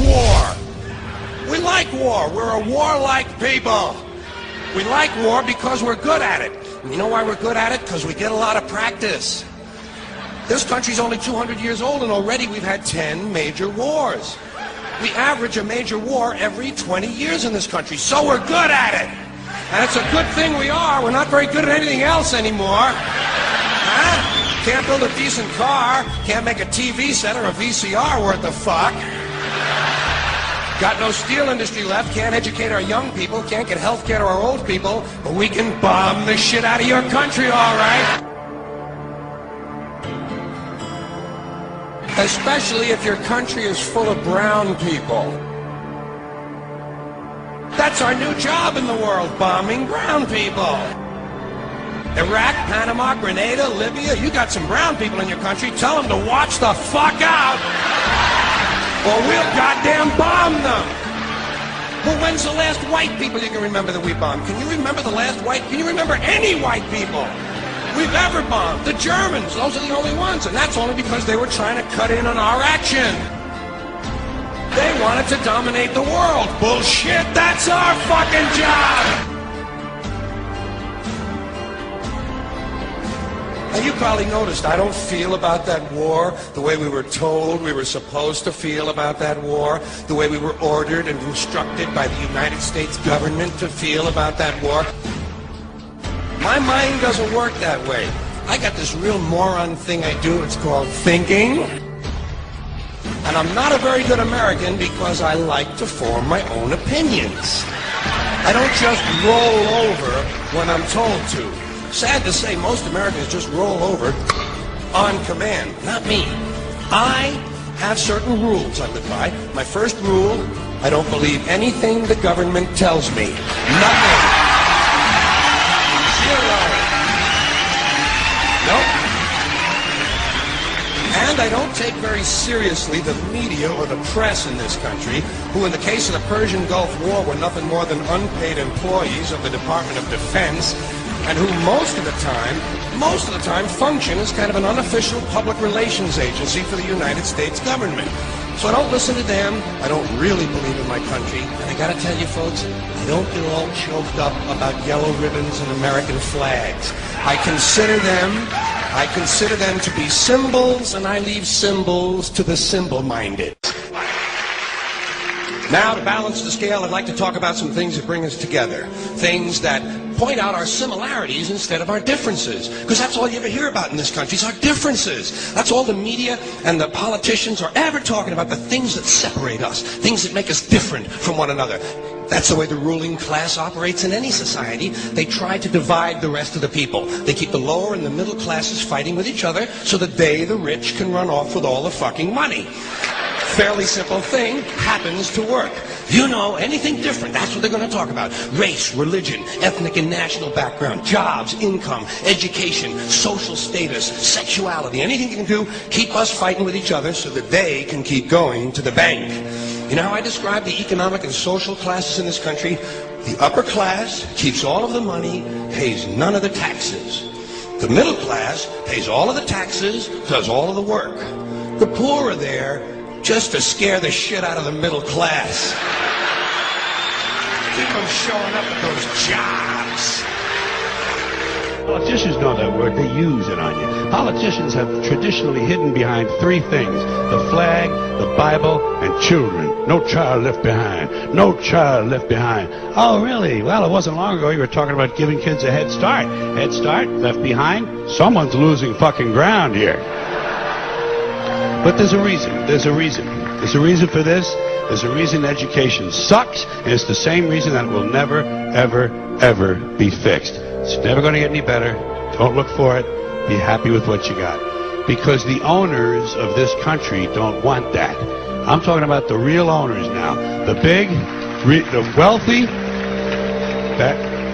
war. We like war. We're a warlike people. We like war because we're good at it. And you know why we're good at it? Because we get a lot of practice. This country's only 200 years old, and already we've had 10 major wars. We average a major war every 20 years in this country, so we're good at it. And it's a good thing we are. We're not very good at anything else anymore. Huh? Can't build a decent car, can't make a TV set or a VCR worth the fuck. Got no steel industry left, can't educate our young people, can't get health care to our old people, but we can bomb the shit out of your country, all right? Especially if your country is full of brown people. That's our new job in the world, bombing brown people. Iraq, Panama, Grenada, Libya, you got some brown people in your country, tell them to watch the fuck out, or we'll goddamn bomb them. Well, when's the last white people you can remember that we bombed? Can you remember the last white? Can you remember any white people we've ever bombed? The Germans, those are the only ones, and that's only because they were trying to cut in on our action. They wanted to dominate the world. Bullshit, that's our fucking job! And you probably noticed I don't feel about that war the way we were told we were supposed to feel about that war, the way we were ordered and instructed by the United States government to feel about that war. My mind doesn't work that way. I got this real moron thing I do, it's called thinking. And I'm not a very good American because I like to form my own opinions. I don't just roll over when I'm told to. Sad to say, most Americans just roll over on command. Not me. I have certain rules I live by. My first rule, I don't believe anything the government tells me. Nothing. Zero. Nope. And I don't take very seriously the media or the press in this country, who in the case of the Persian Gulf War were nothing more than unpaid employees of the Department of Defense, and who most of the time function as kind of an unofficial public relations agency for the United States government. So I don't listen to them, I don't really believe in my country, and I gotta tell you folks, I don't get all choked up about yellow ribbons and American flags. I consider them to be symbols, and I leave symbols to the symbol-minded. Now, to balance the scale, I'd like to talk about some things that bring us together. Things that point out our similarities instead of our differences. Because that's all you ever hear about in this country is our differences. That's all the media and the politicians are ever talking about, the things that separate us, things that make us different from one another. That's the way the ruling class operates in any society. They try to divide the rest of the people. They keep the lower and the middle classes fighting with each other so that they, the rich, can run off with all the fucking money. Fairly simple thing, happens to work. You know, anything different, that's what they're going to talk about. Race, religion, ethnic and national background, jobs, income, education, social status, sexuality, anything you can do, keep us fighting with each other so that they can keep going to the bank. You know how I describe the economic and social classes in this country? The upper class keeps all of the money, pays none of the taxes. The middle class pays all of the taxes, does all of the work. The poor are there just to scare the shit out of the middle class. Keep them showing up at those jobs. Politicians know that word. They use it on you. Politicians have traditionally hidden behind three things: the flag, the Bible, and children. No child left behind. No child left behind. Oh, really? Well, it wasn't long ago you were talking about giving kids a head start. Head start? Left behind? Someone's losing fucking ground here. But there's a reason. There's a reason. There's a reason for this. There's a reason education sucks, and it's the same reason that it will never, ever, ever be fixed. It's never going to get any better. Don't look for it. Be happy with what you got. Because the owners of this country don't want that. I'm talking about the real owners now. The big, the wealthy,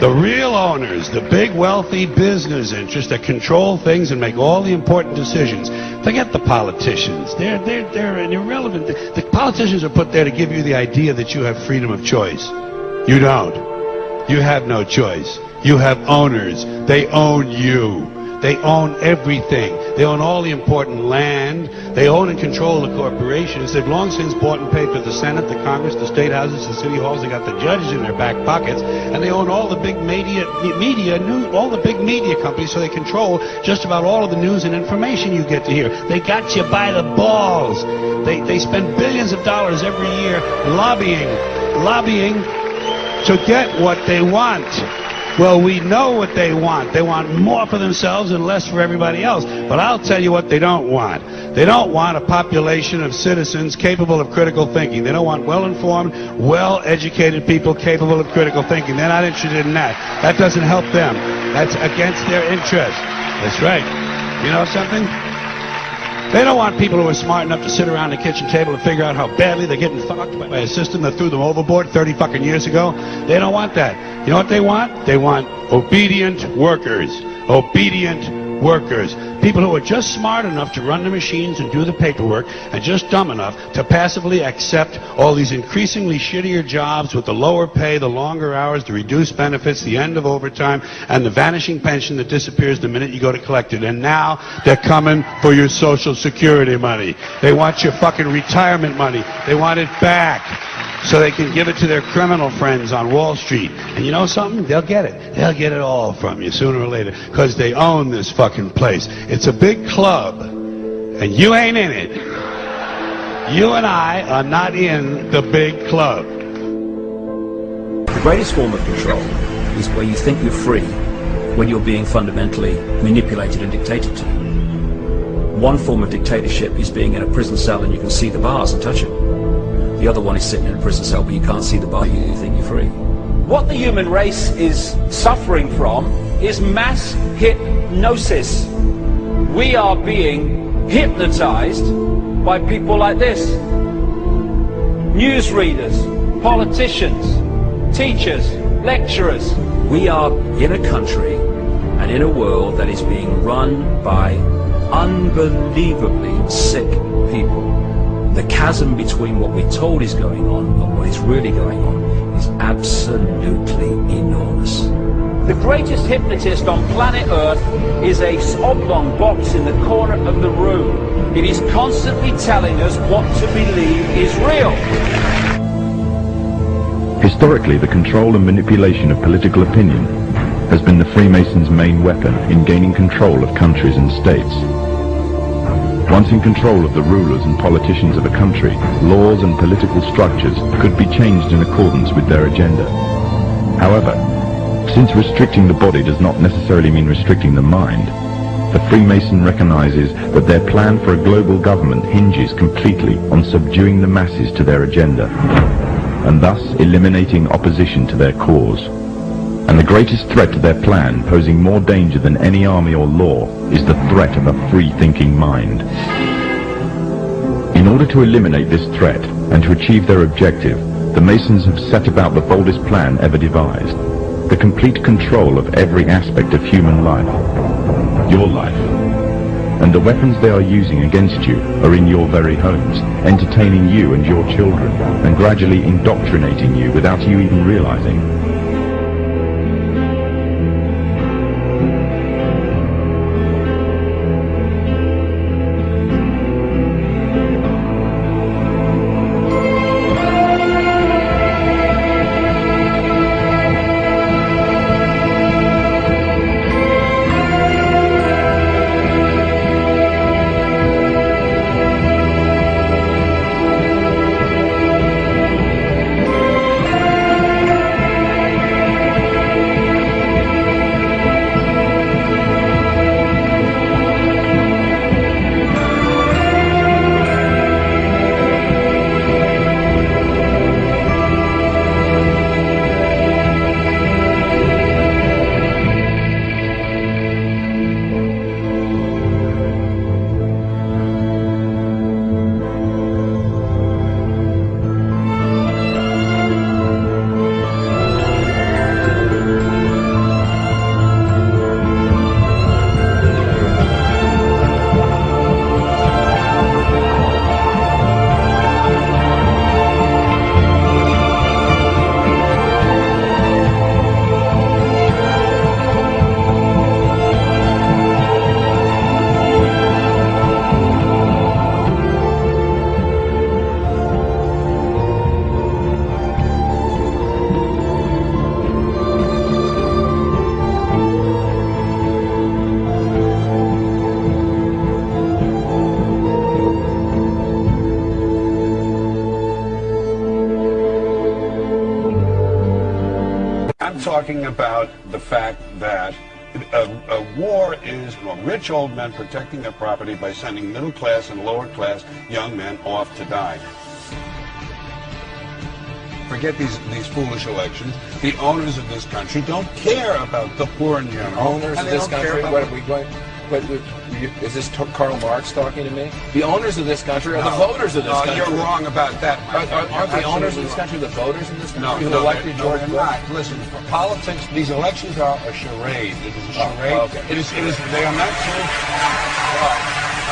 the real owners, the big wealthy business interests that control things and make all the important decisions. Forget the politicians. They're irrelevant. The politicians are put there to give you the idea that you have freedom of choice. You don't. You have no choice. You have owners. They own you. They own everything. They own all the important land. They own and control the corporations. They've long since bought and paid for the Senate, the Congress, the state houses, the city halls. They got the judges in their back pockets, and they own all the big all the big media companies. So they control just about all of the news and information you get to hear. They got you by the balls. They spend billions of dollars every year lobbying to get what they want. Well, we know what they want. They want more for themselves and less for everybody else. But I'll tell you what they don't want. They don't want a population of citizens capable of critical thinking. They don't want well-informed, well-educated people capable of critical thinking. They're not interested in that. That doesn't help them. That's against their interest. That's right. You know something? They don't want people who are smart enough to sit around the kitchen table and figure out how badly they're getting fucked by a system that threw them overboard 30 fucking years ago. They don't want that. You know what they want? They want obedient workers. Obedient workers. People who are just smart enough to run the machines and do the paperwork, and just dumb enough to passively accept all these increasingly shittier jobs with the lower pay, the longer hours, the reduced benefits, the end of overtime, and the vanishing pension that disappears the minute you go to collect it. And now they're coming for your Social Security money. They want your fucking retirement money. They want it back so they can give it to their criminal friends on Wall Street. And you know something? They'll get it. They'll get it all from you sooner or later, because they own this fucking place. It's a big club, and you ain't in it. You and I are not in the big club. The greatest form of control is where you think you're free when you're being fundamentally manipulated and dictated to. One form of dictatorship is being in a prison cell and you can see the bars and touch it. The other one is sitting in a prison cell but you can't see the bar, you think you're free. What the human race is suffering from is mass hypnosis. We are being hypnotized by people like this. Newsreaders, politicians, teachers, lecturers. We are in a country and in a world that is being run by unbelievably sick people. The chasm between what we're told is going on and what is really going on is absolutely enormous. The greatest hypnotist on planet Earth is a oblong box in the corner of the room. It is constantly telling us what to believe is real. Historically, the control and manipulation of political opinion has been the Freemasons' main weapon in gaining control of countries and states. Once in control of the rulers and politicians of a country, laws and political structures could be changed in accordance with their agenda. However, since restricting the body does not necessarily mean restricting the mind, the Freemason recognizes that their plan for a global government hinges completely on subduing the masses to their agenda, and thus eliminating opposition to their cause. And the greatest threat to their plan, posing more danger than any army or law, is the threat of a free-thinking mind. In order to eliminate this threat and to achieve their objective, the Masons have set about the boldest plan ever devised: the complete control of every aspect of human life, your life. And the weapons they are using against you are in your very homes, entertaining you and your children, and gradually indoctrinating you without you even realizing. talking about the fact that a war is rich old men protecting their property by sending middle class and lower class young men off to die. Forget these foolish elections. The owners of this country don't care about the poor in general. Owners of this country, what are we going? Is this Karl Marx talking to me? The owners of this country are the voters of this country. You're wrong about that. Aren't the owners of this country the voters in this country who No, elected George Bush? not. Listen, for politics, these elections are a charade. It is a charade. Okay. They are not true.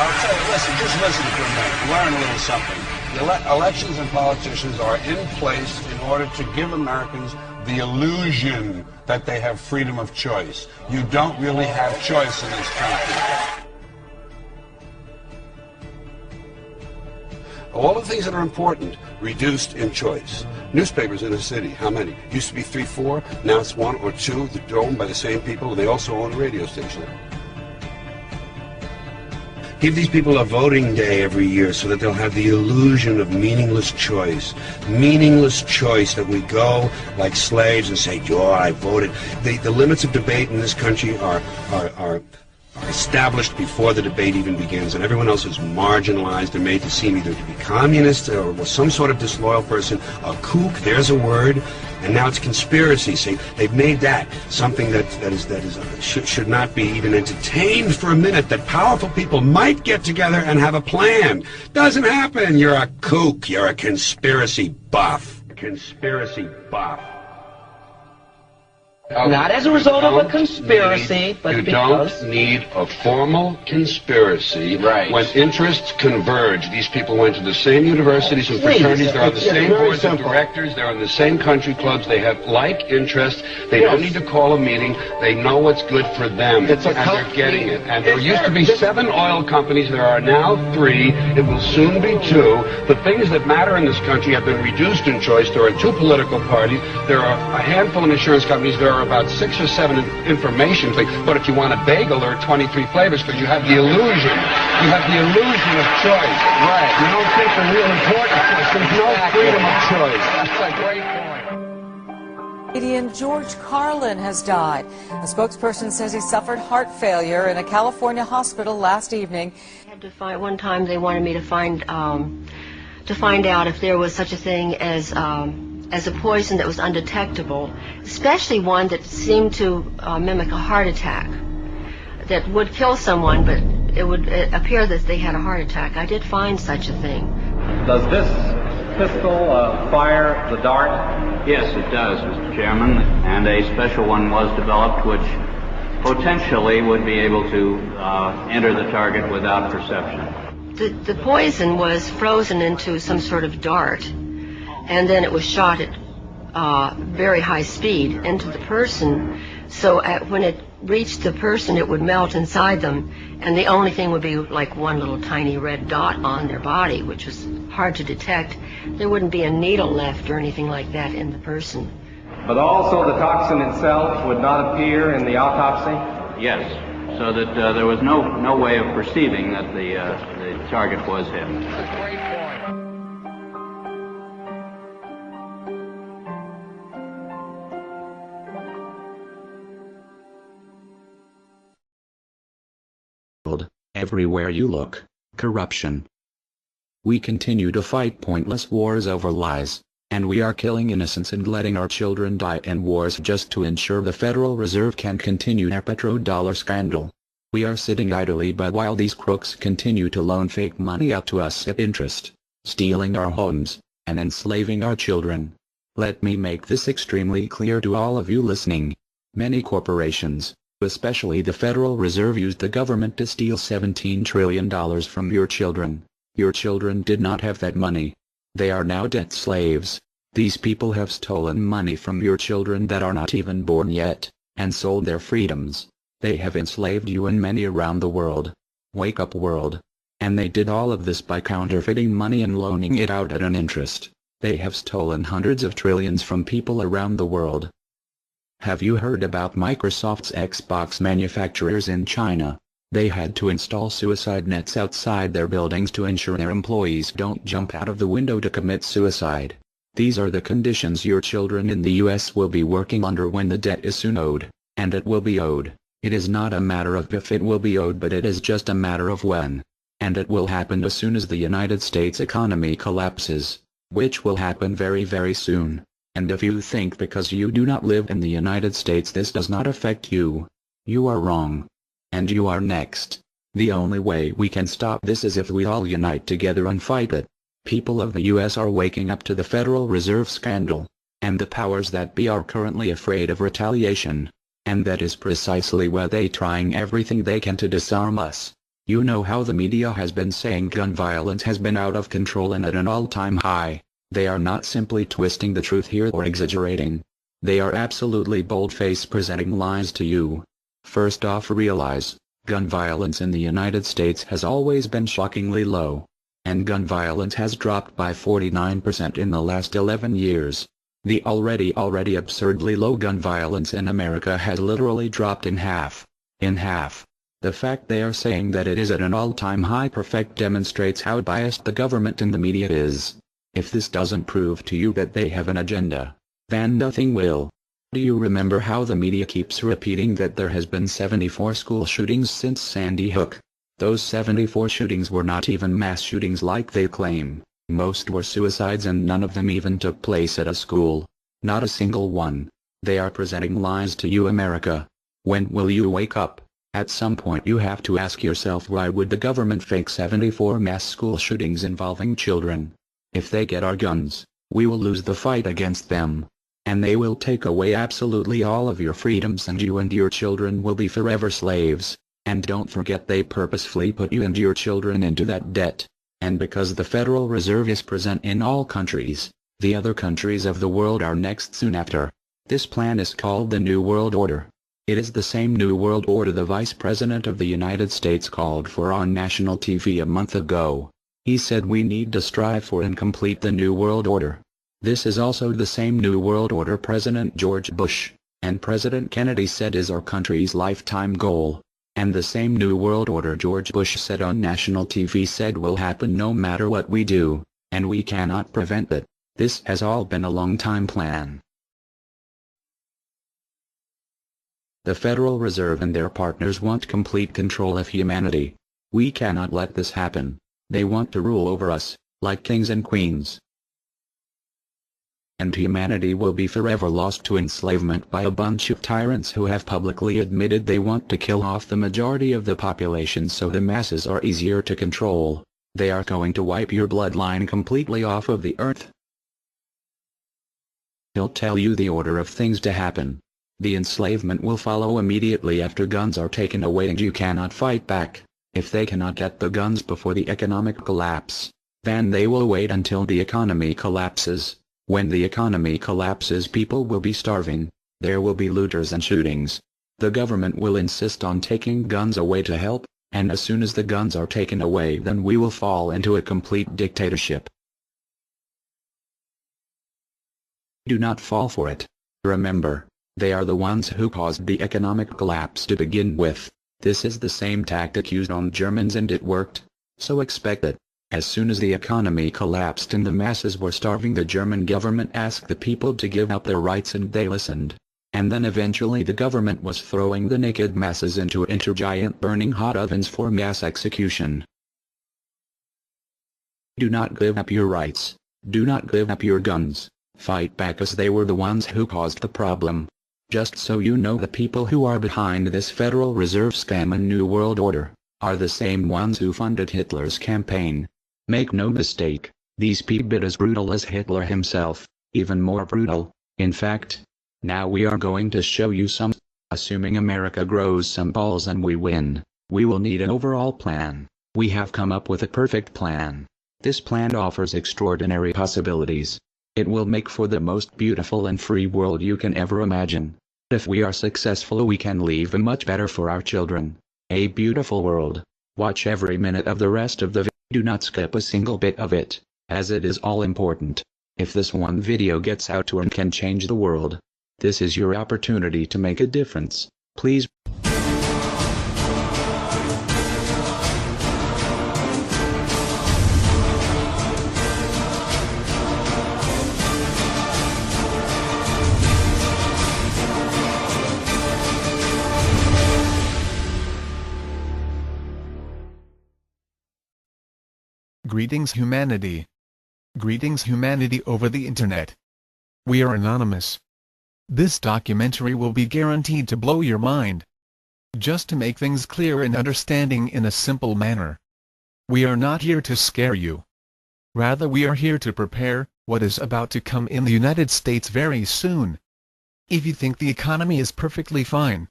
I'll tell you, just listen for a minute. Learn a little something. The elections and politicians are in place in order to give Americans the illusion that they have freedom of choice. You don't really have choice in this country. All the things that are important, reduced in choice. Newspapers in a city, how many? Used to be 3, 4, now it's 1 or 2 that are owned by the same people, and they also own a radio station. Give these people a voting day every year so that they'll have the illusion of meaningless choice. Meaningless choice that we go like slaves and say, "Oh, I voted." The limits of debate in this country are established before the debate even begins, and everyone else is marginalized and made to seem either to be communist or some sort of disloyal person. A kook, there's a word, and now it's conspiracy. See, they've made that something that should not be even entertained for a minute. That powerful people might get together and have a plan. Doesn't happen. You're a kook. You're a conspiracy buff. Conspiracy buff. Not as a result of a conspiracy, but you because... don't need a formal conspiracy. Right. When interests converge, these people went to the same universities and fraternities, they're on the same boards of directors, they're on the same country clubs, they have like interests, they don't need to call a meeting, they know what's good for them, and they're getting it. And there used to be 7 oil companies, there are now 3, it will soon be 2. The things that matter in this country have been reduced in choice. There are 2 political parties, there are a handful of insurance companies, there are about 6 or 7 information things. But if you want a bagel, there are 23 flavors because you have the illusion. You have the illusion of choice. Right. You don't think the real important choice. There's no freedom of choice. That's a great point. Comedian George Carlin has died. A spokesperson says he suffered heart failure in a California hospital last evening. One time they wanted me to find out if there was such a thing as a poison that was undetectable, especially one that seemed to mimic a heart attack, that would kill someone, but it would appear that they had a heart attack. I did find such a thing. Does this pistol fire the dart? Yes, it does, Mr. Chairman, and a special one was developed which potentially would be able to enter the target without perception. The poison was frozen into some sort of dart, and then it was shot at very high speed into the person. So when it reached the person, it would melt inside them, and the only thing would be like one little tiny red dot on their body, which was hard to detect. There wouldn't be a needle left or anything like that in the person. But also the toxin itself would not appear in the autopsy? Yes, so that there was no way of perceiving that the target was him. That's a great point. Everywhere you look, corruption. We continue to fight pointless wars over lies, and we are killing innocents and letting our children die in wars just to ensure the Federal Reserve can continue their petrodollar scandal. We are sitting idly by while these crooks continue to loan fake money out to us at interest, stealing our homes, and enslaving our children. Let me make this extremely clear to all of you listening. Many corporations, especially the Federal Reserve, used the government to steal $17 trillion from your children. Your children did not have that money. They are now debt slaves. These people have stolen money from your children that are not even born yet, and sold their freedoms. They have enslaved you and many around the world. Wake up, world. And they did all of this by counterfeiting money and loaning it out at an interest. They have stolen hundreds of trillions from people around the world. Have you heard about Microsoft's Xbox manufacturers in China? They had to install suicide nets outside their buildings to ensure their employees don't jump out of the window to commit suicide. These are the conditions your children in the U.S. will be working under when the debt is soon owed, and it will be owed. It is not a matter of if it will be owed, but it is just a matter of when. And it will happen as soon as the United States economy collapses, which will happen very, very soon. And if you think because you do not live in the United States this does not affect you, you are wrong. And you are next. The only way we can stop this is if we all unite together and fight it. People of the U.S. are waking up to the Federal Reserve scandal, and the powers that be are currently afraid of retaliation. And that is precisely why they trying everything they can to disarm us. You know how the media has been saying gun violence has been out of control and at an all-time high. They are not simply twisting the truth here or exaggerating. They are absolutely bold-faced presenting lies to you. First off, realize, gun violence in the United States has always been shockingly low. And gun violence has dropped by 49% in the last 11 years. The already absurdly low gun violence in America has literally dropped in half. In half. The fact they are saying that it is at an all-time high perfect demonstrates how biased the government and the media is. If this doesn't prove to you that they have an agenda, then nothing will. Do you remember how the media keeps repeating that there has been 74 school shootings since Sandy Hook? Those 74 shootings were not even mass shootings like they claim. Most were suicides and none of them even took place at a school. Not a single one. They are presenting lies to you, America. When will you wake up? At some point you have to ask yourself, why would the government fake 74 mass school shootings involving children? If they get our guns, we will lose the fight against them. And they will take away absolutely all of your freedoms and you and your children will be forever slaves. And don't forget they purposefully put you and your children into that debt. And because the Federal Reserve is present in all countries, the other countries of the world are next soon after. This plan is called the New World Order. It is the same New World Order the Vice President of the United States called for on national TV a month ago. He said we need to strive for and complete the New World Order. This is also the same New World Order President George Bush and President Kennedy said is our country's lifetime goal. And the same New World Order George Bush said on national TV said will happen no matter what we do, and we cannot prevent it. This has all been a long-time plan. The Federal Reserve and their partners want complete control of humanity. We cannot let this happen. They want to rule over us, like kings and queens. And humanity will be forever lost to enslavement by a bunch of tyrants who have publicly admitted they want to kill off the majority of the population so the masses are easier to control. They are going to wipe your bloodline completely off of the earth. He'll tell you the order of things to happen. The enslavement will follow immediately after guns are taken away and you cannot fight back. If they cannot get the guns before the economic collapse, then they will wait until the economy collapses. When the economy collapses, people will be starving, there will be looters and shootings. The government will insist on taking guns away to help, and as soon as the guns are taken away then we will fall into a complete dictatorship. Do not fall for it. Remember, they are the ones who caused the economic collapse to begin with. This is the same tactic used on Germans and it worked. So expect it. As soon as the economy collapsed and the masses were starving, the German government asked the people to give up their rights and they listened. And then eventually the government was throwing the naked masses into giant burning hot ovens for mass execution. Do not give up your rights. Do not give up your guns. Fight back as they were the ones who caused the problem. Just so you know, the people who are behind this Federal Reserve scam and New World Order are the same ones who funded Hitler's campaign. Make no mistake, these people are as brutal as Hitler himself, even more brutal. In fact, now we are going to show you some. Assuming America grows some balls and we win, we will need an overall plan. We have come up with a perfect plan. This plan offers extraordinary possibilities. It will make for the most beautiful and free world you can ever imagine. If we are successful, we can leave a much better for our children. A beautiful world. Watch every minute of the rest of the video. Do not skip a single bit of it, as it is all important. If this one video gets out to and can change the world, this is your opportunity to make a difference. Please. Greetings humanity. Greetings humanity over the internet. We are anonymous. This documentary will be guaranteed to blow your mind. Just to make things clear and understanding in a simple manner. We are not here to scare you. Rather we are here to prepare what is about to come in the United States very soon. If you think the economy is perfectly fine,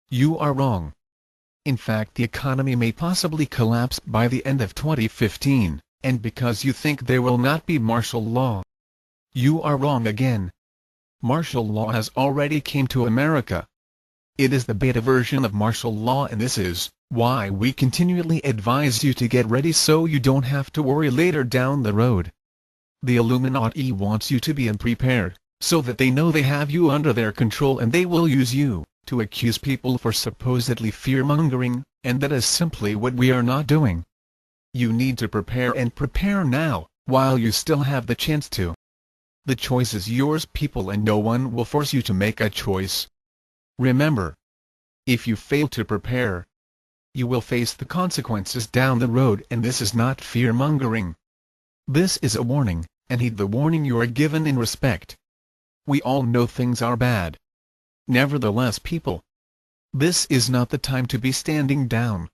you are wrong. In fact, the economy may possibly collapse by the end of 2015, and because you think there will not be martial law, you are wrong again. Martial law has already came to America. It is the beta version of martial law, and this is why we continually advise you to get ready so you don't have to worry later down the road. The Illuminati wants you to be unprepared, so that they know they have you under their control and they will use you to accuse people for supposedly fear-mongering, and that is simply what we are not doing. You need to prepare, and prepare now, while you still have the chance to. The choice is yours, people, and no one will force you to make a choice. Remember, if you fail to prepare, you will face the consequences down the road, and this is not fear-mongering. This is a warning, and heed the warning you are given in respect. We all know things are bad. Nevertheless, people, this is not the time to be standing down.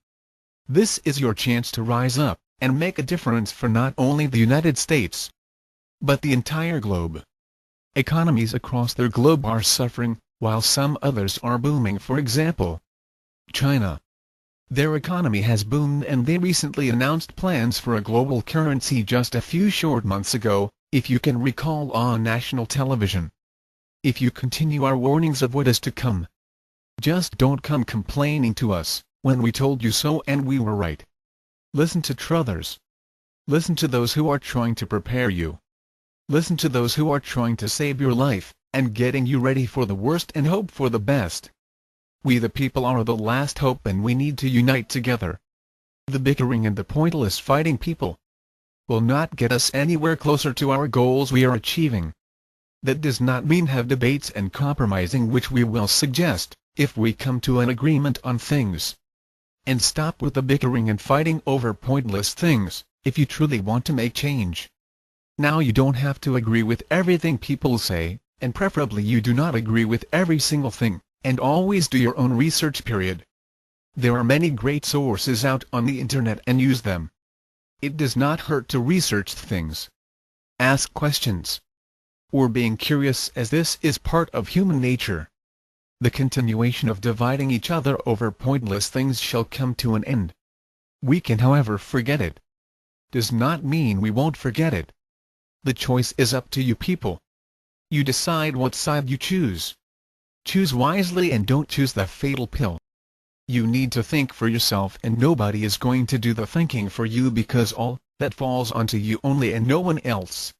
This is your chance to rise up and make a difference for not only the United States, but the entire globe. Economies across the globe are suffering, while some others are booming. For example, China. Their economy has boomed, and they recently announced plans for a global currency just a few short months ago, if you can recall, on national television. If you continue our warnings of what is to come, just don't come complaining to us when we told you so and we were right. Listen to others. Listen to those who are trying to prepare you. Listen to those who are trying to save your life and getting you ready for the worst and hope for the best. We the people are the last hope, and we need to unite together. The bickering and the pointless fighting, people, will not get us anywhere closer to our goals we are achieving. That does not mean have debates and compromising, which we will suggest, if we come to an agreement on things. And stop with the bickering and fighting over pointless things, if you truly want to make change. Now you don't have to agree with everything people say, and preferably you do not agree with every single thing, and always do your own research. There are many great sources out on the internet, and use them. It does not hurt to research things. Ask questions. Or being curious, as this is part of human nature. The continuation of dividing each other over pointless things shall come to an end. We can, however, forget it. Does not mean we won't forget it. The choice is up to you, people. You decide what side you choose. Choose wisely and don't choose the fatal pill. You need to think for yourself, and nobody is going to do the thinking for you, because all that falls onto you only and no one else.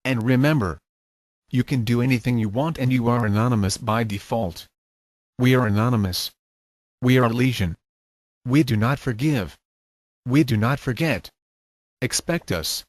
And remember, you can do anything you want, and you are anonymous by default. We are anonymous. We are legion. We do not forgive. We do not forget. Expect us.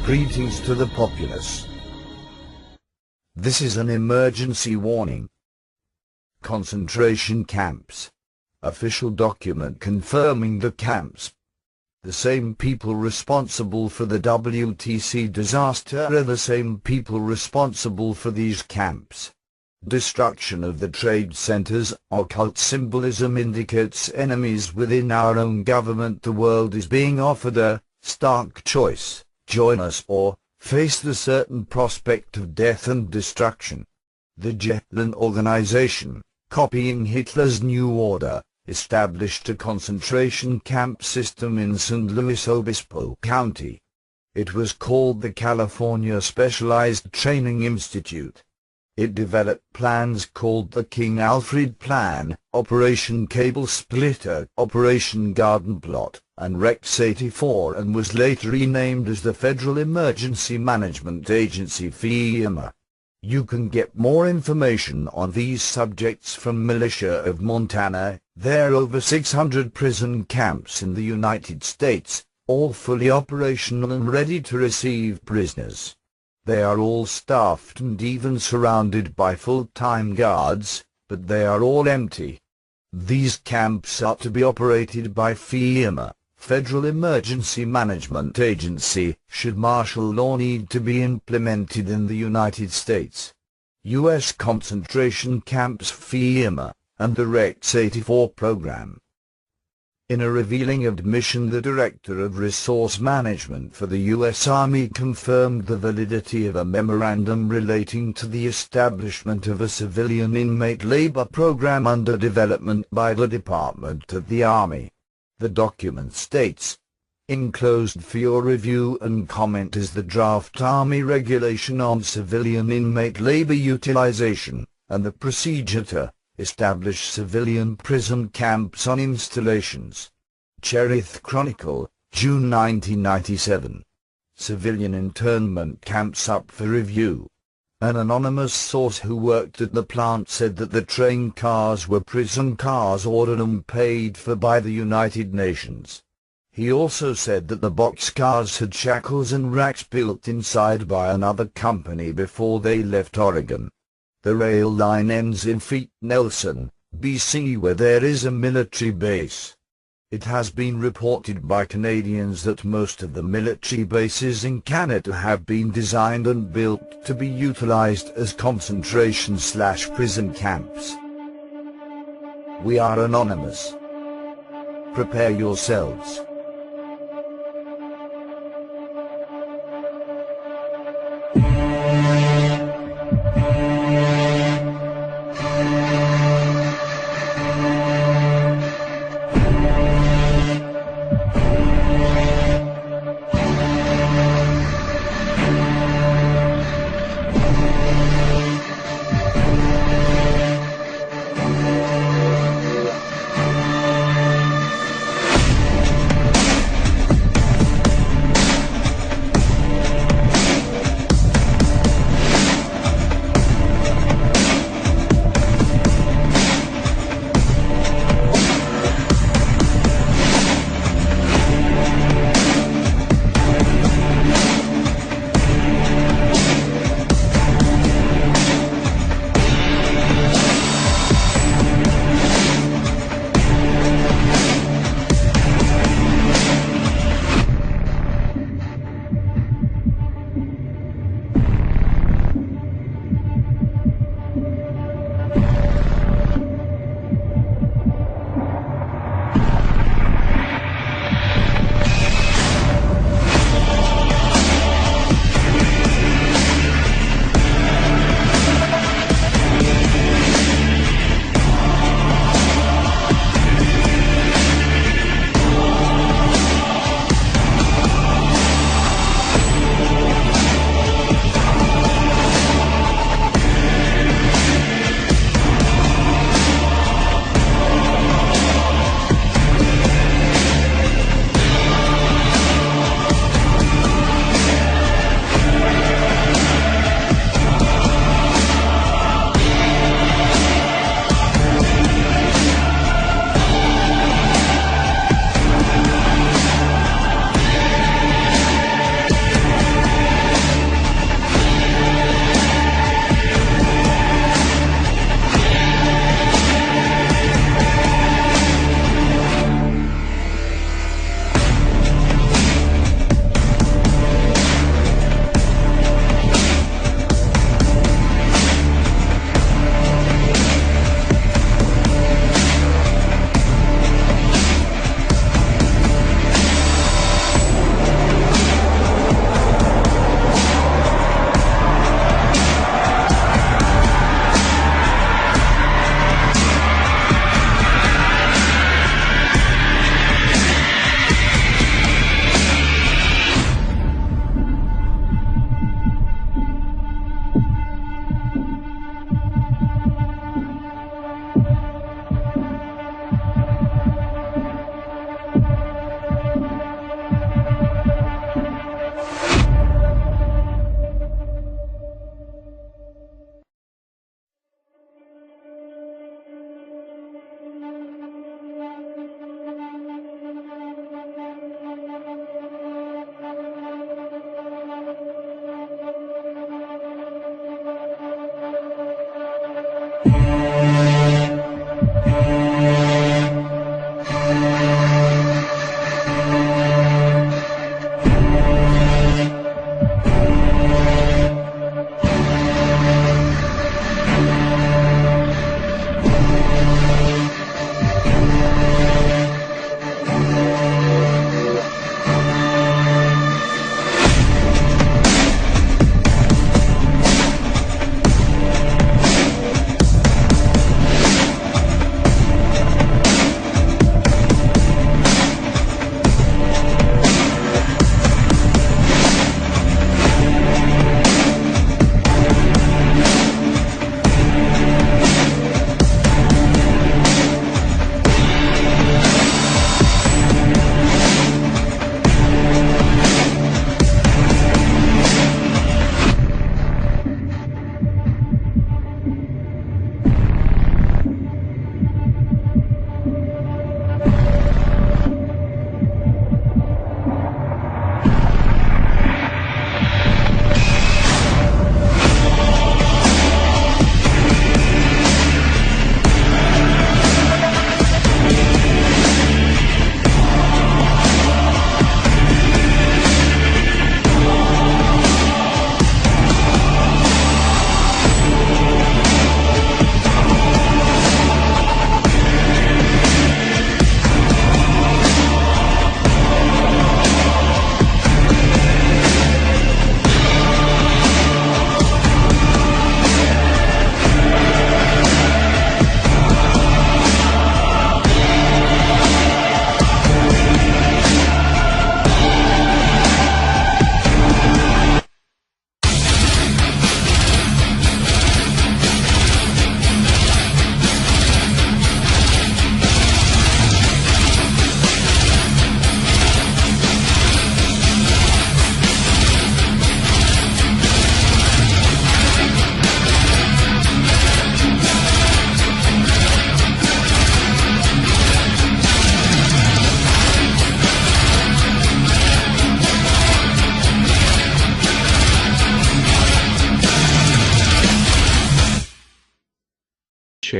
Greetings to the populace. This is an emergency warning. Concentration camps. Official document confirming the camps. The same people responsible for the WTC disaster are the same people responsible for these camps. Destruction of the trade centers. Occult symbolism indicates enemies within our own government. The world is being offered a stark choice: join us or face the certain prospect of death and destruction. The Jade Helm organization, copying Hitler's New Order, established a concentration camp system in San Luis Obispo County. It was called the California Specialized Training Institute. It developed plans called the King Alfred Plan, Operation Cable Splitter, Operation Garden Plot, and Rex 84, and was later renamed as the Federal Emergency Management Agency FEMA. You can get more information on these subjects from Militia of Montana. There are over 600 prison camps in the United States, all fully operational and ready to receive prisoners. They are all staffed and even surrounded by full-time guards, but they are all empty. These camps are to be operated by FEMA, Federal Emergency Management Agency, should martial law need to be implemented in the United States. U.S. concentration camps, FEMA, and the Rex 84 program. In a revealing admission, the Director of Resource Management for the U.S. Army confirmed the validity of a memorandum relating to the establishment of a civilian inmate labor program under development by the Department of the Army. The document states, "Enclosed for your review and comment is the draft Army regulation on civilian inmate labor utilization, and the procedure to establish civilian prison camps on installations." Cherith Chronicle, June 1997. Civilian internment camps up for review. An anonymous source who worked at the plant said that the train cars were prison cars ordered and paid for by the United Nations. He also said that the boxcars had shackles and racks built inside by another company before they left Oregon. The rail line ends in Fort Nelson, BC, where there is a military base. It has been reported by Canadians that most of the military bases in Canada have been designed and built to be utilized as concentration/prison camps. We are anonymous. Prepare yourselves.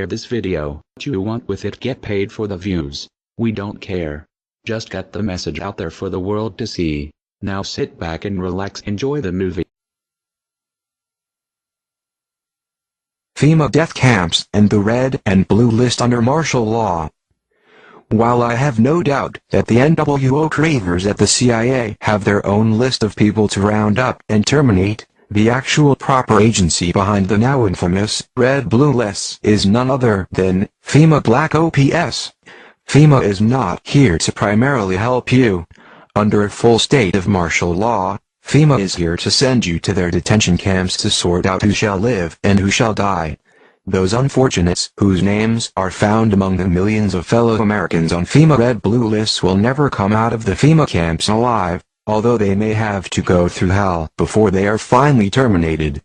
share this video. What you want with it, get paid for the views. We don't care. Just get the message out there for the world to see. Now sit back and relax, enjoy the movie. FEMA death camps and the red and blue list under martial law. While I have no doubt that the NWO cravers at the CIA have their own list of people to round up and terminate, the actual proper agency behind the now infamous red-blue lists is none other than FEMA Black OPS. FEMA is not here to primarily help you. Under a full state of martial law, FEMA is here to send you to their detention camps to sort out who shall live and who shall die. Those unfortunates whose names are found among the millions of fellow Americans on FEMA red-blue lists will never come out of the FEMA camps alive, although they may have to go through hell before they are finally terminated.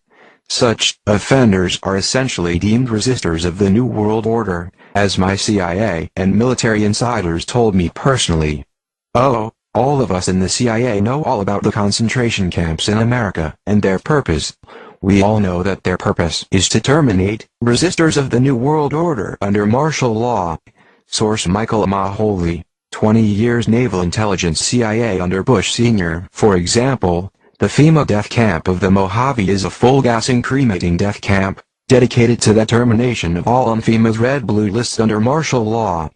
Such offenders are essentially deemed resistors of the New World Order, as my CIA and military insiders told me personally. Oh, all of us in the CIA know all about the concentration camps in America and their purpose. We all know that their purpose is to terminate resistors of the New World Order under martial law. Source: Michael Mahoney, 20 years Naval Intelligence, CIA under Bush Sr. For example, the FEMA death camp of the Mojave is a full-gassing cremating death camp, dedicated to the termination of all on FEMA's red-blue lists under martial law.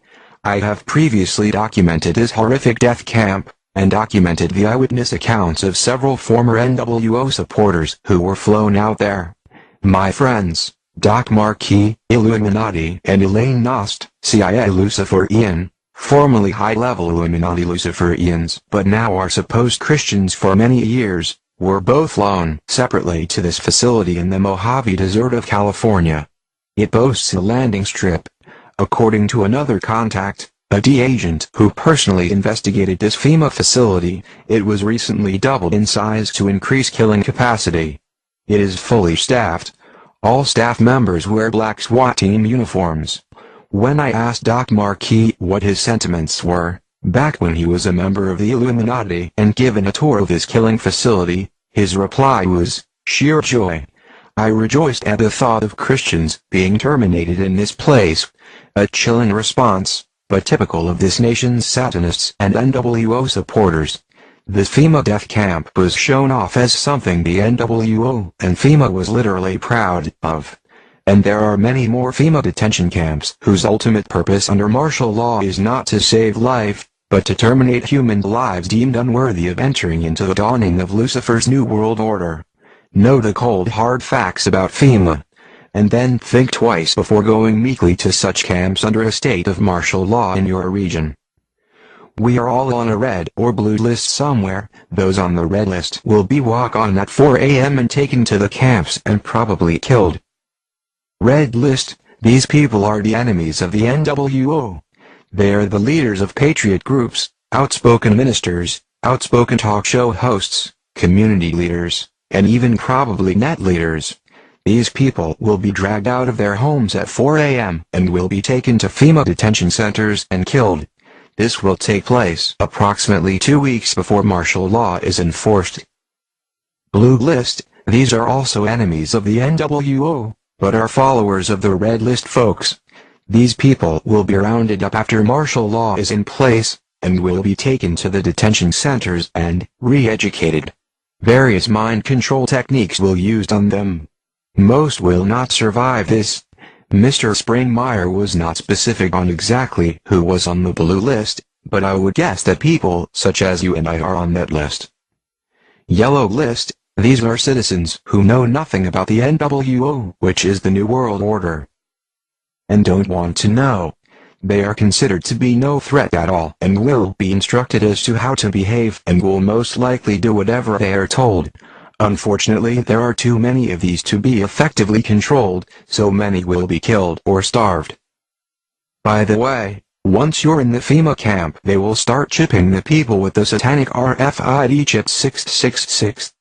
I have previously documented this horrific death camp, and documented the eyewitness accounts of several former NWO supporters who were flown out there. My friends, Doc Marquis, Illuminati, and Elaine Nost, CIA Luciferian, formerly high-level Illuminati Luciferians, but now are supposed Christians for many years, were both flown separately to this facility in the Mojave Desert of California. It boasts a landing strip. According to another contact, a D agent who personally investigated this FEMA facility, it was recently doubled in size to increase killing capacity. It is fully staffed. All staff members wear black SWAT team uniforms. When I asked Doc Marquis what his sentiments were, back when he was a member of the Illuminati and given a tour of his killing facility, his reply was, "Sheer joy. I rejoiced at the thought of Christians being terminated in this place." A chilling response, but typical of this nation's Satanists and NWO supporters. The FEMA death camp was shown off as something the NWO and FEMA was literally proud of. And there are many more FEMA detention camps whose ultimate purpose under martial law is not to save life, but to terminate human lives deemed unworthy of entering into the dawning of Lucifer's New World Order. Know the cold hard facts about FEMA, and then think twice before going meekly to such camps under a state of martial law in your region. We are all on a red or blue list somewhere. Those on the red list will be walked on at 4 a.m. and taken to the camps and probably killed. Red list: these people are the enemies of the NWO. They are the leaders of patriot groups, outspoken ministers, outspoken talk show hosts, community leaders, and even probably net leaders. These people will be dragged out of their homes at 4 a.m. and will be taken to FEMA detention centers and killed. This will take place approximately 2 weeks before martial law is enforced. Blue list: these are also enemies of the NWO, but are followers of the red list folks. These people will be rounded up after martial law is in place, and will be taken to the detention centers and re-educated. Various mind control techniques will be used on them. Most will not survive this. Mr. Springmeyer was not specific on exactly who was on the blue list, but I would guess that people such as you and I are on that list. Yellow list: these are citizens who know nothing about the NWO, which is the New World Order, and don't want to know. They are considered to be no threat at all and will be instructed as to how to behave and will most likely do whatever they are told. Unfortunately, there are too many of these to be effectively controlled, so many will be killed or starved. By the way, once you're in the FEMA camp, they will start chipping the people with the satanic RFID chip 666.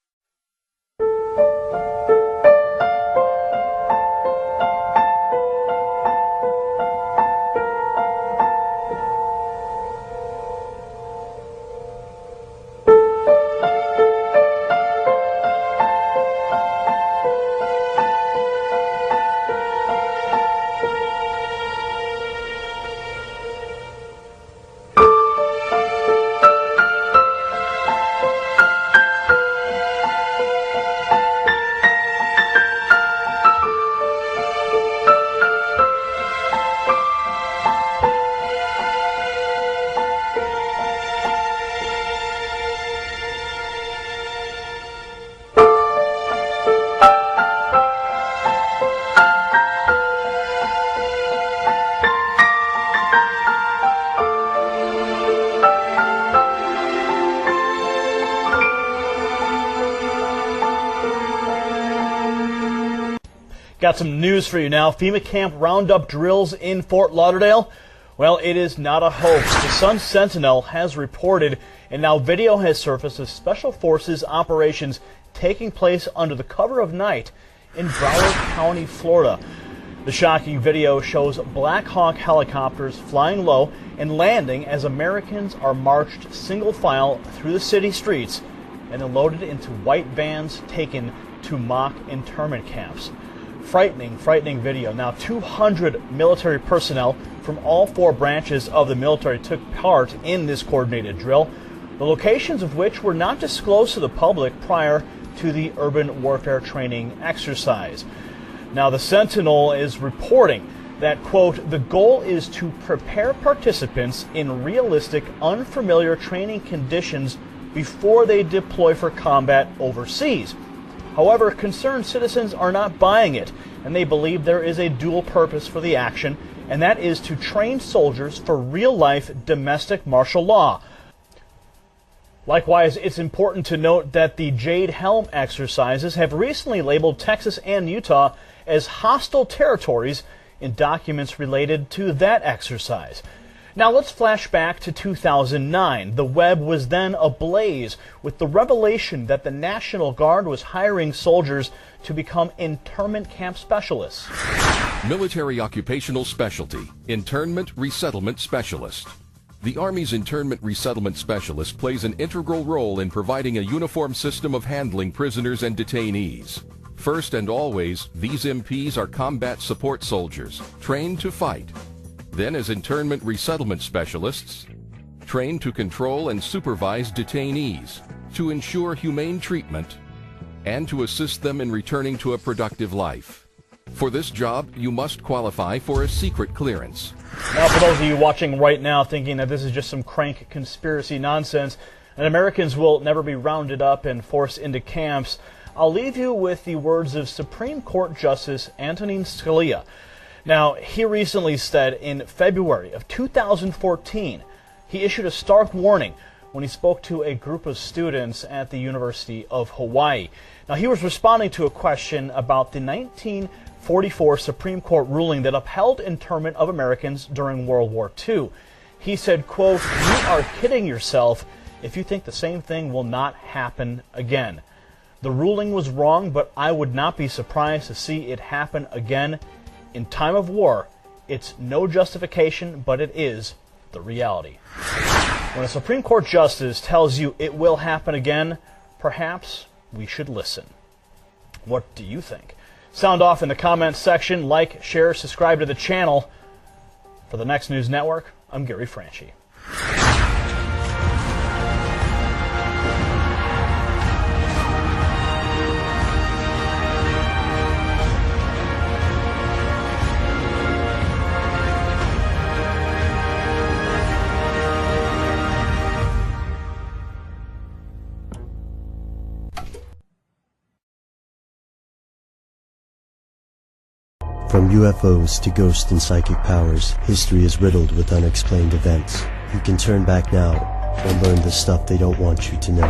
Got some news for you now. FEMA camp roundup drills in Fort Lauderdale. Well, it is not a hoax. The Sun Sentinel has reported, and now video has surfaced of Special Forces operations taking place under the cover of night in Broward County, Florida. The shocking video shows Black Hawk helicopters flying low and landing as Americans are marched single file through the city streets and then loaded into white vans taken to mock internment camps. Frightening video. Now, 200 military personnel from all 4 branches of the military took part in this coordinated drill, the locations of which were not disclosed to the public prior to the urban warfare training exercise. Now, the Sentinel is reporting that, quote, the goal is to prepare participants in realistic, unfamiliar training conditions before they deploy for combat overseas. However, concerned citizens are not buying it, and they believe there is a dual purpose for the action, and that is to train soldiers for real-life domestic martial law. Likewise, it's important to note that the Jade Helm exercises have recently labeled Texas and Utah as hostile territories in documents related to that exercise. Now let's flash back to 2009. The web was then ablaze with the revelation that the National Guard was hiring soldiers to become internment camp specialists. Military Occupational Specialty, Internment Resettlement Specialist. The Army's Internment Resettlement Specialist plays an integral role in providing a uniform system of handling prisoners and detainees. First and always, these MPs are combat support soldiers, trained to fight. Then, as internment resettlement specialists, trained to control and supervise detainees, to ensure humane treatment, and to assist them in returning to a productive life. For this job, you must qualify for a secret clearance. Now, for those of you watching right now thinking that this is just some crank conspiracy nonsense and Americans will never be rounded up and forced into camps, I'll leave you with the words of Supreme Court Justice Antonin Scalia. Now, he recently said in February of 2014, he issued a stark warning when he spoke to a group of students at the University of Hawaii. Now, he was responding to a question about the 1944 Supreme Court ruling that upheld internment of Americans during World War II. He said, quote, "You are kidding yourself if you think the same thing will not happen again. The ruling was wrong, but I would not be surprised to see it happen again. In time of war, it's no justification, but it is the reality." When a Supreme Court justice tells you it will happen again, perhaps we should listen. What do you think? Sound off in the comments section. Like, share, subscribe to the channel. For the Next News Network, I'm Gary Franchi. From UFOs to ghost and psychic powers, history is riddled with unexplained events. You can turn back now and learn the stuff they don't want you to know.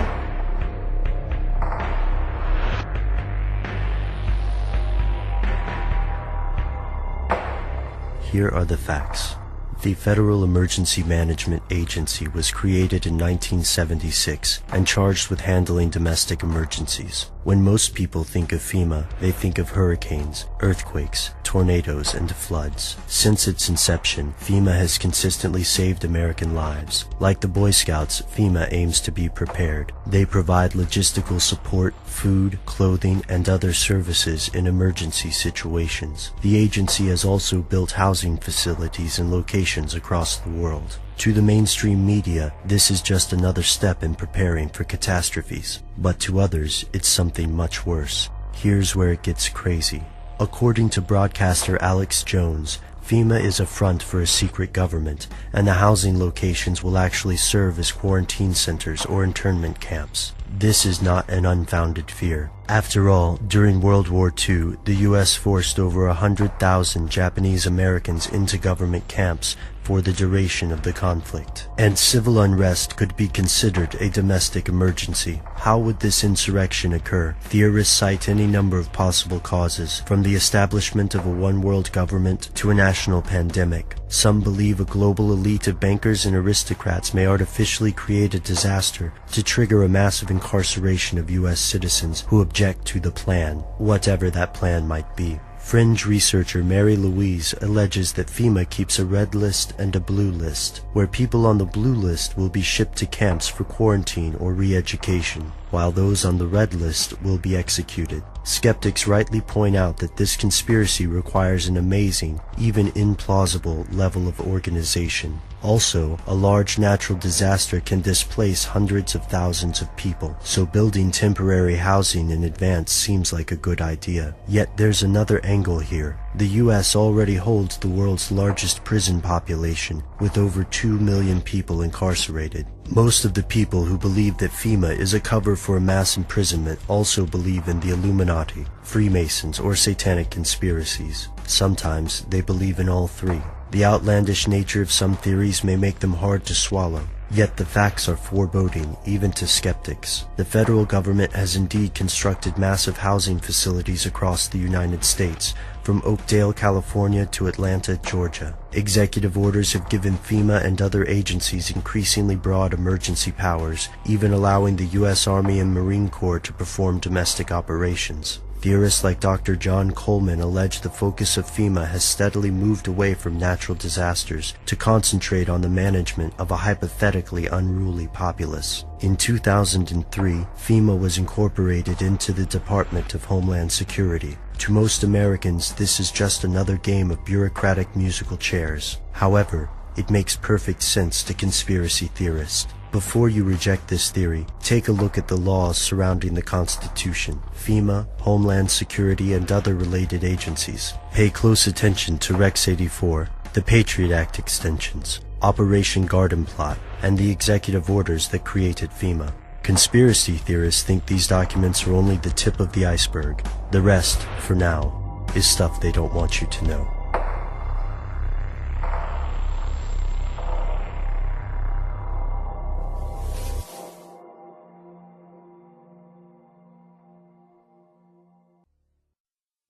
Here are the facts. The Federal Emergency Management Agency was created in 1976 and charged with handling domestic emergencies. When most people think of FEMA, they think of hurricanes, earthquakes, tornadoes, and floods. Since its inception, FEMA has consistently saved American lives. Like the Boy Scouts, FEMA aims to be prepared. They provide logistical support, food, clothing, and other services in emergency situations. The agency has also built housing facilities in locations across the world. To the mainstream media, this is just another step in preparing for catastrophes. But to others, it's something much worse. Here's where it gets crazy. According to broadcaster Alex Jones, FEMA is a front for a secret government, and the housing locations will actually serve as quarantine centers or internment camps. This is not an unfounded fear. After all, during World War II, the U.S. forced over 100,000 Japanese Americans into government camps for the duration of the conflict, and civil unrest could be considered a domestic emergency. How would this insurrection occur? Theorists cite any number of possible causes, from the establishment of a one-world government to a national pandemic. Some believe a global elite of bankers and aristocrats may artificially create a disaster to trigger a massive incarceration of U.S. citizens who object to the plan, whatever that plan might be. Fringe researcher Mary Louise alleges that FEMA keeps a red list and a blue list, where people on the blue list will be shipped to camps for quarantine or re-education, while those on the red list will be executed. Skeptics rightly point out that this conspiracy requires an amazing, even implausible, level of organization. Also, a large natural disaster can displace hundreds of thousands of people, so building temporary housing in advance seems like a good idea. Yet there's another angle here. The US already holds the world's largest prison population, with over 2 million people incarcerated. Most of the people who believe that FEMA is a cover for a mass imprisonment also believe in the Illuminati, Freemasons, or satanic conspiracies. Sometimes they believe in all three. The outlandish nature of some theories may make them hard to swallow, yet the facts are foreboding even to skeptics. The federal government has indeed constructed massive housing facilities across the United States, from Oakdale, California to Atlanta, Georgia. Executive orders have given FEMA and other agencies increasingly broad emergency powers, even allowing the U.S. Army and Marine Corps to perform domestic operations. Theorists like Dr. John Coleman allege the focus of FEMA has steadily moved away from natural disasters to concentrate on the management of a hypothetically unruly populace. In 2003, FEMA was incorporated into the Department of Homeland Security. To most Americans, this is just another game of bureaucratic musical chairs. However, it makes perfect sense to conspiracy theorists. Before you reject this theory, take a look at the laws surrounding the Constitution, FEMA, Homeland Security, and other related agencies. Pay close attention to Rex 84, the Patriot Act extensions, Operation Garden Plot, and the executive orders that created FEMA. Conspiracy theorists think these documents are only the tip of the iceberg. The rest, for now, is stuff they don't want you to know.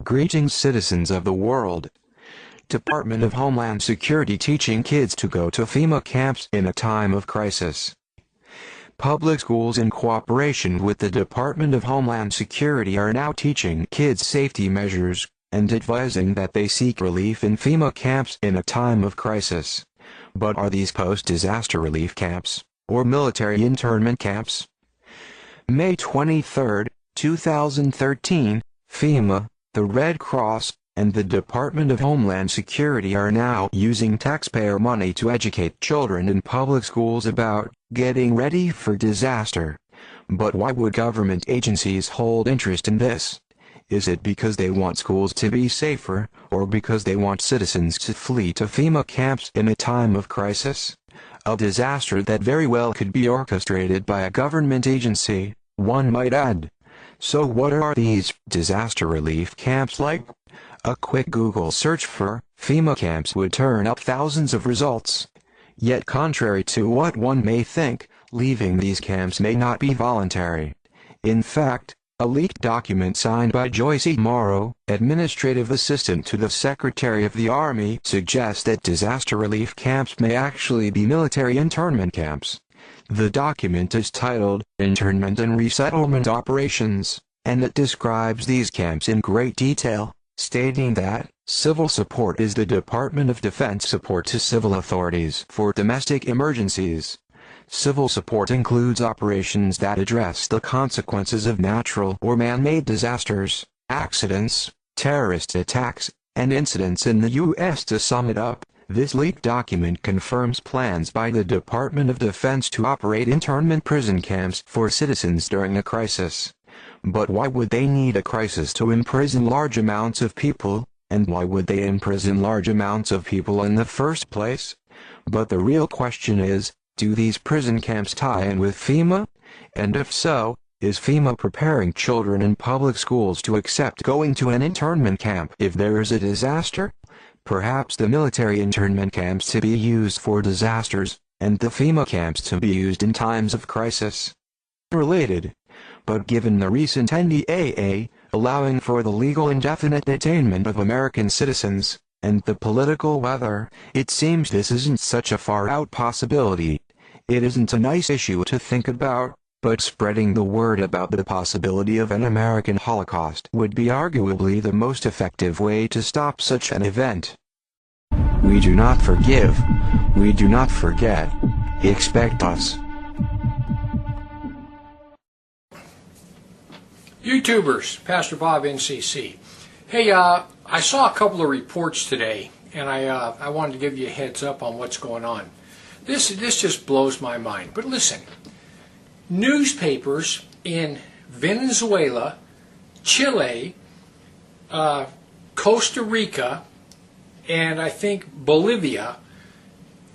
Greetings, citizens of the world. Department of Homeland Security teaching kids to go to FEMA camps in a time of crisis. Public schools in cooperation with the Department of Homeland Security are now teaching kids safety measures and advising that they seek relief in FEMA camps in a time of crisis. But are these post-disaster relief camps or military internment camps? May 23, 2013, FEMA, the Red Cross, and the Department of Homeland Security are now using taxpayer money to educate children in public schools about getting ready for disaster. But why would government agencies hold interest in this? Is it because they want schools to be safer, or because they want citizens to flee to FEMA camps in a time of crisis? A disaster that very well could be orchestrated by a government agency, one might add. So what are these disaster relief camps like? A quick Google search for FEMA camps would turn up thousands of results. Yet contrary to what one may think, leaving these camps may not be voluntary. In fact, a leaked document signed by Joyce E. Morrow, administrative assistant to the Secretary of the Army, suggests that disaster relief camps may actually be military internment camps. The document is titled, Internment and Resettlement Operations, and it describes these camps in great detail, stating that, civil support is the Department of Defense support to civil authorities for domestic emergencies. Civil support includes operations that address the consequences of natural or man-made disasters, accidents, terrorist attacks, and incidents in the U.S. To sum it up, this leaked document confirms plans by the Department of Defense to operate internment prison camps for citizens during a crisis. But why would they need a crisis to imprison large amounts of people, and why would they imprison large amounts of people in the first place? But the real question is, do these prison camps tie in with FEMA? And if so, is FEMA preparing children in public schools to accept going to an internment camp if there is a disaster? perhaps the military internment camps to be used for disasters, and the FEMA camps to be used in times of crisis. Related, but given the recent NDAA, allowing for the legal indefinite detainment of American citizens, and the political weather, it seems this isn't such a far-out possibility. It isn't a nice issue to think about, but spreading the word about the possibility of an American Holocaust would be arguably the most effective way to stop such an event. We do not forgive. We do not forget. Expect us. YouTubers, Pastor Bob NCC. Hey, I saw a couple of reports today, and I wanted to give you a heads up on what's going on. This just blows my mind. But listen, newspapers in Venezuela, Chile, Costa Rica, and I think Bolivia,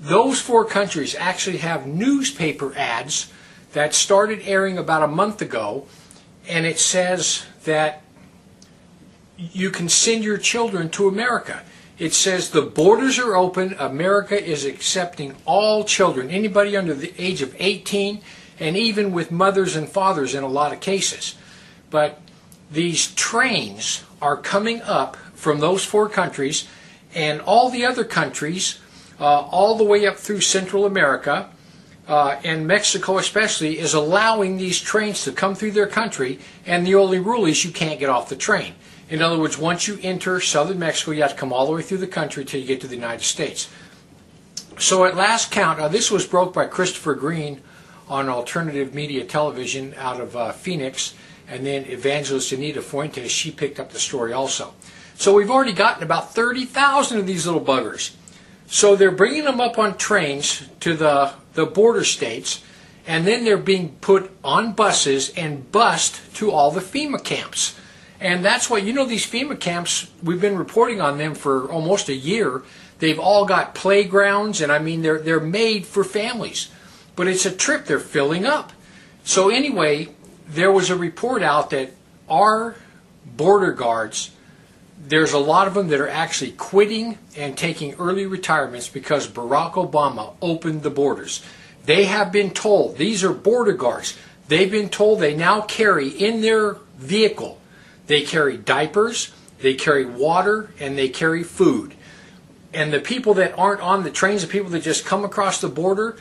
those 4 countries actually have newspaper ads that started airing about a month ago, and it says that you can send your children to America. It says the borders are open, America is accepting all children, anybody under the age of 18, and even with mothers and fathers in a lot of cases. But these trains are coming up from those 4 countries, and all the other countries, all the way up through Central America, and Mexico especially, is allowing these trains to come through their country, and the only rule is you can't get off the train. In other words, once you enter southern Mexico, you have to come all the way through the country till you get to the United States. So at last count, this was broke by Christopher Green on alternative media television out of Phoenix, and then evangelist Anita Fuentes, she picked up the story also. So we've already gotten about 30,000 of these little buggers. So they're bringing them up on trains to the border states, and then they're being put on buses and bused to all the FEMA camps. And that's why, you know, these FEMA camps, we've been reporting on them for almost a year. They've all got playgrounds, and I mean, they're made for families. But it's a trip they're filling up. So anyway, there was a report out that our border guards, there's a lot of them that are actually quitting and taking early retirements because Barack Obama opened the borders. They have been told, these are border guards, they've been told they now carry in their vehicle, they carry diapers, they carry water, and they carry food. And the people that aren't on the trains, the people that just come across the border,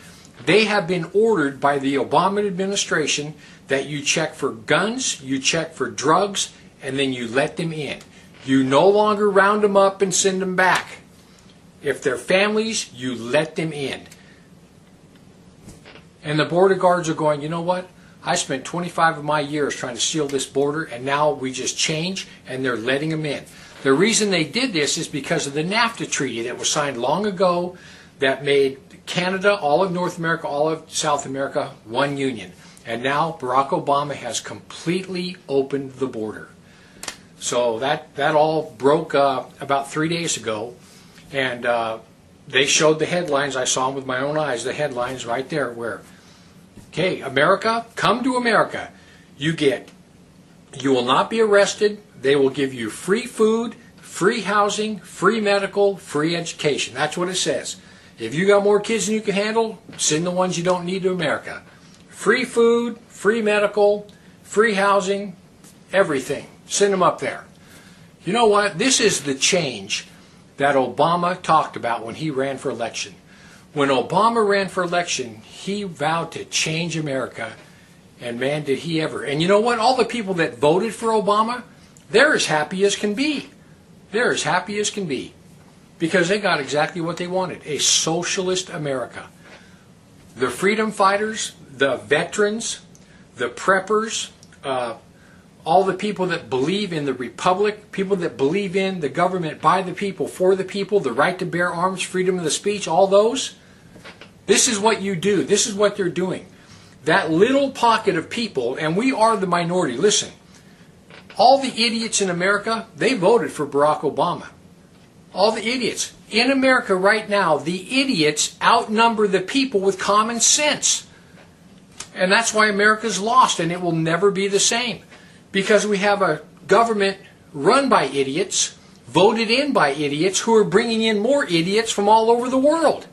they have been ordered by the Obama administration that you check for guns, you check for drugs, and then you let them in. You no longer round them up and send them back. If they're families, you let them in. And the border guards are going, you know what? I spent 25 of my years trying to seal this border, and now we just change, and they're letting them in. The reason they did this is because of the NAFTA treaty that was signed long ago that made Canada, all of North America, all of South America, one union. And now Barack Obama has completely opened the border. So that all broke about 3 days ago, and they showed the headlines. I saw them with my own eyes, the headlines right there where, okay, America, come to America. You will not be arrested. They will give you free food, free housing, free medical, free education. That's what it says. If you got more kids than you can handle, send the ones you don't need to America. Free food, free medical, free housing, everything. Send them up there. You know what? This is the change that Obama talked about when he ran for election. When Obama ran for election, he vowed to change America, and man, did he ever. And you know what? All the people that voted for Obama, they're as happy as can be. They're as happy as can be because they got exactly what they wanted, a socialist America. The freedom fighters, the veterans, the preppers, all the people that believe in the republic, people that believe in the government by the people, for the people, the right to bear arms, freedom of the speech, all those, this is what you do. This is what they're doing. That little pocket of people, and we are the minority. Listen, all the idiots in America, they voted for Barack Obama. All the idiots. In America right now, the idiots outnumber the people with common sense. And that's why America's lost, and it will never be the same. Because we have a government run by idiots, voted in by idiots who are bringing in more idiots from all over the world.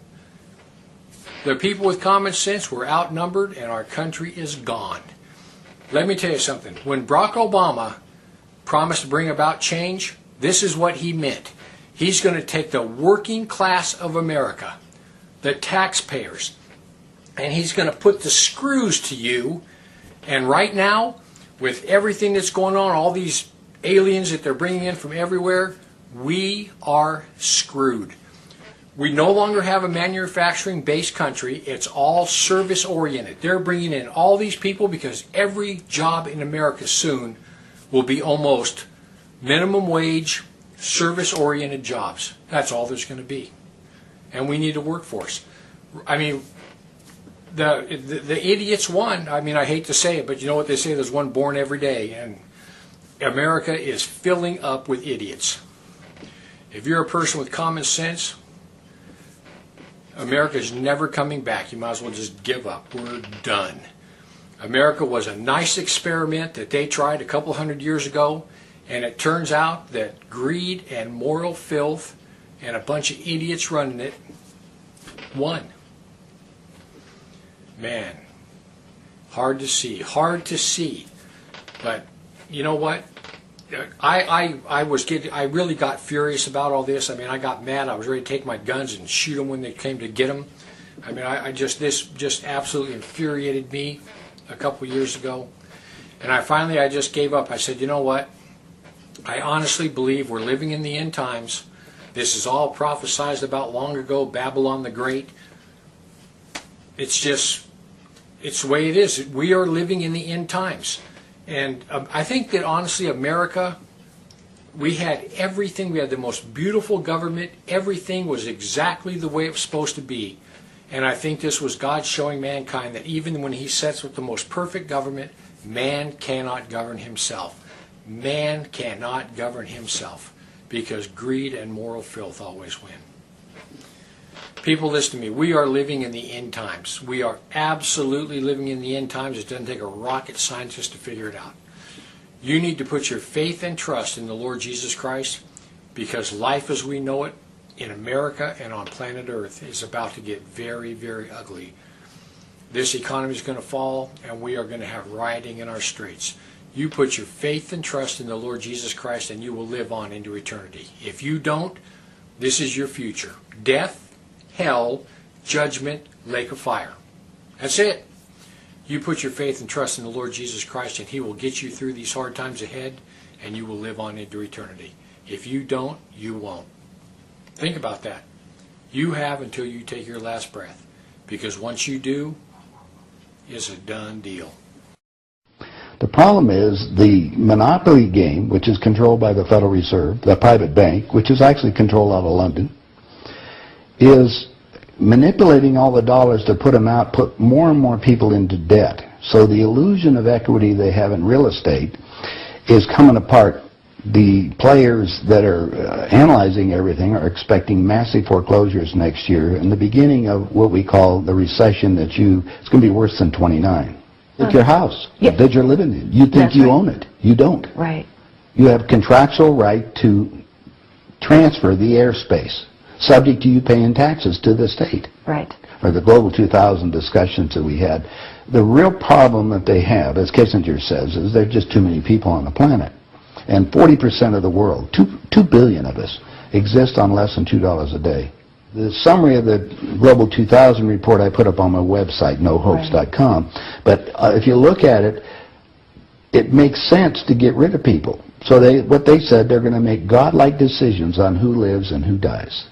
The people with common sense were outnumbered, and our country is gone. Let me tell you something. When Barack Obama promised to bring about change, this is what he meant. He's going to take the working class of America, the taxpayers, and he's going to put the screws to you. And right now, with everything that's going on, all these aliens that they're bringing in from everywhere, we are screwed. We no longer have a manufacturing-based country. It's all service-oriented. They're bringing in all these people because every job in America soon will be almost minimum wage, service-oriented jobs. That's all there's going to be. And we need a workforce. I mean, the idiots won. I mean, I hate to say it, but you know what they say? There's one born every day. And America is filling up with idiots. If you're a person with common sense, America's never coming back. You might as well just give up. We're done. America was a nice experiment that they tried a couple hundred years ago, and it turns out that greed and moral filth and a bunch of idiots running it won. Man, hard to see. But you know what? I really got furious about all this. I mean, I got mad. I was ready to take my guns and shoot them when they came to get them. I mean, this just absolutely infuriated me a couple years ago. And I just gave up. I said, you know what? I honestly believe we're living in the end times. This is all prophesied about long ago, Babylon the Great. It's the way it is. We are living in the end times. And I think that honestly, America, we had everything. We had the most beautiful government. Everything was exactly the way it was supposed to be. And I think this was God showing mankind that even when he sets with the most perfect government, man cannot govern himself. Man cannot govern himself because greed and moral filth always win. People, listen to me. We are living in the end times. We are absolutely living in the end times. It doesn't take a rocket scientist to figure it out. You need to put your faith and trust in the Lord Jesus Christ because life as we know it in America and on planet Earth is about to get very, very ugly. This economy is going to fall and we are going to have rioting in our streets. You put your faith and trust in the Lord Jesus Christ and you will live on into eternity. If you don't, this is your future. Death, hell, judgment, lake of fire. That's it. You put your faith and trust in the Lord Jesus Christ and he will get you through these hard times ahead and you will live on into eternity. If you don't, you won't. Think about that. You have until you take your last breath because once you do, it's a done deal. The problem is the monopoly game, which is controlled by the Federal Reserve, the private bank, which is actually controlled out of London, is manipulating all the dollars to put them out, put more and more people into debt. So the illusion of equity they have in real estate is coming apart. The players that are analyzing everything are expecting massive foreclosures next year and the beginning of what we call the recession it's going to be worse than 29. Like your house that you're living in. You think you own it. You don't. Right. You have contractual right to transfer the airspace, subject to you paying taxes to the state. Right. Or the Global 2000 discussions that we had. The real problem that they have, as Kissinger says, is there's just too many people on the planet. And 40% of the world, 2 billion of us, exist on less than $2 a day. The summary of the Global 2000 report I put up on my website, nohopes.com. But if you look at it, it makes sense to get rid of people. So what they said, they're going to make godlike decisions on who lives and who dies.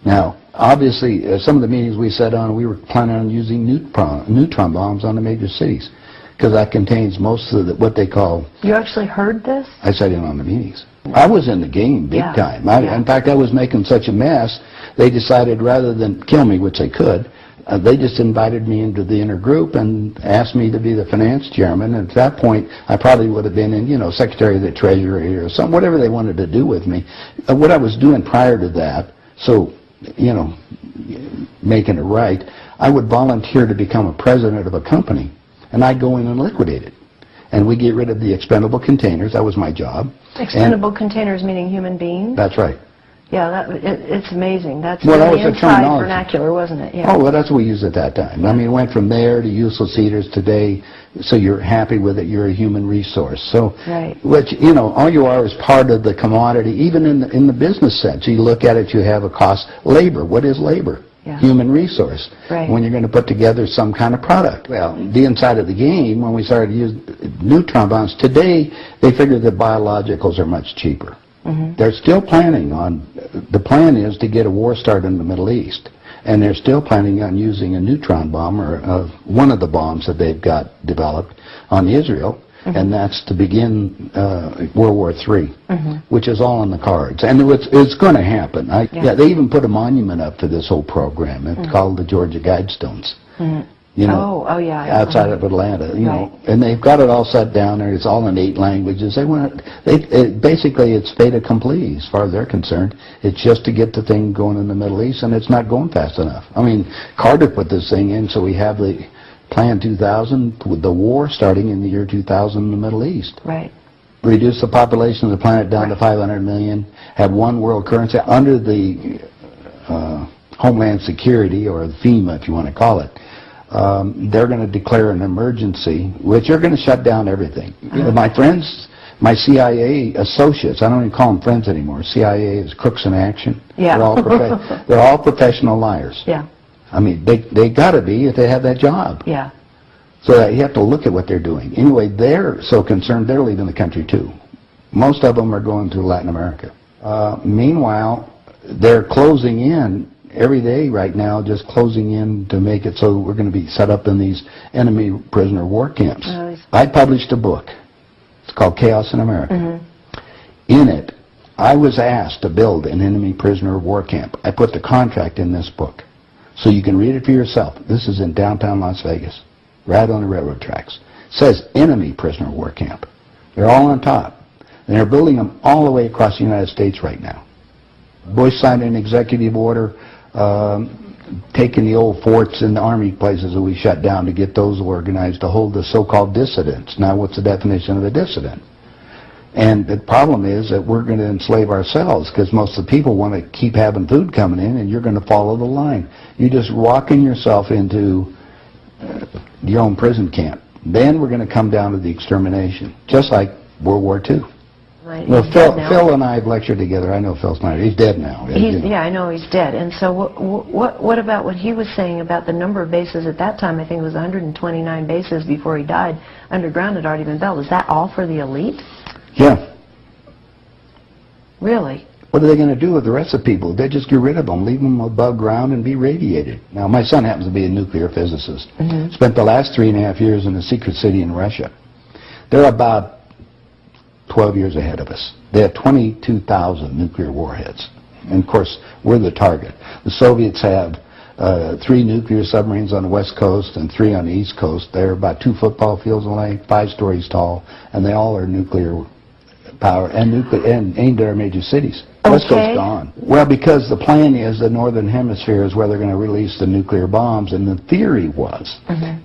Now, obviously, some of the meetings we sat on, we were planning on using neutron bombs on the major cities because that contains most of what they call... You actually heard this? I sat in on the meetings. I was in the game big time. In fact, I was making such a mess, they decided rather than kill me, which they could, they just invited me into the inner group and asked me to be the finance chairman. And at that point, I probably would have been in, Secretary of the Treasury or something, whatever they wanted to do with me. What I was doing prior to that, so, making it right, I would volunteer to become a president of a company, and I'd go in and liquidate it. and we get rid of the expendable containers. That was my job. Expendable containers meaning human beings? That's right. Yeah, it's amazing. That's Well, that the was the inside terminology. vernacular, wasn't it? Yeah. Oh, well, that's what we used at that time. I mean, it went from there to useless eaters today, so you're happy with it, you're a human resource. So, Right. which, you know, all you are is part of the commodity, even in the business sense. You look at it, you have a cost. Labor, what is labor? Yeah. Human resource. Right. When you're going to put together some kind of product. Well, the inside of the game, when we started to use neutron bombs, today they figure that biologicals are much cheaper. Mm-hmm. They're still planning on, the plan is to get a war started in the Middle East. And they're still planning on using a neutron bomb, or one of the bombs that they've got developed on Israel, and that's to begin World War III, which is all in the cards. And it's going to happen. Yeah, they even put a monument up for this whole program. It's called the Georgia Guidestones. You know, oh yeah, outside of Atlanta, you know, and they've got it all set down there. It's all in 8 languages. Basically, it's fait accompli as far as they're concerned. It's just to get the thing going in the Middle East, and it's not going fast enough. I mean, Carter put this thing in, so we have the Plan 2000 with the war starting in the year 2000 in the Middle East. Right. Reduce the population of the planet down to 500 million. Have one world currency under the Homeland Security, or FEMA, if you want to call it. They're going to declare an emergency, which are going to shut down everything. You know, my friends, my CIA associates, I don't even call them friends anymore. CIA is crooks in action. Yeah. They're all professional liars. Yeah. I mean, they got to be if they have that job. Yeah. So that you have to look at what they're doing. Anyway, they're so concerned they're leaving the country too. Most of them are going to Latin America. Meanwhile, they're closing in every day right now, just closing in to make it so we're going to be set up in these enemy prisoner war camps. I published a book. It's called Chaos in America. In it, I was asked to build an enemy prisoner war camp. I put the contract in this book. So you can read it for yourself. This is in downtown Las Vegas, right on the railroad tracks. It says enemy prisoner war camp. They're all on top. And they're building them all the way across the United States right now. Bush signed an executive order taking the old forts and the army places that we shut down to get those organized to hold the so-called dissidents. Now, what's the definition of a dissident? And the problem is that we're going to enslave ourselves, because most of the people want to keep having food coming in, and you're going to follow the line. You're just walking yourself into your own prison camp. Then we're going to come down to the extermination, just like World War II. Right. Well, Phil and I have lectured together. I know Phil Snyder. He's dead now. Yeah, I know he's dead. And so what about what he was saying about the number of bases at that time? I think it was 129 bases before he died. Underground had already been built. Is that all for the elite? Yeah. Really? What are they going to do with the rest of the people? They just get rid of them, leave them above ground and be radiated. Now, my son happens to be a nuclear physicist. Spent the last 3.5 years in a secret city in Russia. They're about 12 years ahead of us. They have 22,000 nuclear warheads. And, of course, we're the target. The Soviets have 3 nuclear submarines on the west coast and 3 on the east coast. They're about 2 football fields in length, 5 stories tall, and they all are nuclear power and aimed at our major cities. West Coast gone. Well, because the plan is the northern hemisphere is where they're going to release the nuclear bombs, and the theory was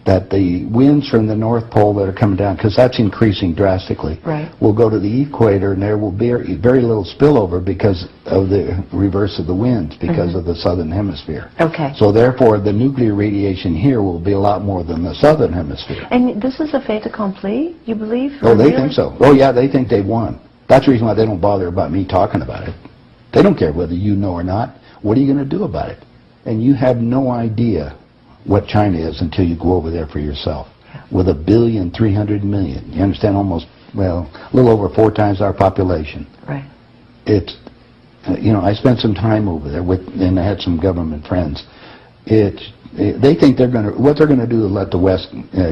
that the winds from the North Pole that are coming down, because that's increasing drastically, will go to the equator, and there will be very little spillover because of the reverse of the winds, because of the southern hemisphere. Okay. So therefore, the nuclear radiation here will be a lot more than the southern hemisphere. And this is a fait accompli, you believe? Oh, they think so. Oh, yeah, they think they've won. That's the reason why they don't bother about me talking about it. They don't care whether you know or not. What are you going to do about it? And you have no idea what China is until you go over there for yourself. With 1,300,000,000. You understand? Almost, well, a little over 4 times our population. Right. It's, you know, I spent some time over there and I had some government friends. They think what they're going to do is let the West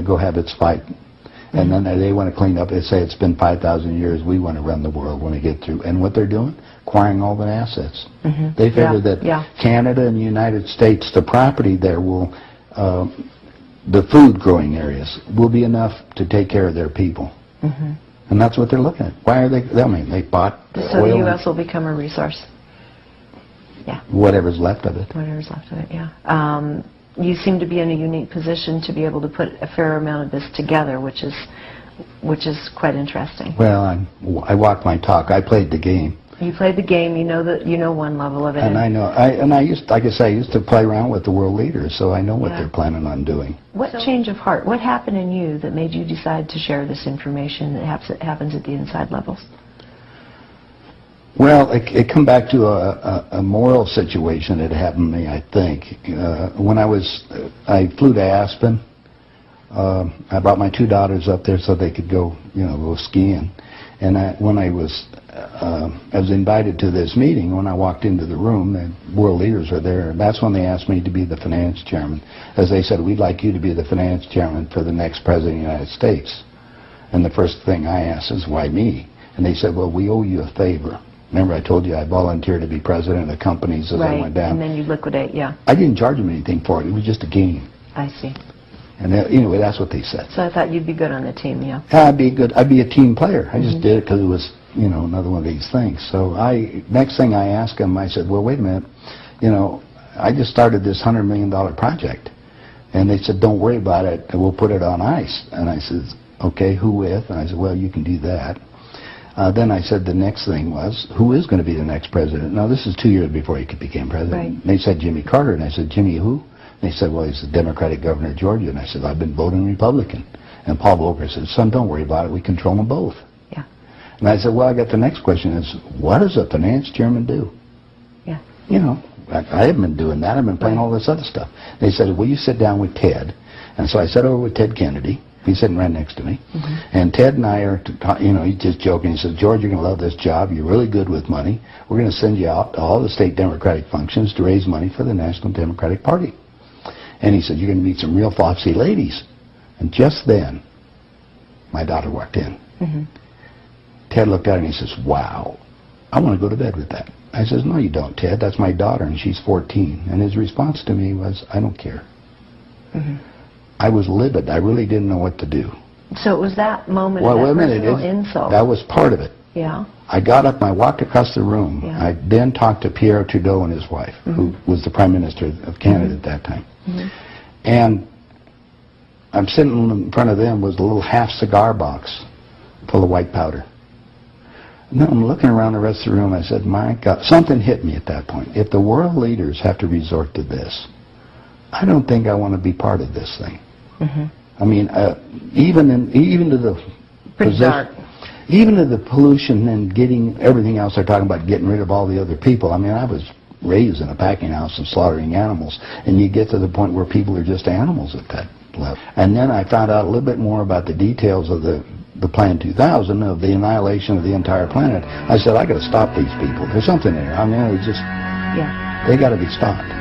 go have its fight. And then they want to clean up. They say it's been 5,000 years. We want to run the world when we get through. And what they're doing? Acquiring all the assets. They figure that Canada and the United States, the property there will, the food growing areas will be enough to take care of their people. And that's what they're looking at. Why are they? I mean, they bought so oil. the U.S. will become a resource. Yeah. Whatever's left of it. Whatever's left of it. Yeah. You seem to be in a unique position to be able to put a fair amount of this together, which is which is quite interesting. Well, I walk my talk. I played the game. You played the game. You know one level of it. And I know. I used, like I say, I used to play around with the world leaders, so I know what they're planning on doing. What change of heart? What happened in you that made you decide to share this information that happens at the inside levels? Well, it come back to a moral situation that happened to me, I think. When I flew to Aspen. I brought my 2 daughters up there so they could go skiing. And when I was invited to this meeting. When I walked into the room, the world leaders were there. And that's when they asked me to be the finance chairman. As they said, we'd like you to be the finance chairman for the next president of the United States. And the first thing I asked is, why me? And they said, well, we owe you a favor. Remember I told you I volunteered to be president of companies as I went down? And then you liquidate, yeah. I didn't charge them anything for it. It was just a game. I see. And anyway, that's what they said. So I thought you'd be good on the team, yeah. I'd be good. I'd be a team player. I just did it because it was, another one of these things. So next thing I asked them, I said, well, wait a minute. I just started this $100 million project. And they said, don't worry about it. We'll put it on ice. And I said, okay, who with? And I said, well, you can do that. Then I said the next thing was, who is going to be the next president? Now, this is 2 years before he became president. Right. They said Jimmy Carter. And I said, Jimmy who? They said, well, he's the Democratic governor of Georgia. And I said, I've been voting Republican. And Paul Volcker said, son, don't worry about it. We control them both. Yeah. And I said, well, I got the next question is, what does a finance chairman do? Yeah. I haven't been doing that. I've been playing all this other stuff. They said, will you sit down with Ted? And so I sat over with Ted Kennedy. He's sitting right next to me. And Ted and I are, he's just joking. He says, George, you're going to love this job. You're really good with money. We're going to send you out to all the state Democratic functions to raise money for the National Democratic Party. And he said, you're going to meet some real foxy ladies. And just then, my daughter walked in. Ted looked at her and he says, wow, I want to go to bed with that. I says, no, you don't, Ted. That's my daughter, and she's 14. And his response to me was, I don't care. I was livid. I really didn't know what to do. So it was that moment, well, that wait a minute, personal insult. That was part of it. Yeah. I got up and I walked across the room. Yeah. I then talked to Pierre Trudeau and his wife, who was the Prime Minister of Canada at that time. And I'm sitting in front of them was a little half cigar box full of white powder. And then I'm looking around the rest of the room. I said, my God, something hit me at that point. If the world leaders have to resort to this, I don't think I want to be part of this thing. I mean, even to the even to the pollution and getting everything else they're talking about, getting rid of all the other people. I mean, I was raised in a packing house and slaughtering animals, and you get to the point where people are just animals at that level. And then I found out a little bit more about the details of the Plan 2000, of the annihilation of the entire planet. I said, I got to stop these people. There's something there. I mean, it's just, they got to be stopped.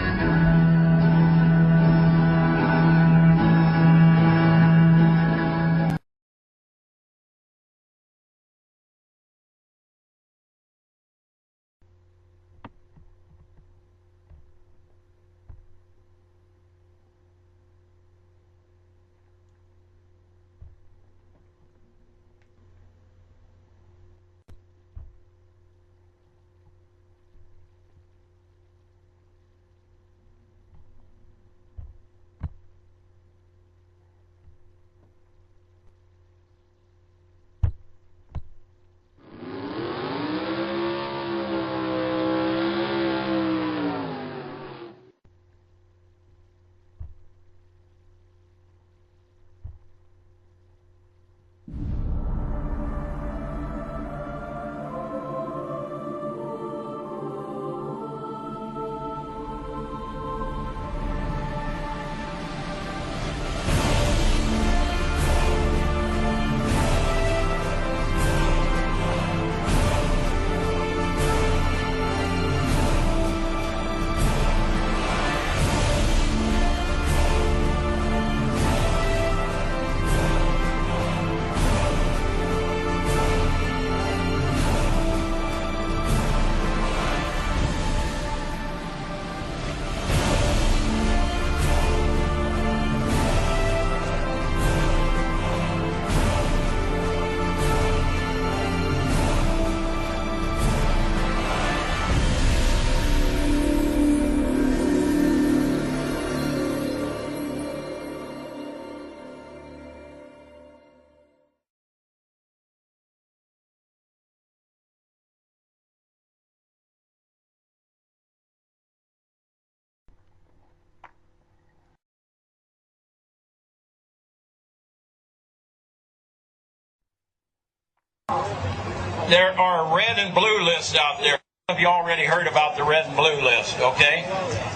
There are red and blue lists out there. Some of you already heard about the red and blue list, okay?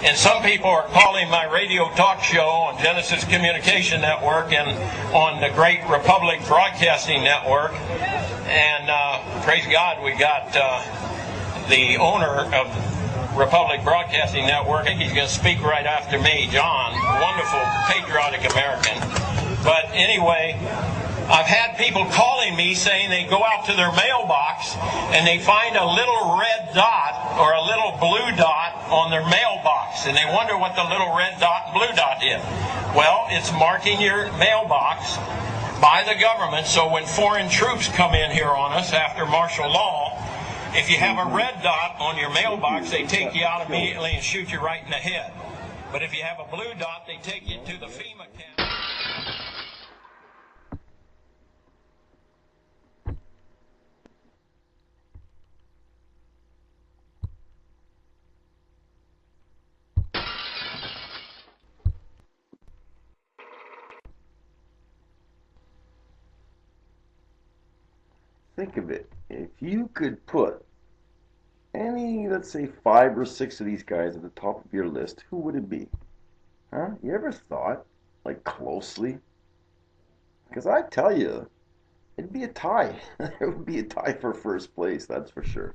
And some people are calling my radio talk show on Genesis Communication Network and on the Great Republic Broadcasting Network. And praise God, we got the owner of Republic Broadcasting Network. I think he's going to speak right after me, John, wonderful, patriotic American. But anyway, I've had people calling me saying they go out to their mailbox and they find a little red dot or a little blue dot on their mailbox, and they wonder what the little red dot and blue dot is. Well, it's marking your mailbox by the government, so when foreign troops come in here on us after martial law, if you have a red dot on your mailbox, they take you out immediately and shoot you right in the head. But if you have a blue dot, they take you to the FEMA camp. Think of it. If you could put any, let's say, 5 or 6 of these guys at the top of your list, who would it be? Huh? You ever thought, like, closely? Because I tell you, it'd be a tie. It would be a tie for first place, that's for sure.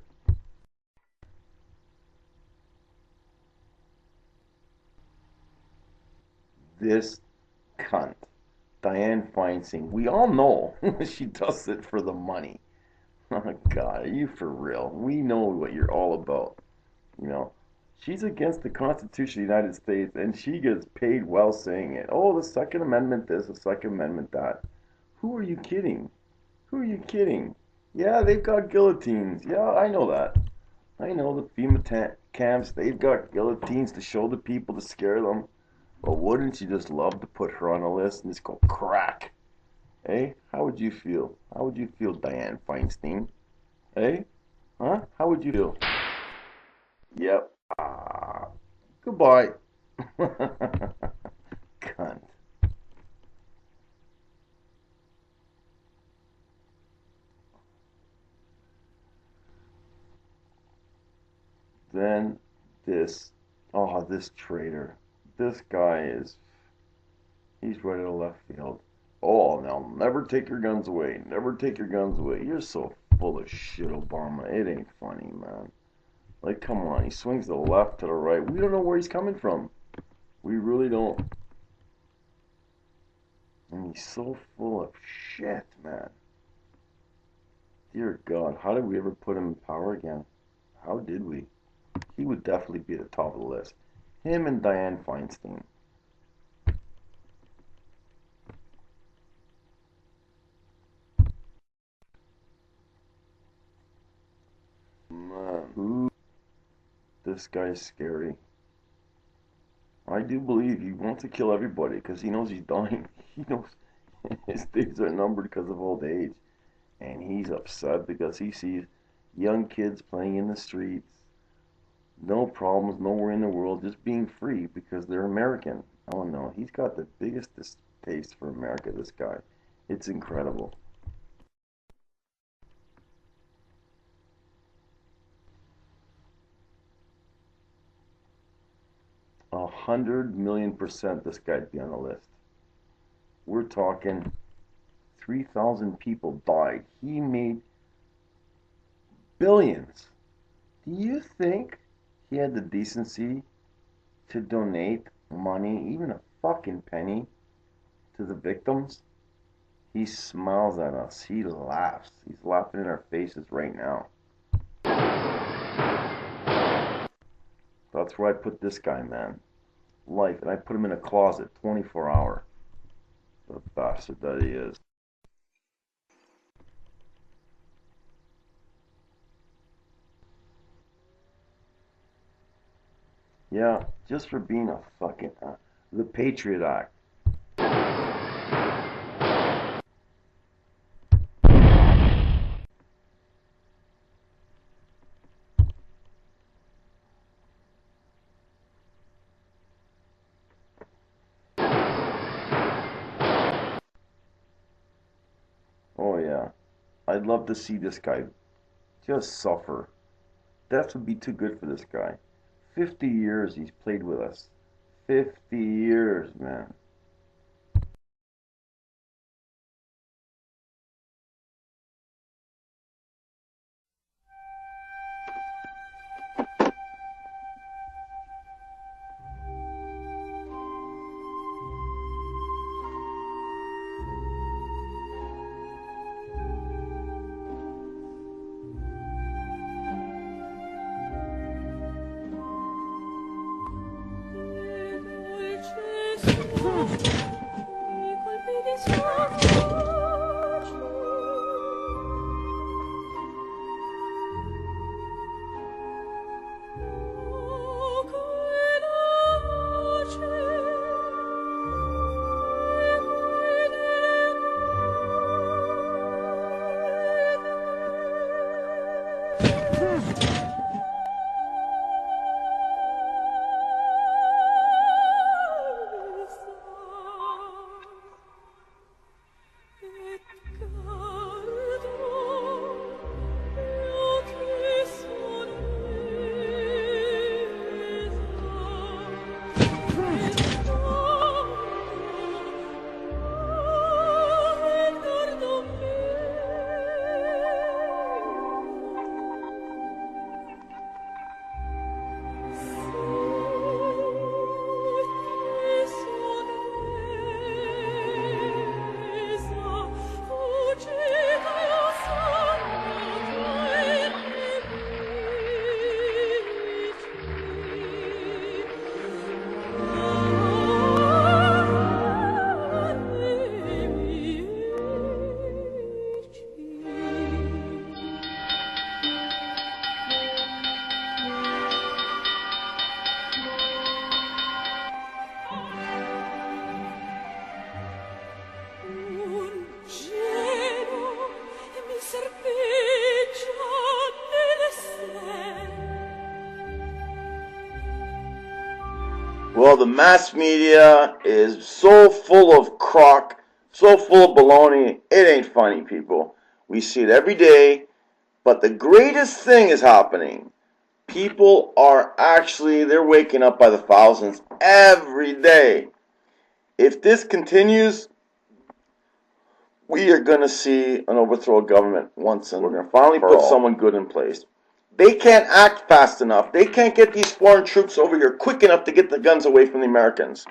This cunt, Dianne Feinstein, we all know she does it for the money. Oh, God, are you for real? We know what you're all about. You know, she's against the Constitution of the United States, and she gets paid well saying it. Oh, the Second Amendment this, the Second Amendment that. Who are you kidding? Who are you kidding? Yeah, they've got guillotines. Yeah, I know that. I know the FEMA camps, they've got guillotines to show the people to scare them. But wouldn't you just love to put her on a list and just go crack? Eh? How would you feel? How would you feel, Dianne Feinstein? Eh? Huh? How would you feel? Yep. Goodbye. Cunt. Then this traitor. This guy he's right out of left field. Oh, now never take your guns away. Never take your guns away. You're so full of shit, Obama. It ain't funny, man. Like, come on. He swings to the left, to the right. We don't know where he's coming from. We really don't. And he's so full of shit, man. Dear God, how did we ever put him in power again? How did we? He would definitely be at the top of the list. Him and Dianne Feinstein. Man, this guy's scary. I do believe he wants to kill everybody because he knows he's dying. He knows his days are numbered because of old age. And he's upset because he sees young kids playing in the streets. No problems, nowhere in the world, just being free because they're American. Oh no, he's got the biggest distaste for America, this guy. It's incredible. $100,000,000% this guy'd be on the list. We're talking 3,000 people died. He made billions. Do you think he had the decency to donate money, even a fucking penny, to the victims? He smiles at us. He laughs. He's laughing in our faces right now. That's where I put this guy, man. Life. And I put him in a closet, 24-hour. The bastard that he is. Yeah, just for being a fucking... the Patriot Act. Oh yeah, I'd love to see this guy just suffer. Death would be too good for this guy. 50 years he's played with us. 50 years, man. Well, the mass media is so full of crock, so full of baloney, it ain't funny, people. We see it every day, but the greatest thing is happening. People are actually, they're waking up by the thousands every day. If this continues, we are going to see an overthrow of government once, and we're going to finally put someone good in place. They can't act fast enough. They can't get these foreign troops over here quick enough to get the guns away from the Americans.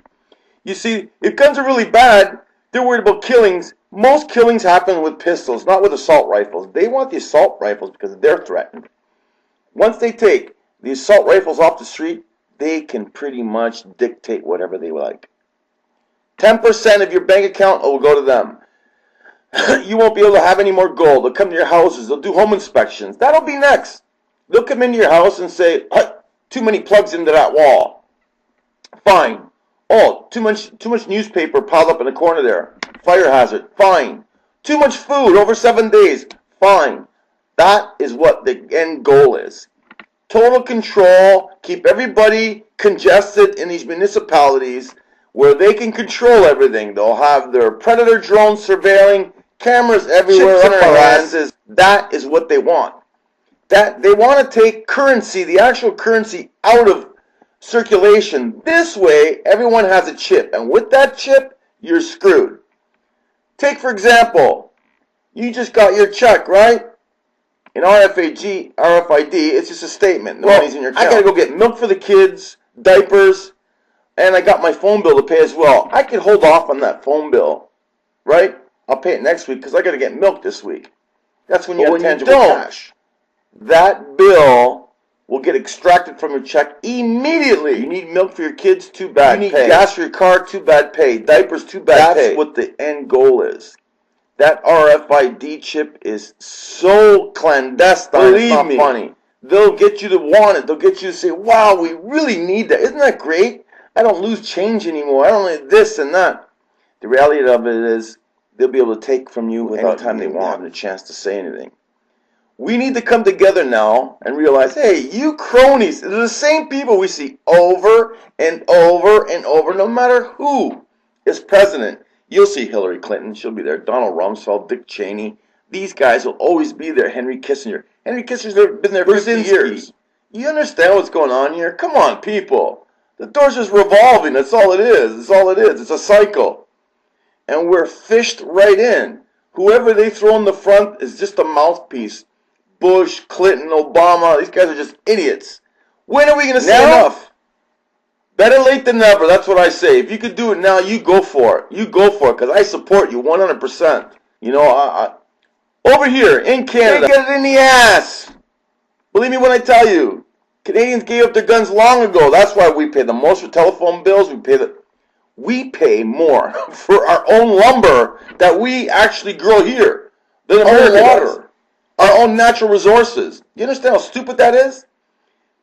You see, if guns are really bad, they're worried about killings. Most killings happen with pistols, not with assault rifles. They want the assault rifles because they're threatened. Once they take the assault rifles off the street, they can pretty much dictate whatever they like. 10% of your bank account will go to them. You won't be able to have any more gold. They'll come to your houses. They'll do home inspections. That'll be next. They'll come into your house and say, too many plugs into that wall. Fine. Oh, too much newspaper piled up in the corner there. Fire hazard. Fine. Too much food over 7 days. Fine. That is what the end goal is. Total control. Keep everybody congested in these municipalities where they can control everything. They'll have their predator drones surveilling, cameras everywhere on their hands. That is what they want. That they want to take currency, the actual currency, out of circulation. This way, everyone has a chip, and with that chip, you're screwed. Take, for example, you just got your check, right? In RFID, it's just a statement. The money's in your account. I gotta go get milk for the kids, diapers, and I got my phone bill to pay as well. I could hold off on that phone bill, right? I'll pay it next week because I gotta get milk this week. That's when you have tangible cash. That bill will get extracted from your check immediately. You need milk for your kids? Too bad, pay. You need gas for your car? Too bad, pay. Diapers? Too bad, pay. That's what the end goal is. That RFID chip is so clandestine, it's not funny. They'll get you to want it. They'll get you to say, wow, we really need that. Isn't that great? I don't lose change anymore. I don't need this and that. The reality of it is they'll be able to take from you anytime they want, having a chance to say anything. We need to come together now and realize, hey, you cronies, they're the same people we see over and over and over, no matter who is president. You'll see Hillary Clinton, she'll be there. Donald Rumsfeld, Dick Cheney, These guys will always be there. Henry Kissinger. Henry Kissinger's been there for 50 years. You understand what's going on here? Come on, people. The door's just revolving. That's all it is. That's all it is. It's a cycle. And we're fished right in. Whoever they throw in the front is just a mouthpiece. Bush, Clinton, Obama, these guys are just idiots. When are we going to say enough? Better late than never. That's what I say. If you could do it now, you go for it. You go for it, because I support you 100%. You know, over here in Canada, they get it in the ass. Believe me when I tell you. Canadians gave up their guns long ago. That's why we pay the most for telephone bills. We pay more for our own lumber that we actually grow here than America does. Our own natural resources. You understand how stupid that is?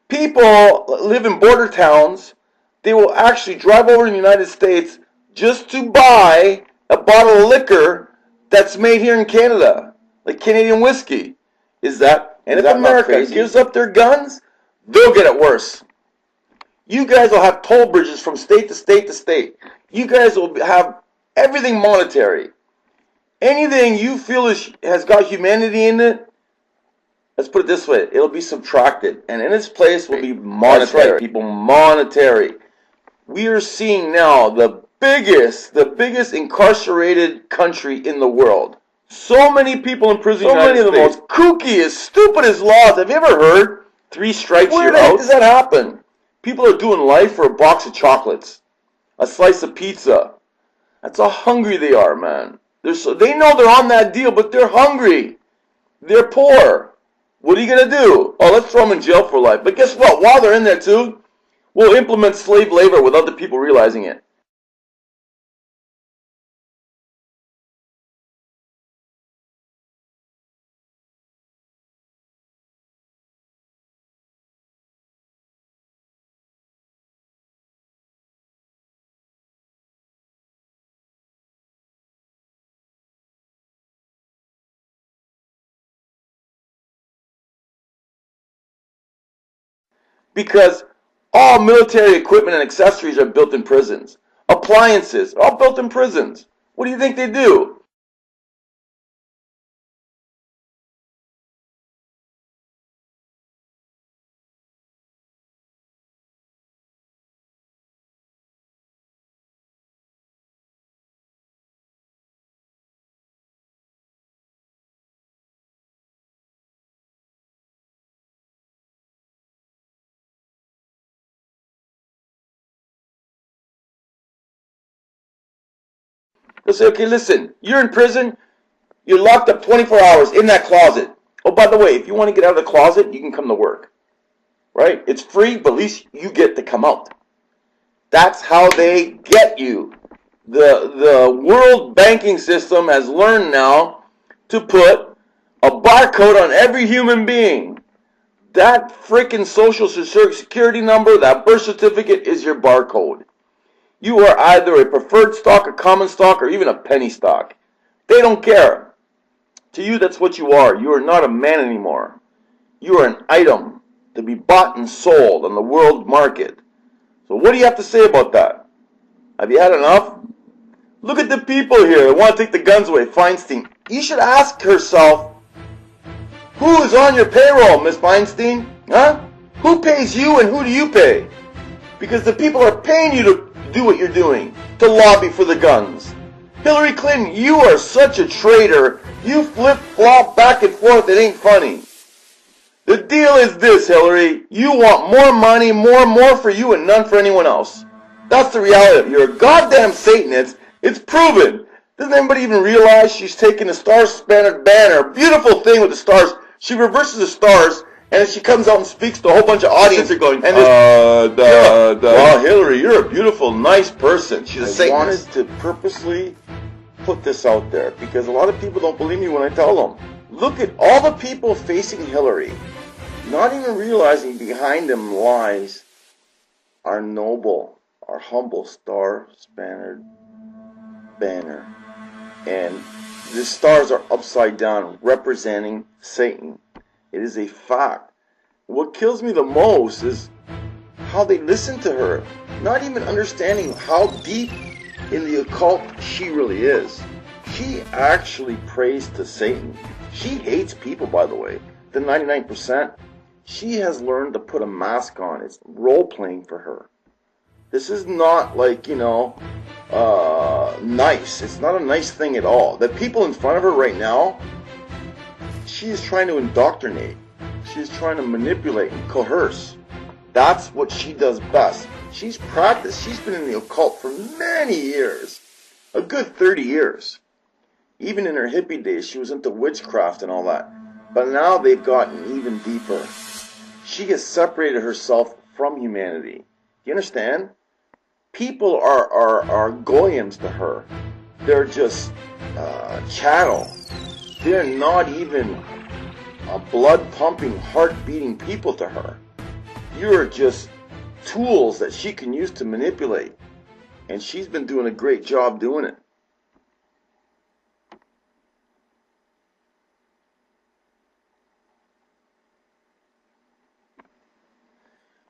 People live in border towns. They will actually drive over to the United States just to buy a bottle of liquor that's made here in Canada, like Canadian whiskey. And if America gives up their guns, they'll get it worse. You guys will have toll bridges from state to state to state. You guys will have everything monetary. Anything you feel has got humanity in it, let's put it this way, it'll be subtracted. And in its place will be monetary. That's right, people, monetary. We are seeing now the biggest incarcerated country in the world. So many people in prison. So many of the most kookiest, stupidest laws. Have you ever heard 3 strikes you're out? Where the heck does that happen? People are doing life for a box of chocolates, a slice of pizza. That's how hungry they are, man. They know they're on that deal, but they're hungry. They're poor. What are you going to do? Oh, let's throw them in jail for life. But guess what? While they're in there too, we'll implement slave labor without the people realizing it. Because all military equipment and accessories are built in prisons. Appliances are all built in prisons. What do you think they do? They'll say, okay, listen, you're in prison, you're locked up 24 hours in that closet. Oh, by the way, if you want to get out of the closet, you can come to work. Right? It's free, but at least you get to come out. That's how they get you. The world banking system has learned now to put a barcode on every human being. That freaking social security number, that birth certificate is your barcode. You are either a preferred stock, a common stock, or even a penny stock. They don't care. To you, that's what you are. You are not a man anymore. You are an item to be bought and sold on the world market. So what do you have to say about that? Have you had enough? Look at the people here that want to take the guns away. Feinstein. You should ask yourself, who is on your payroll, Miss Feinstein? Huh? Who pays you and who do you pay? Because the people are paying you to do what you're doing, to lobby for the guns. Hillary Clinton, you are such a traitor. You flip-flop back and forth. It ain't funny. The deal is this, Hillary. You want more money, more for you and none for anyone else. That's the reality of it. You're a goddamn Satanist. It's proven. Doesn't anybody even realize she's taking the star-spangled banner, beautiful thing with the stars. She reverses the stars, and then she comes out and speaks to a whole bunch of audience. They're going, wow, Hillary, you're a beautiful, nice person. She's a Satanist. I wanted to purposely put this out there because a lot of people don't believe me when I tell them. Look at all the people facing Hillary, not even realizing behind them lies our noble, our humble star-spangled banner. And the stars are upside down, representing Satan. It is a fact. What kills me the most is how they listen to her, not even understanding how deep in the occult she really is. She actually prays to Satan. She hates people, by the way. The 99%, she has learned to put a mask on. It's role-playing for her. This is not like, nice. It's not a nice thing at all. The people in front of her right now, she is trying to indoctrinate. She is trying to manipulate and coerce. That's what she does best. She's practiced. She's been in the occult for many years. A good 30 years. Even in her hippie days, she was into witchcraft and all that. But now they've gotten even deeper. She has separated herself from humanity. Do you understand? People are goyams to her. They're just chattel. They're not even blood-pumping, heart-beating people to her. You're just tools that she can use to manipulate. And she's been doing a great job doing it.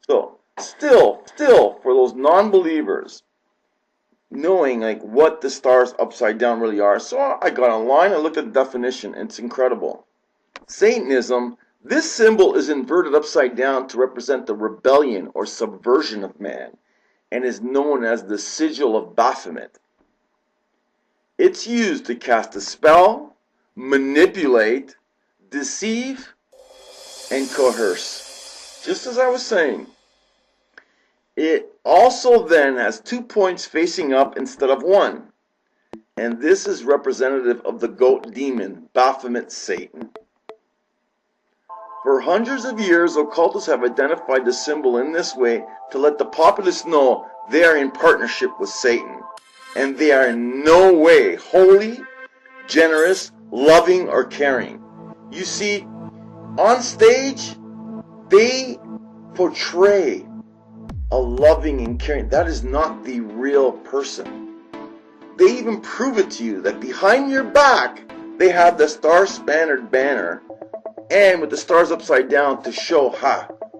So, still, for those non-believers, knowing like what the stars upside down really are, so I got online, I looked at the definition, and it's incredible. Satanism, this symbol is inverted upside down to represent the rebellion or subversion of man, and is known as the sigil of Baphomet. It's used to cast a spell, manipulate, deceive, and coerce. Just as I was saying. It also then has 2 points facing up instead of one. And this is representative of the goat demon, Baphomet Satan. For hundreds of years, occultists have identified the symbol in this way to let the populace know they are in partnership with Satan. And they are in no way holy, generous, loving, or caring. You see, on stage, they portray a loving and caring. That is not the real person. They even prove it to you that behind your back, they have the star-spannered banner and with the stars upside down to show,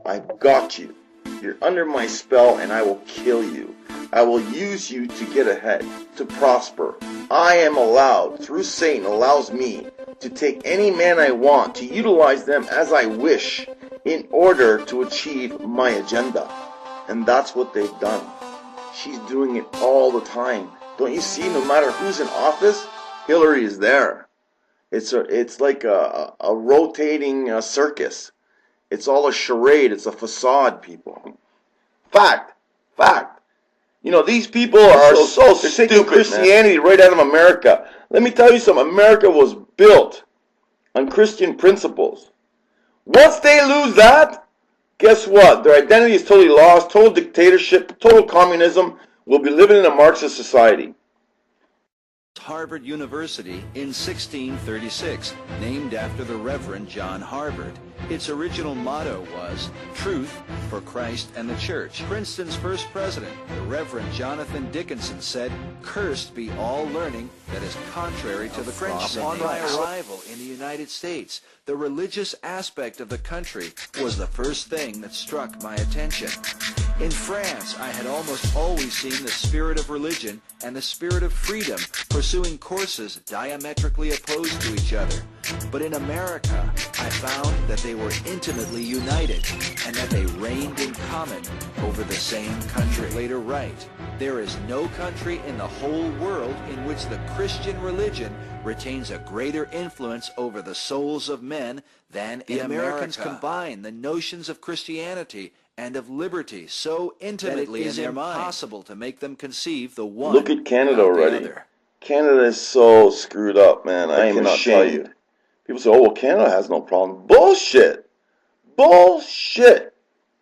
I've got you. You're under my spell and I will kill you. I will use you to get ahead, to prosper. I am allowed, through Satan allows me, to take any man I want, to utilize them as I wish in order to achieve my agenda. And that's what they've done. She's doing it all the time. Don't you see, no matter who's in office, Hillary is there. It's like a rotating circus. It's all a charade. It's a facade, people. Fact. These people are so stupid, Christianity right out of America. Let me tell you something. America was built on Christian principles. Once they lose that, guess what? Their identity is totally lost, total dictatorship, total communism. We'll be living in a Marxist society. Harvard University in 1636, named after the Reverend John Harvard. Its original motto was, Truth for Christ and the Church. Princeton's first president, the Reverend Jonathan Dickinson, said, Cursed be all learning that is contrary to the French. On my arrival in the United States, the religious aspect of the country was the first thing that struck my attention. In France, I had almost always seen the spirit of religion and the spirit of freedom pursuing courses diametrically opposed to each other. But in America, I found that they were intimately united and that they reigned in common over the same country. Later write, there is no country in the whole world in which the Christian religion retains a greater influence over the souls of men than in America. The Americans combine the notions of Christianity and of liberty so intimately that it is impossible to make them conceive the one. Look at Canada already. Canada is so screwed up, man. I cannot tell you. People say, oh, well, Canada has no problem. Bullshit.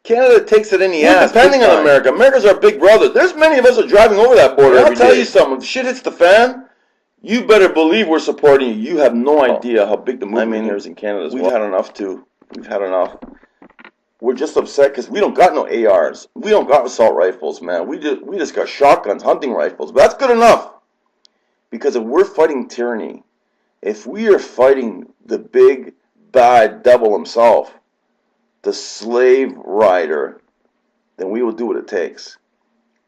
Canada takes it in the ass. Depending on America. America's our big brother. There's many of us are driving over that border every day. I'll tell you something. If shit hits the fan, you better believe we're supporting you. You have no idea how big the movement is in Canada as well. We've had enough, too. We've had enough. We're just upset because we don't got no ARs. We don't got assault rifles, man. We just got shotguns, hunting rifles. But that's good enough. Because if we're fighting tyranny, if we are fighting the big, bad devil himself, the slave rider, then we will do what it takes.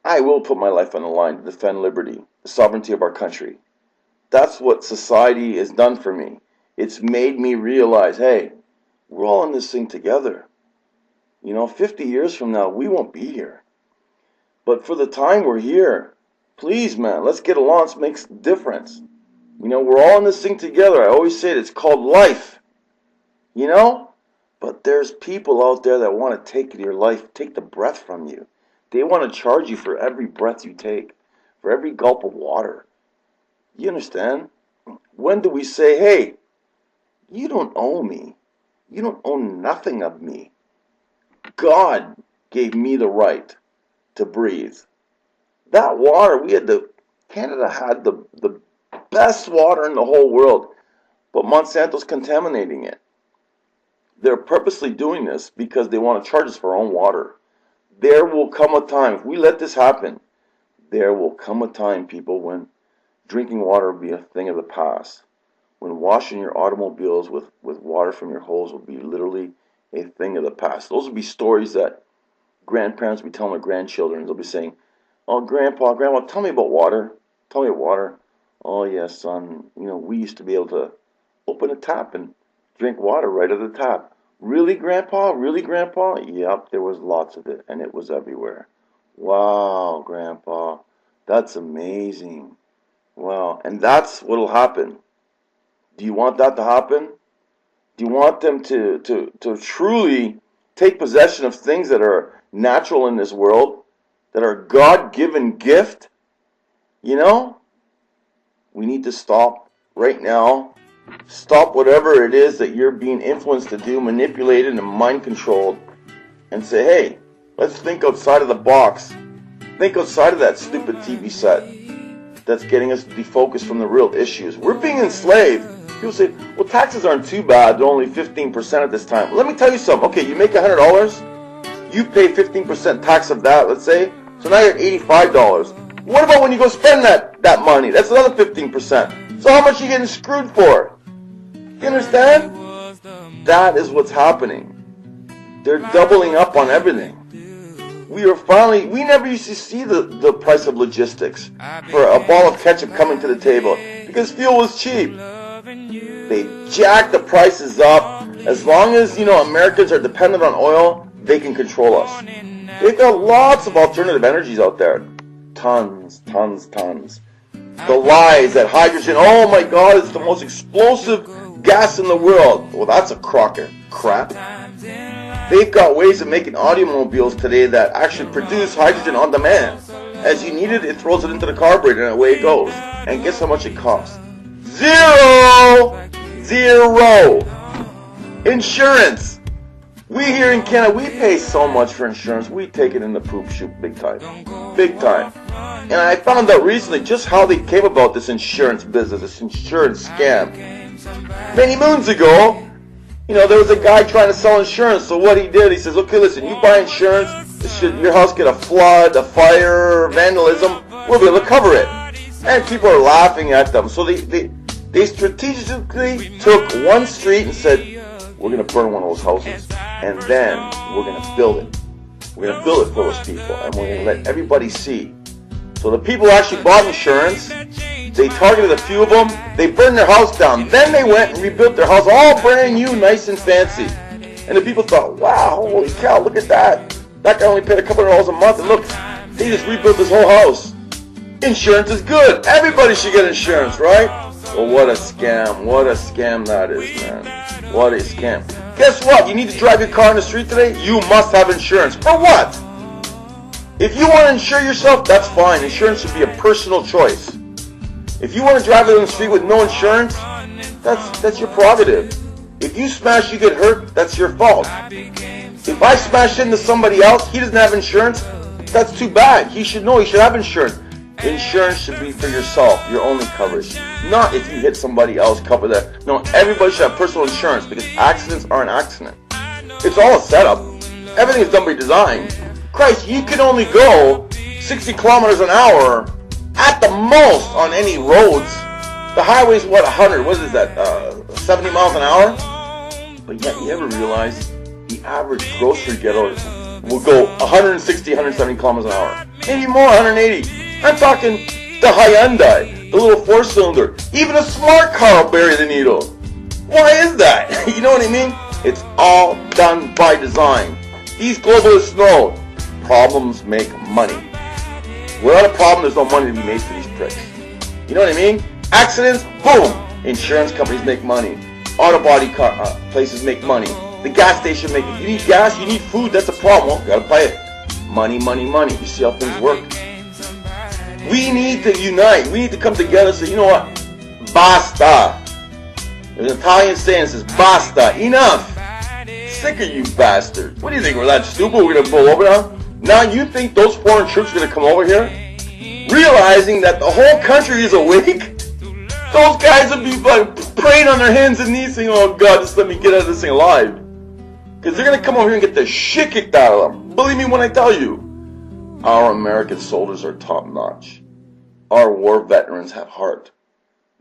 I will put my life on the line to defend liberty, the sovereignty of our country. That's what society has done for me. It's made me realize, hey, we're all in this thing together. 50 years from now, we won't be here. But for the time we're here, please, man, let's get along. Let's make a difference. We're all in this thing together. I always say it. It's called life. But there's people out there that want to take your life, take the breath from you. They want to charge you for every breath you take, for every gulp of water. You understand? When do we say, hey, you don't own me. You don't own nothing of me. God gave me the right to breathe. That water, Canada had the best water in the whole world, but Monsanto's contaminating it. They're purposely doing this because they want to charge us for our own water. There will come a time, if we let this happen, there will come a time, people, when drinking water will be a thing of the past. When washing your automobiles with water from your hose will be literally a thing of the past. Those will be stories that grandparents will be telling their grandchildren. They'll be saying, oh, Grandpa, tell me about water. Tell me about water. Oh, yes, son, we used to be able to open a tap and drink water right out of the tap. Really, Grandpa? Really, Grandpa? Yep, there was lots of it, and it was everywhere. Wow, Grandpa, that's amazing. Wow, and that's what'll happen. Do you want that to happen? Do you want them to truly take possession of things that are natural in this world, that are a God-given gift? We need to stop right now. Stop whatever it is that you're being influenced to do, manipulated and mind-controlled, and say, hey, let's think outside of the box. Think outside of that stupid TV set that's getting us defocused from the real issues. We're being enslaved. People say, well, taxes aren't too bad. They're only 15% at this time. Let me tell you something. Okay, you make $100. You pay 15% tax of that, let's say. So now you're at $85. What about when you go spend that money? That's another 15%. So how much are you getting screwed for? You understand? That is what's happening. They're doubling up on everything. We never used to see the price of logistics for a ball of ketchup coming to the table because fuel was cheap. They jack the prices up. As long as, Americans are dependent on oil, they can control us. They've got lots of alternative energies out there. Tons. The lies that hydrogen, oh my God, it's the most explosive gas in the world. Well, that's a crock of crap. They've got ways of making automobiles today that actually produce hydrogen on demand. As you need it, it throws it into the carburetor and away it goes. And guess how much it costs? Zero! Insurance. We here in Canada, we pay so much for insurance. We take it in the poop chute big time. And I found out recently just how they came about this insurance business, this insurance scam. Many moons ago, there was a guy trying to sell insurance. So what he did, he says, okay, listen, you buy insurance, your house get a flood, a fire, vandalism, we'll be able to cover it. And people are laughing at them. So they strategically took one street and said, we're going to burn one of those houses. And then we're going to build it. We're going to build it for those people. And we're going to let everybody see. So the people actually bought insurance. They targeted a few of them. They burned their house down. Then they went and rebuilt their house all brand new, nice and fancy. And the people thought, wow, holy cow, look at that. That guy only paid a couple of dollars a month. And look, they just rebuilt his whole house. Insurance is good. Everybody should get insurance, right? Well, what a scam. What a scam that is, man. What a scam. Guess what? You need to drive your car in the street today? You must have insurance. For what? If you want to insure yourself, that's fine. Insurance should be a personal choice. If you want to drive it on the street with no insurance, that's your prerogative. If you smash, you get hurt, that's your fault. If I smash into somebody else, he doesn't have insurance, that's too bad. He should know he should have insurance. Insurance should be for yourself, your only coverage. Not if you hit somebody else, cover that. No, everybody should have personal insurance because accidents are an accident. It's all a setup. Everything is done by design. Christ, you can only go 60 kilometers an hour at the most on any roads. The highway's what, 100, what is that, 70 miles an hour? But yet you ever realize the average grocery getter will go 160, 170 kilometers an hour. Maybe more, 180. I'm talking the Hyundai, the little 4-cylinder. Even a smart car will bury the needle. Why is that? You know what I mean? It's all done by design. These globalists know problems make money. Without a problem, there's no money to be made for these pricks. You know what I mean? Accidents, boom! Insurance companies make money. Auto body places make money. The gas station make it. You need gas, you need food, that's a problem. Well, you gotta buy it. Money, money, money. You see how things work? We need to unite. We need to come together and say, you know what? Basta. There's an Italian saying that says, basta. Enough. Sick of you bastards. What do you think? We're that stupid? We're gonna pull over now? Now you think those foreign troops are gonna come over here? Realizing that the whole country is awake? Those guys would be like praying on their hands and knees saying, oh God, just let me get out of this thing alive. Because they're going to come over here and get the shit kicked out of them. Believe me when I tell you. Our American soldiers are top notch. Our war veterans have heart.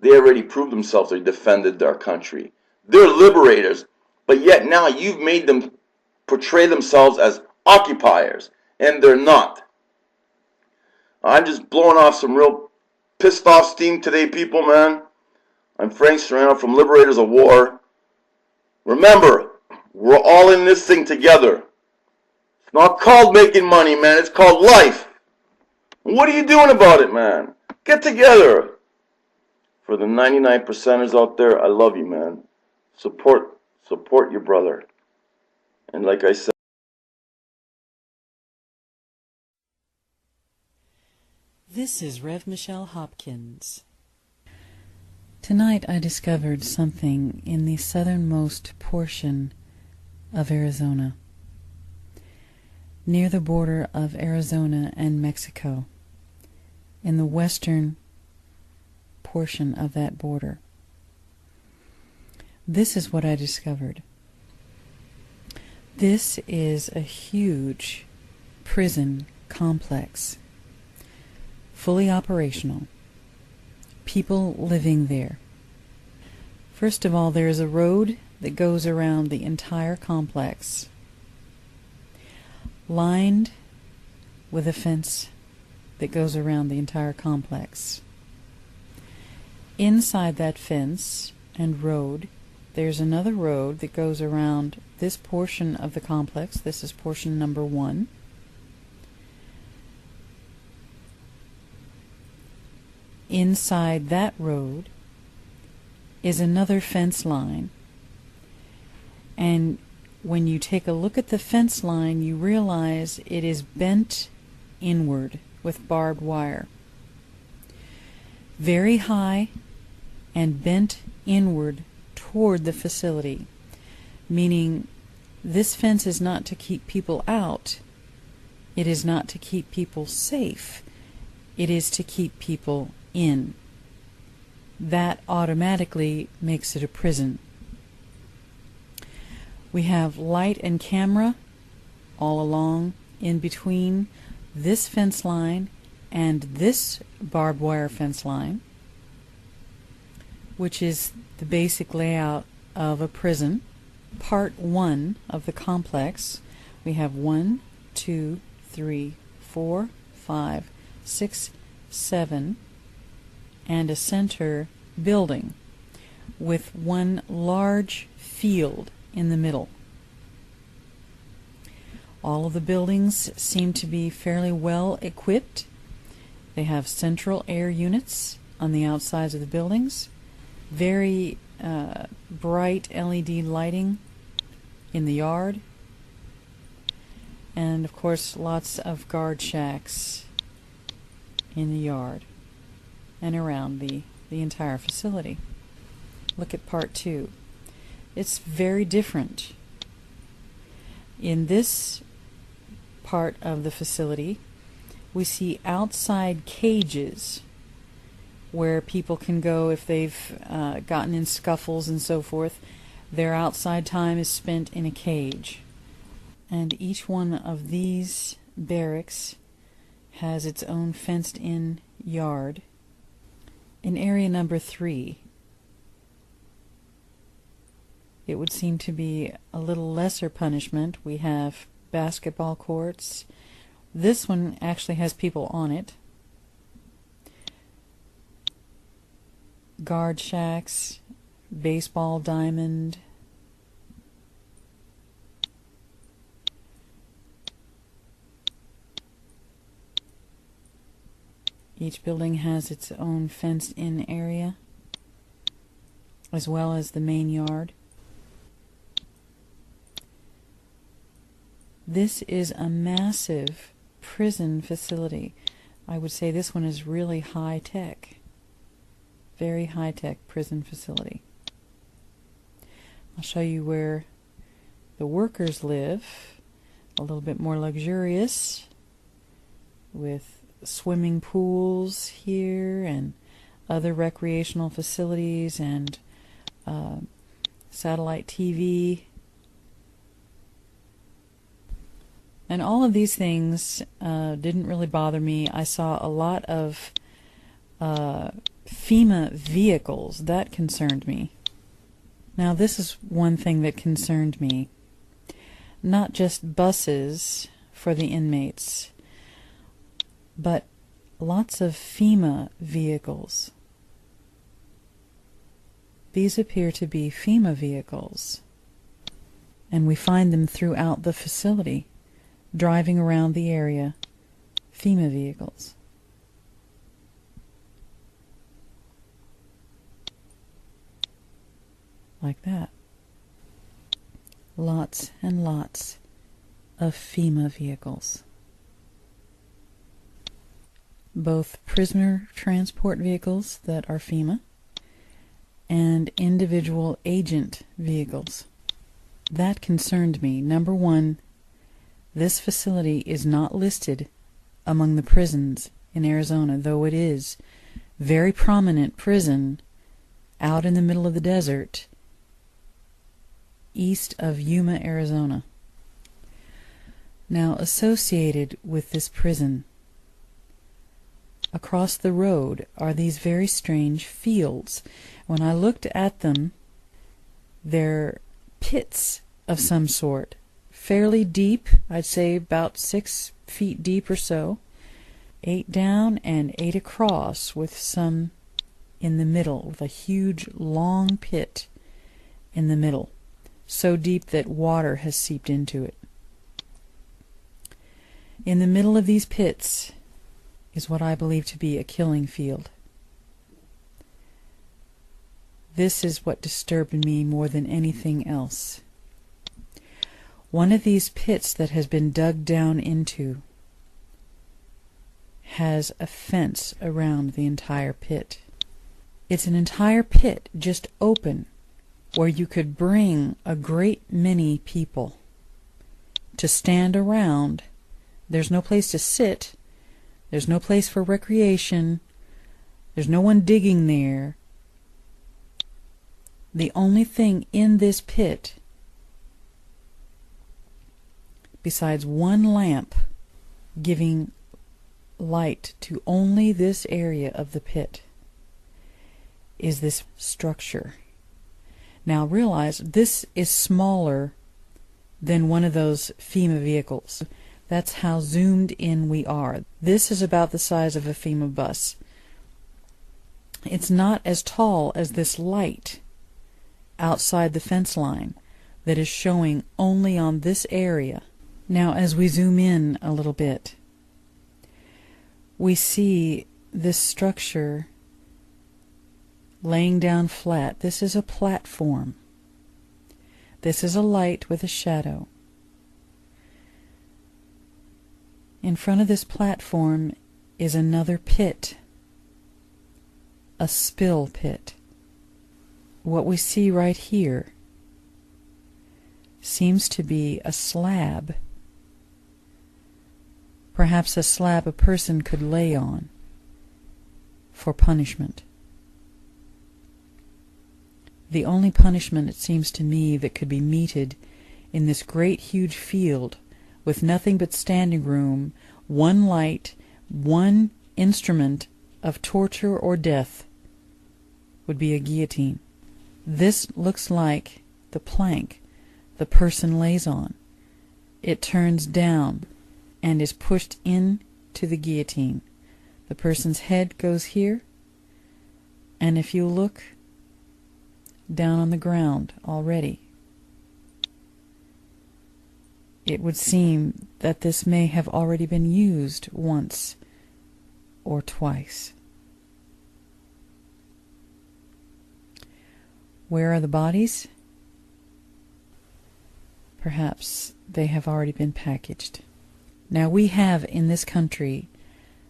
They already proved themselves they defended their country. They're liberators. But yet now you've made them portray themselves as occupiers. And they're not. I'm just blowing off some real pissed off steam today, people, man. I'm Frank Serrano from Liberators of War. Remember, we're all in this thing together. It's not called making money, man. It's called life. What are you doing about it, man? Get together. For the 99%ers out there, I love you, man. Support your brother. And like I said, This is Rev. Michelle Hopkins. Tonight I discovered something in the southernmost portion of Arizona, near the border of Arizona and Mexico, in the western portion of that border. This is what I discovered. This is a huge prison complex, fully operational, people living there. First of all, there is a road that goes around the entire complex, lined with a fence that goes around the entire complex. Inside that fence and road, there's another road that goes around this portion of the complex. This is portion number 1. Inside that road is another fence line, and when you take a look at the fence line, you realize it is bent inward with barbed wire. Very high and bent inward toward the facility, meaning this fence is not to keep people out, it is not to keep people safe, it is to keep people in. That automatically makes it a prison. We have light and camera all along in between this fence line and this barbed wire fence line, which is the basic layout of a prison. Part 1 of the complex, we have 1, 2, 3, 4, 5, 6, 7, and a center building with one large field in the middle. All of the buildings seem to be fairly well equipped. They have central air units on the outsides of the buildings, very bright LED lighting in the yard, and of course lots of guard shacks in the yard and around the entire facility. Look at part 2. It's very different. In this part of the facility, we see outside cages where people can go if they've gotten in scuffles and so forth. Their outside time is spent in a cage. And each one of these barracks has its own fenced-in yard. In area number 3, it would seem to be a little lesser punishment. We have basketball courts. This one actually has people on it. guard shacks, baseball diamond. Each building has its own fenced-in area, as well as the main yard. This is a massive prison facility. I would say this one is really high-tech. Very high-tech prison facility. I'll show you where the workers live. A little bit more luxurious, with swimming pools here and other recreational facilities and satellite TV. And all of these things didn't really bother me. I saw a lot of FEMA vehicles. That concerned me. Now this is one thing that concerned me. Not just buses for the inmates, but lots of FEMA vehicles. These appear to be FEMA vehicles, and we find them throughout the facility, driving around the area, FEMA vehicles. Like that. Lots and lots of FEMA vehicles. Both prisoner transport vehicles that are FEMA and individual agent vehicles. That concerned me. Number one, this facility is not listed among the prisons in Arizona, though it is a very prominent prison out in the middle of the desert east of Yuma, Arizona. Now, associated with this prison, across the road are these very strange fields. When I looked at them, they're pits of some sort, fairly deep, I'd say about 6 feet deep or so, 8 down and 8 across, with some in the middle, with a huge long pit in the middle, so deep that water has seeped into it. In the middle of these pits is what I believe to be a killing field. This is what disturbed me more than anything else. One of these pits that has been dug down into has a fence around the entire pit. It's an entire pit, just open, where you could bring a great many people to stand around. There's no place to sit. There's no place for recreation. There's no one digging there. The only thing in this pit, besides one lamp giving light to only this area of the pit, is this structure. Now realize this is smaller than one of those FEMA vehicles. That's how zoomed in we are. This is about the size of a FEMA bus. It's not as tall as this light outside the fence line that is showing only on this area. Now as we zoom in a little bit, we see this structure laying down flat. This is a platform. This is a light with a shadow. In front of this platform is another pit, a spill pit. What we see right here seems to be a slab, perhaps a slab a person could lay on for punishment. The only punishment, it seems to me, that could be meted in this great huge field with nothing but standing room, one light, one instrument of torture or death, would be a guillotine. This looks like the plank the person lays on. It turns down and is pushed into the guillotine. The person's head goes here, And if you look down on the ground already, it would seem that this may have already been used once or twice. Where are the bodies? Perhaps they have already been packaged. Now, we have in this country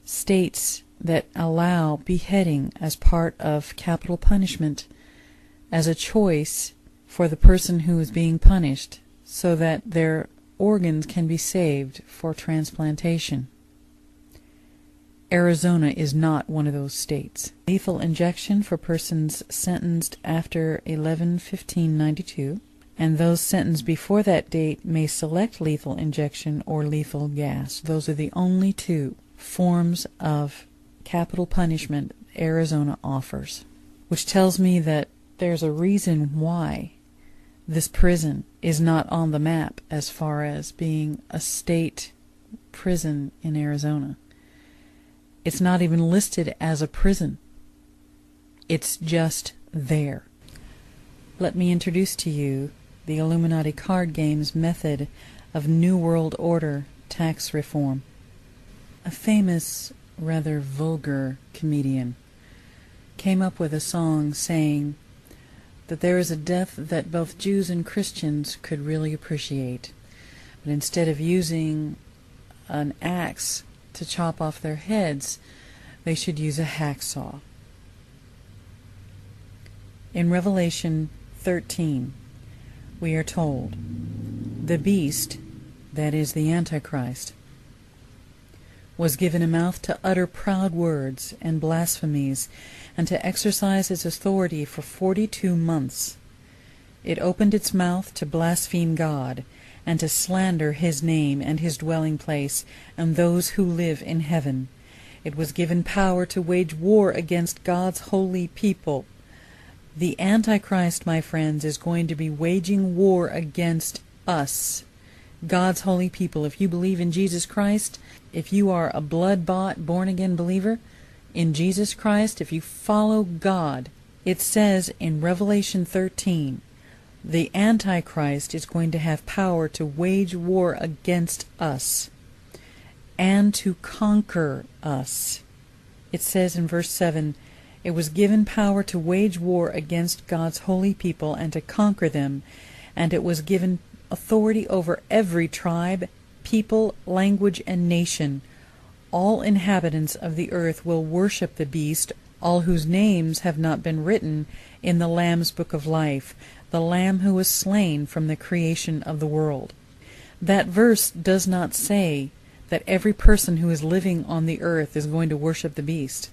states that allow beheading as part of capital punishment as a choice for the person who is being punished so that their organs can be saved for transplantation. Arizona is not one of those states. Lethal injection for persons sentenced after 11/15/92, and those sentenced before that date may select lethal injection or lethal gas. Those are the only two forms of capital punishment Arizona offers, which tells me that there's a reason why this prison is not on the map as far as being a state prison in Arizona. It's not even listed as a prison. It's just there. Let me introduce to you the Illuminati card game's method of New World Order tax reform. A famous, rather vulgar comedian came up with a song saying that there is a death that both Jews and Christians could really appreciate. But instead of using an axe to chop off their heads, they should use a hacksaw. In Revelation 13, we are told, the beast, that is the Antichrist, was given a mouth to utter proud words and blasphemies, and to exercise its authority for 42 months. It opened its mouth to blaspheme God, and to slander his name and his dwelling place, and those who live in heaven. It was given power to wage war against God's holy people. The Antichrist, my friends, is going to be waging war against us, God's holy people. If you believe in Jesus Christ, if you are a blood-bought, born-again believer in Jesus Christ, if you follow God, it says in Revelation 13, the Antichrist is going to have power to wage war against us and to conquer us. It says in verse 7, it was given power to wage war against God's holy people and to conquer them, and it was given authority over every tribe, people, language, and nation. All inhabitants of the earth will worship the beast, all whose names have not been written in the Lamb's book of life, the Lamb who was slain from the creation of the world. That verse does not say that every person who is living on the earth is going to worship the beast,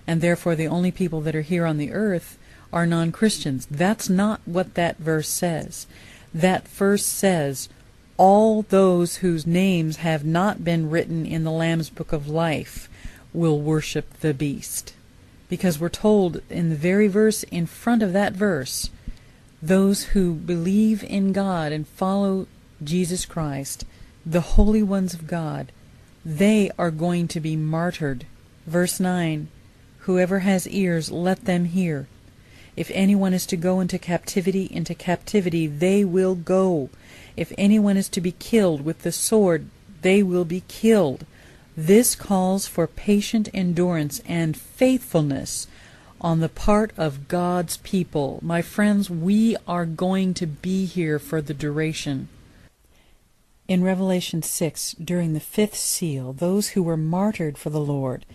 and therefore the only people that are here on the earth are non-Christians. That's not what that verse says. That verse says, all those whose names have not been written in the Lamb's book of life will worship the beast. Because we're told in the very verse in front of that verse, those who believe in God and follow Jesus Christ, the holy ones of God, they are going to be martyred. Verse 9, whoever has ears, let them hear. If anyone is to go into captivity they will go. If anyone is to be killed with the sword, they will be killed. This calls for patient endurance and faithfulness on the part of God's people. My friends, we are going to be here for the duration. In Revelation 6, during the 5th seal, those who were martyred for the Lord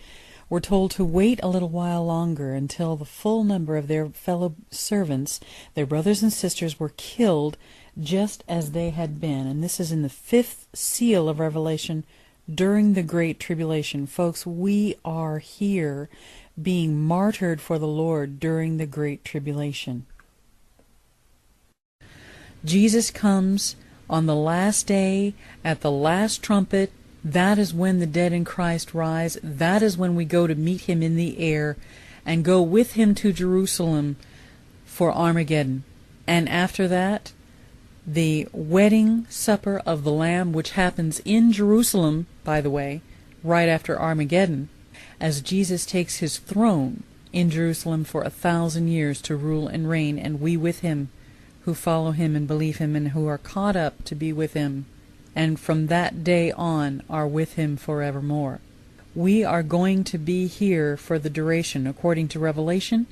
were told to wait a little while longer until the full number of their fellow servants, their brothers and sisters, were killed just as they had been. And this is in the 5th seal of Revelation during the Great Tribulation. Folks, we are here being martyred for the Lord during the Great Tribulation. Jesus comes on the last day, at the last trumpet. That is when the dead in Christ rise. That is when we go to meet him in the air and go with him to Jerusalem for Armageddon. And after that, the wedding supper of the Lamb, which happens in Jerusalem, by the way, right after Armageddon, as Jesus takes his throne in Jerusalem for 1,000 years to rule and reign, and we with him, who follow him and believe him and who are caught up to be with him, and from that day on are with him forevermore. We are going to be here for the duration, according to Revelation,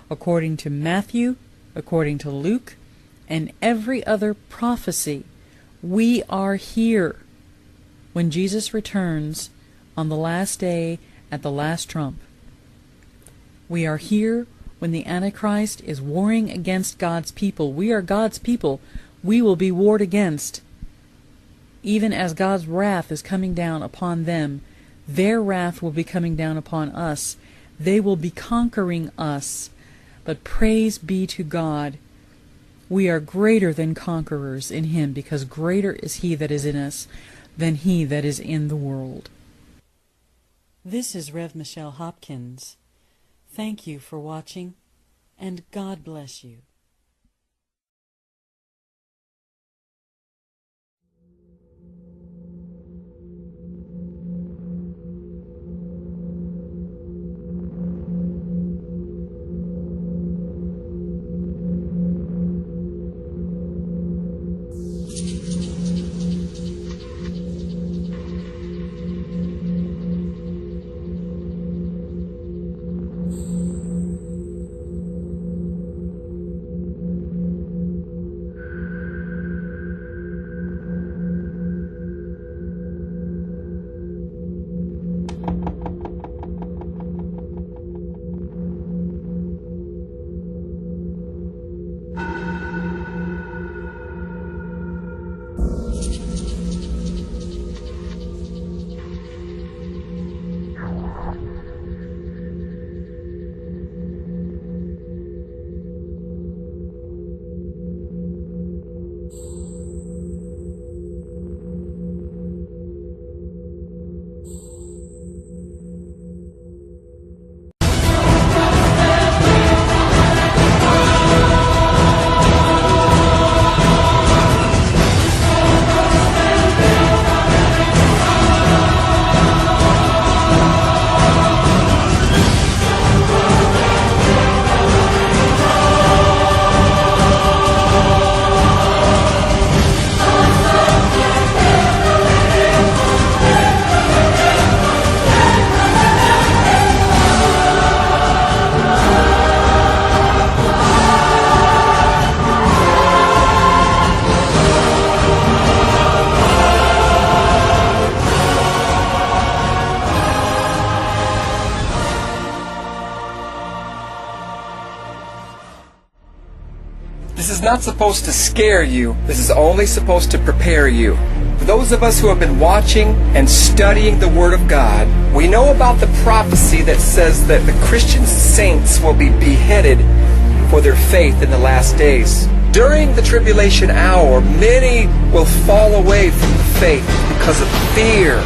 according to Matthew, according to Luke, and every other prophecy. We are here when Jesus returns on the last day at the last trump. We are here when the Antichrist is warring against God's people. We are God's people. We will be warred against. Even as God's wrath is coming down upon them, their wrath will be coming down upon us. They will be conquering us. But praise be to God, we are greater than conquerors in him, because greater is he that is in us than he that is in the world. This is Rev. Michelle Hopkins. Thank you for watching, and God bless you. This is not supposed to scare you. This is only supposed to prepare you. For those of us who have been watching and studying the Word of God, we know about the prophecy that says that the Christian saints will be beheaded for their faith in the last days. During the tribulation hour, many will fall away from the faith because of fear.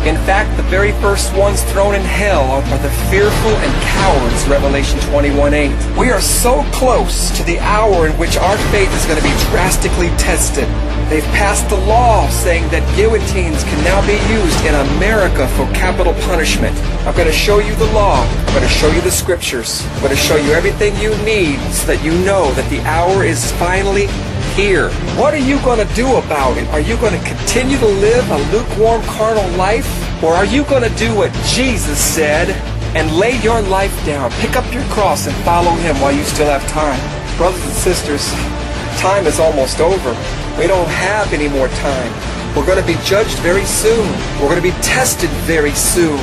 In fact, the very first ones thrown in hell are the fearful and cowards, Revelation 21:8. We are so close to the hour in which our faith is going to be drastically tested. They've passed the law saying that guillotines can now be used in America for capital punishment. I'm going to show you the law. I'm going to show you the scriptures. I'm going to show you everything you need so that you know that the hour is finally here. What are you going to do about it? Are you going to continue to live a lukewarm carnal life? Or are you going to do what Jesus said and lay your life down, pick up your cross and follow him while you still have time? Brothers and sisters, time is almost over. We don't have any more time. We're going to be judged very soon. We're going to be tested very soon.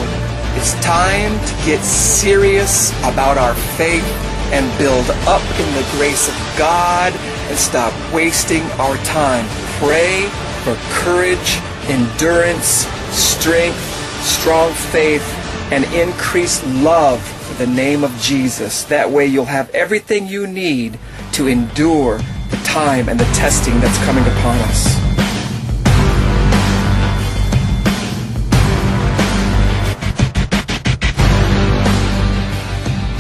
It's time to get serious about our faith and build up in the grace of God and stop wasting our time. Pray for courage, endurance, strength, strong faith, and increased love for the name of Jesus. That way you'll have everything you need to endure the time and the testing that's coming upon us.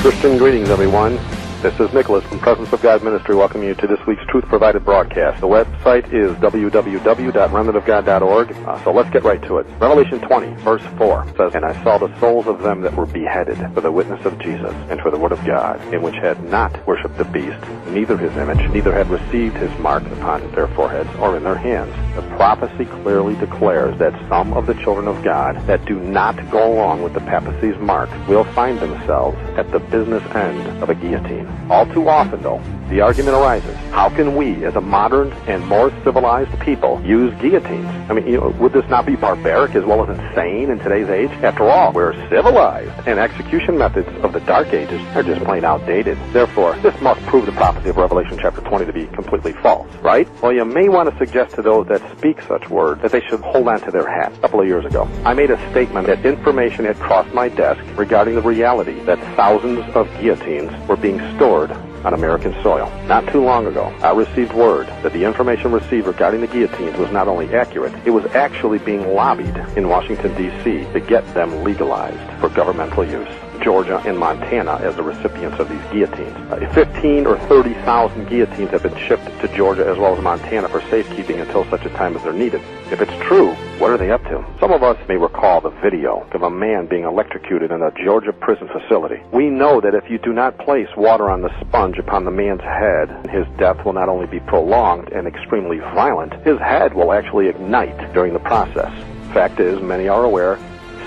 Christian greetings, everyone. This is Nicholas from Presence of God Ministry welcoming you to this week's Truth Provided broadcast. The website is www.remnantofgod.org. So let's get right to it. Revelation 20, verse 4 says, "And I saw the souls of them that were beheaded for the witness of Jesus and for the word of God, and which had not worshipped the beast, neither his image, neither had received his mark upon their foreheads or in their hands." The prophecy clearly declares that some of the children of God that do not go along with the papacy's mark will find themselves at the business end of a guillotine. All too often, though, the argument arises, how can we, as a modern and more civilized people, use guillotines? I mean, would this not be barbaric as well as insane in today's age? After all, we're civilized, and execution methods of the Dark Ages are just plain outdated. Therefore, this must prove the prophecy of Revelation chapter 20 to be completely false, right? Well, you may want to suggest to those that speak such words that they should hold on to their hats. A couple of years ago, I made a statement that information had crossed my desk regarding the reality that thousands of guillotines were being stored on American soil. Not too long ago, I received word that the information received regarding the guillotines was not only accurate, it was actually being lobbied in Washington, D.C. to get them legalized for governmental use. Georgia and Montana as the recipients of these guillotines. 15 or 30,000 guillotines have been shipped to Georgia as well as Montana for safekeeping until such a time as they're needed. If it's true, what are they up to? Some of us may recall the video of a man being electrocuted in a Georgia prison facility. We know that if you do not place water on the sponge upon the man's head, his death will not only be prolonged and extremely violent, his head will actually ignite during the process. Fact is, many are aware,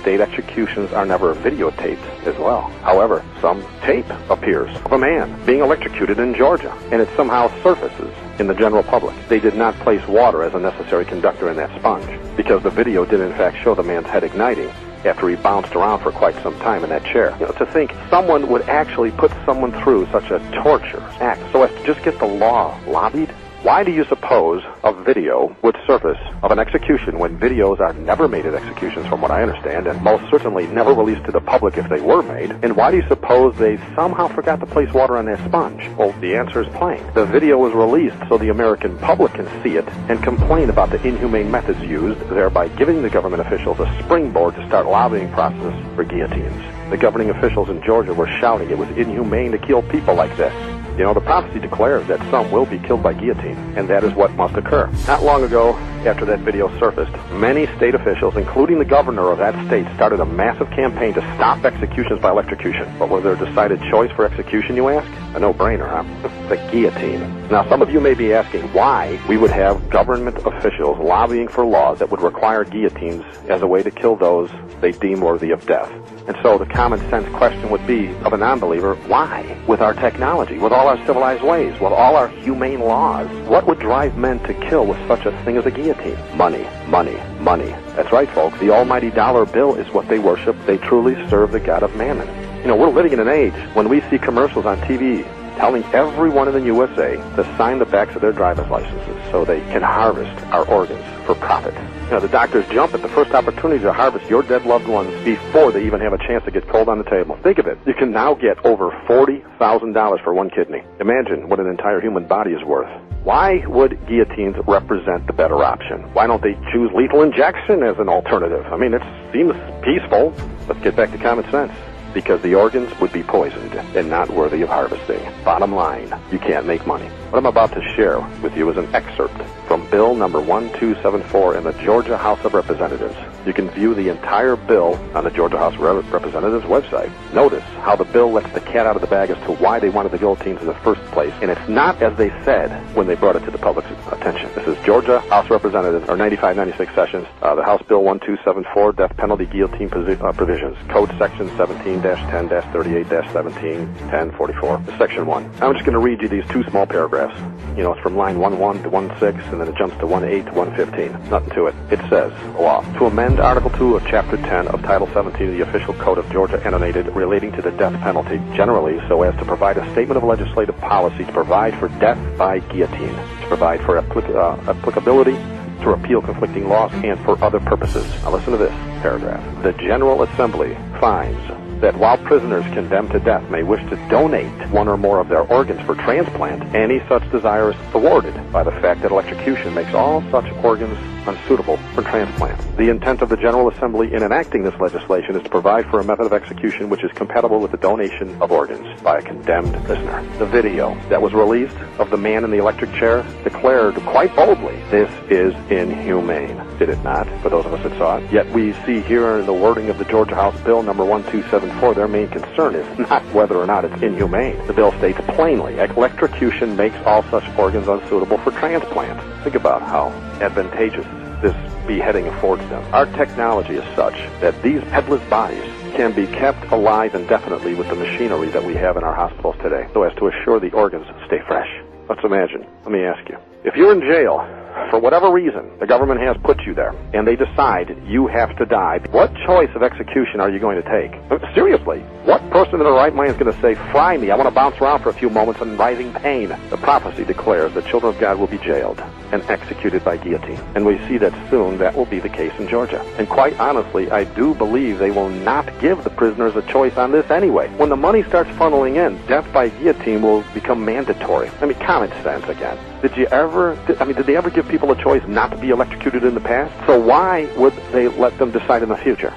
state executions are never videotaped as well. However, some tape appears of a man being electrocuted in Georgia, and it somehow surfaces in the general public. They did not place water as a necessary conductor in that sponge, because the video did in fact show the man's head igniting after he bounced around for quite some time in that chair. To think someone would actually put someone through such a torture act so as to just get the law lobbied? Why do you suppose a video would surface of an execution when videos are never made at executions, from what I understand, and most certainly never released to the public if they were made? And why do you suppose they somehow forgot to place water on their sponge? Well, the answer is plain. The video was released so the American public can see it and complain about the inhumane methods used, thereby giving the government officials a springboard to start lobbying process for guillotines. The governing officials in Georgia were shouting it was inhumane to kill people like this. The prophecy declares that some will be killed by guillotine, and that is what must occur. Not long ago, after that video surfaced, many state officials, including the governor of that state, started a massive campaign to stop executions by electrocution. But was their decided choice for execution, you ask? A no-brainer, huh? The guillotine. Now, some of you may be asking why we would have government officials lobbying for laws that would require guillotines as a way to kill those they deem worthy of death. And so the common sense question would be, of a non-believer, why? With our technology, with all our civilized ways, with all our humane laws, what would drive men to kill with such a thing as a guillotine? Money, money, money. That's right, folks. The almighty dollar bill is what they worship. They truly serve the god of mammon. We're living in an age when we see commercials on TV telling everyone in the USA to sign the backs of their driver's licenses so they can harvest our organs for profit. The doctors jump at the first opportunity to harvest your dead loved ones before they even have a chance to get cold on the table. Think of it. You can now get over $40,000 for one kidney. Imagine what an entire human body is worth. Why would guillotines represent the better option? Why don't they choose lethal injection as an alternative? I mean, it seems peaceful. Let's get back to common sense. Because the organs would be poisoned and not worthy of harvesting. Bottom line, you can't make money. What I'm about to share with you is an excerpt from Bill number 1274 in the Georgia House of Representatives. You can view the entire bill on the Georgia House of Representatives website. Notice how the bill lets the cat out of the bag as to why they wanted the guillotines in the first place. And it's not as they said when they brought it to the public's attention. This is Georgia House of Representatives, or 95-96 sessions, the House Bill 1274, Death Penalty Guillotine Provisions, Code Section 17-10-38-17-1044, Section 1. I'm just going to read you these two small paragraphs. It's from line 11 to 16, and then it jumps to 18 to 115. Nothing to it. It says, law, to amend Article 2 of Chapter 10 of Title 17 of the Official Code of Georgia annotated relating to the death penalty, generally so as to provide a statement of legislative policy to provide for death by guillotine, to provide for applicability to repeal conflicting laws, and for other purposes. Now listen to this paragraph. The General Assembly finds that while prisoners condemned to death may wish to donate one or more of their organs for transplant, any such desire is thwarted by the fact that electrocution makes all such organs unsuitable for transplant. The intent of the General Assembly in enacting this legislation is to provide for a method of execution which is compatible with the donation of organs by a condemned prisoner. The video that was released of the man in the electric chair declared quite boldly, this is inhumane. Did it not, for those of us that saw it? Yet we see here in the wording of the Georgia House Bill number 1274, their main concern is not whether or not it's inhumane. The bill states plainly, electrocution makes all such organs unsuitable for transplant. Think about how advantageous this beheading affords them. Our technology is such that these headless bodies can be kept alive indefinitely with the machinery that we have in our hospitals today, so as to assure the organs stay fresh. Let's imagine. Let me ask you. If you're in jail, for whatever reason, the government has put you there, and they decide you have to die, what choice of execution are you going to take? Seriously, what person in their right mind is going to say, fry me, I want to bounce around for a few moments in writhing pain? The prophecy declares the children of God will be jailed and executed by guillotine. And we see that soon that will be the case in Georgia. And quite honestly, I do believe they will not give the prisoners a choice on this anyway. When the money starts funneling in, death by guillotine will become mandatory. I mean, common sense again. Did they ever give people a choice not to be electrocuted in the past? So why would they let them decide in the future?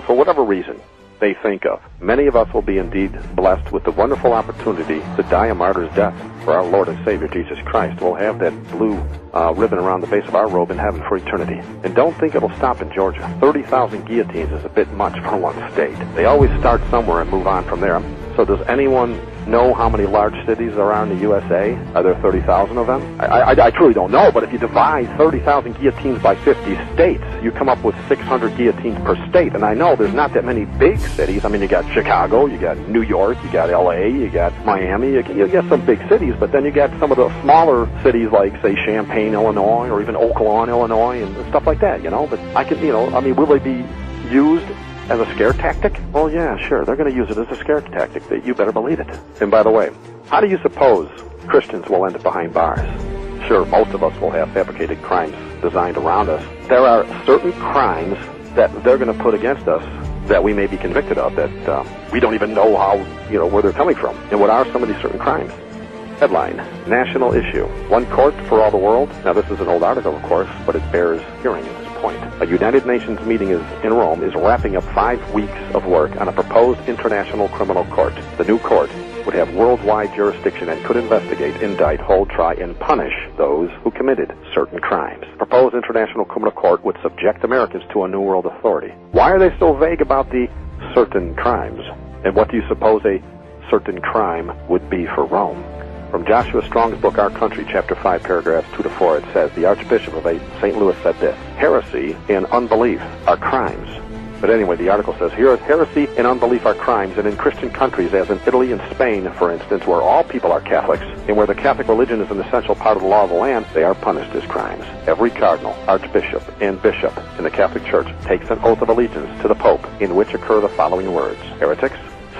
For whatever reason they think of. Many of us will be indeed blessed with the wonderful opportunity to die a martyr's death for our Lord and Savior Jesus Christ. We'll have that blue ribbon around the base of our robe in heaven for eternity. And don't think it'll stop in Georgia. 30,000 guillotines is a bit much for one state. They always start somewhere and move on from there. So does anyone know how many large cities there are in the USA? Are there 30,000 of them? I truly don't know, but if you divide 30,000 guillotines by 50 states, you come up with 600 guillotines per state. And I know there's not that many big cities. I mean, you got Chicago, you got New York, you got LA, you got Miami, you got some big cities, but then you got some of the smaller cities like, say, Champaign, Illinois, or even Oak Lawn, Illinois, and stuff like that, But will they be used as a scare tactic? Well, yeah, sure. They're going to use it as a scare tactic. You better believe it. And by the way, how do you suppose Christians will end up behind bars? Sure, most of us will have fabricated crimes designed around us. There are certain crimes that they're going to put against us that we may be convicted of that we don't even know where they're coming from. And what are some of these certain crimes? Headline, national issue. One court for all the world. Now, this is an old article, of course, but it bears hearing at this point. A United Nations meeting in Rome is wrapping up 5 weeks of work on a proposed international criminal court. The new court would have worldwide jurisdiction and could investigate, indict, hold, try, and punish those who committed certain crimes. The proposed international criminal court would subject Americans to a New World authority. Why are they so vague about the certain crimes? And what do you suppose a certain crime would be for Rome? From Joshua Strong's book, Our Country, chapter 5, paragraphs 2 to 4, it says, the Archbishop of St. Louis said this, heresy and unbelief are crimes. But anyway, the article says, here, heresy and unbelief are crimes, and in Christian countries, as in Italy and Spain, for instance, where all people are Catholics, and where the Catholic religion is an essential part of the law of the land, they are punished as crimes. Every cardinal, archbishop, and bishop in the Catholic Church takes an oath of allegiance to the Pope, in which occur the following words, heretics,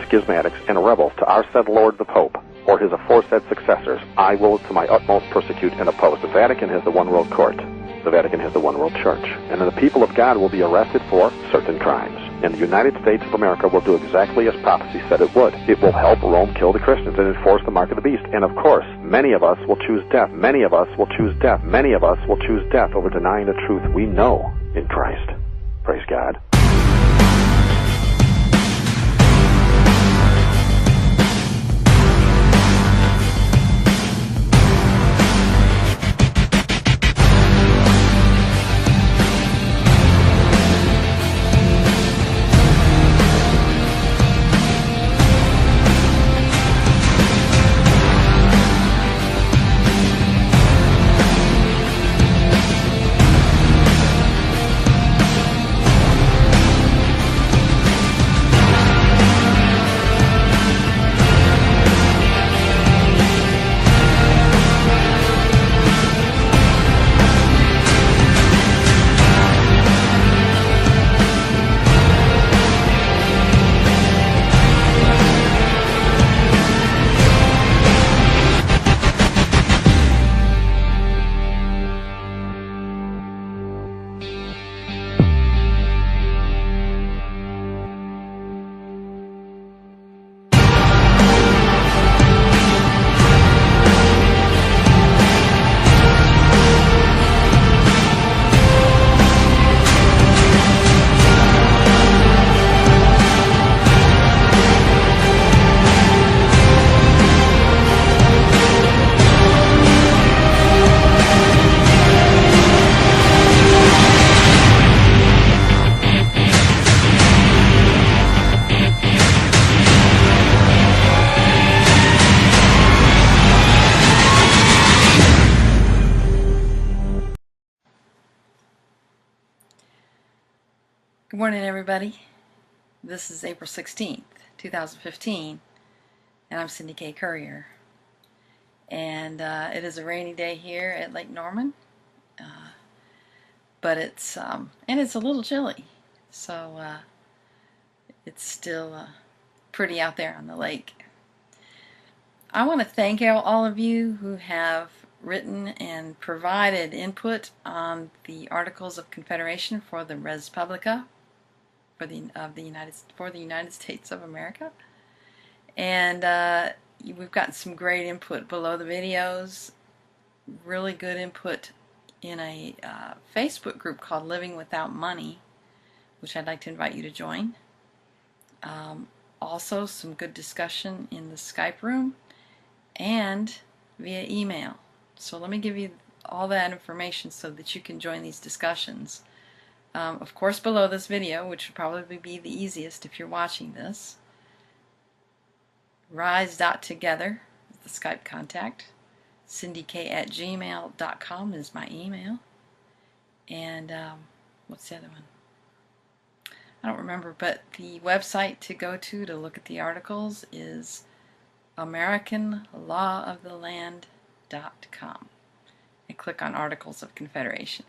schismatics, and rebels to our said Lord the Pope, or his aforesaid successors, I will to my utmost persecute and oppose. The Vatican has the one world court. The Vatican has the one world church. And the people of God will be arrested for certain crimes. And the United States of America will do exactly as prophecy said it would. It will help Rome kill the Christians and enforce the mark of the beast. And of course, many of us will choose death. Many of us will choose death. Many of us will choose death over denying the truth we know in Christ. Praise God. Good morning, everybody. This is April 16th, 2015, and I'm Cindy K. Courier. And it is a rainy day here at Lake Norman, but it's a little chilly, so it's still pretty out there on the lake. I want to thank all of you who have written and provided input on the Articles of Confederation for the Res Publica for the United States of America, and we've gotten some great input below the videos. Really good input in a Facebook group called Living Without Money, which I'd like to invite you to join. Also, some good discussion in the Skype room and via email. So let me give you all that information so that you can join these discussions. Of course, below this video, which would probably be the easiest if you're watching this, rise.together is the Skype contact. cindyk@gmail.com is my email. And what's the other one? I don't remember, but the website to go to look at the articles is AmericanLawOfTheLand.com, and click on Articles of Confederation.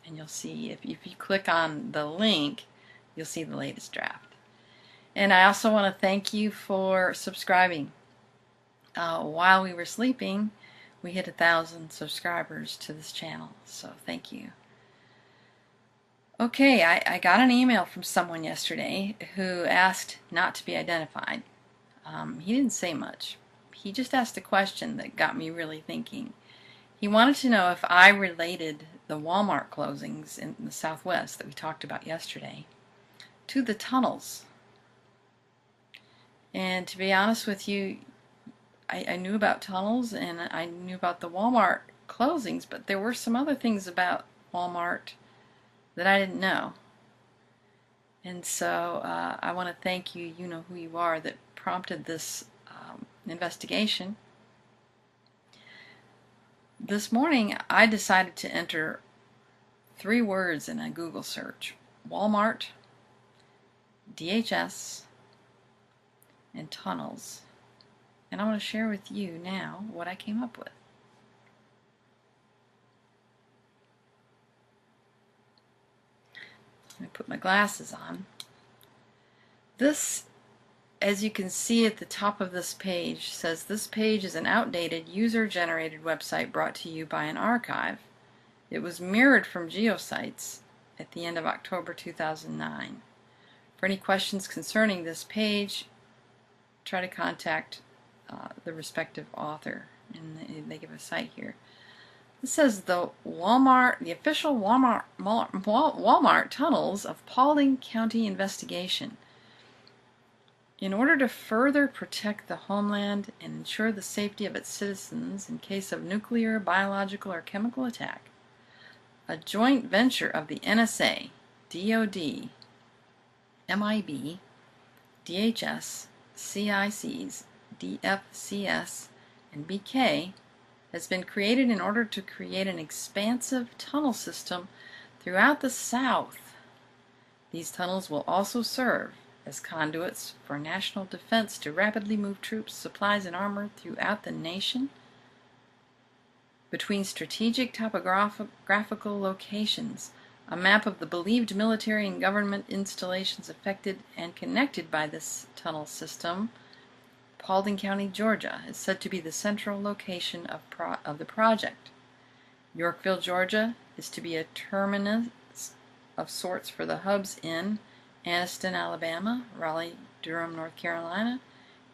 And you'll see, if you click on the link, you'll see the latest draft. And I also want to thank you for subscribing. While we were sleeping, we hit 1,000 subscribers to this channel, so thank you. Okay, I got an email from someone yesterday who asked not to be identified. He didn't say much. He just asked a question that got me really thinking. He wanted to know if I related the Walmart closings in the Southwest that we talked about yesterday to the tunnels. And to be honest with you, I knew about tunnels and I knew about the Walmart closings, but there were some other things about Walmart that I didn't know. And so I want to thank you, you know who you are, that prompted this investigation. This morning I decided to enter 3 words in a Google search: Walmart, DHS, and tunnels. And I want to share with you now what I came up with. Let me put my glasses on. This, as you can see at the top of this page, says this page is an outdated user-generated website brought to you by an archive. It was mirrored from GeoSites at the end of October 2009. For any questions concerning this page, try to contact the respective author, and they give a site here. It says the official Walmart tunnels of Paulding County investigation. In order to further protect the homeland and ensure the safety of its citizens in case of nuclear, biological, or chemical attack, a joint venture of the NSA, DOD, MIB, DHS, CICs, DFCS, and BK has been created in order to create an expansive tunnel system throughout the South. These tunnels will also serve as conduits for national defense to rapidly move troops, supplies, and armor throughout the nation between strategic topographical locations. A map of the believed military and government installations affected and connected by this tunnel system, Paulding County, Georgia, is said to be the central location of the project. Yorkville, Georgia, is to be a terminus of sorts for the hubs in Anniston, Alabama, Raleigh, Durham, North Carolina,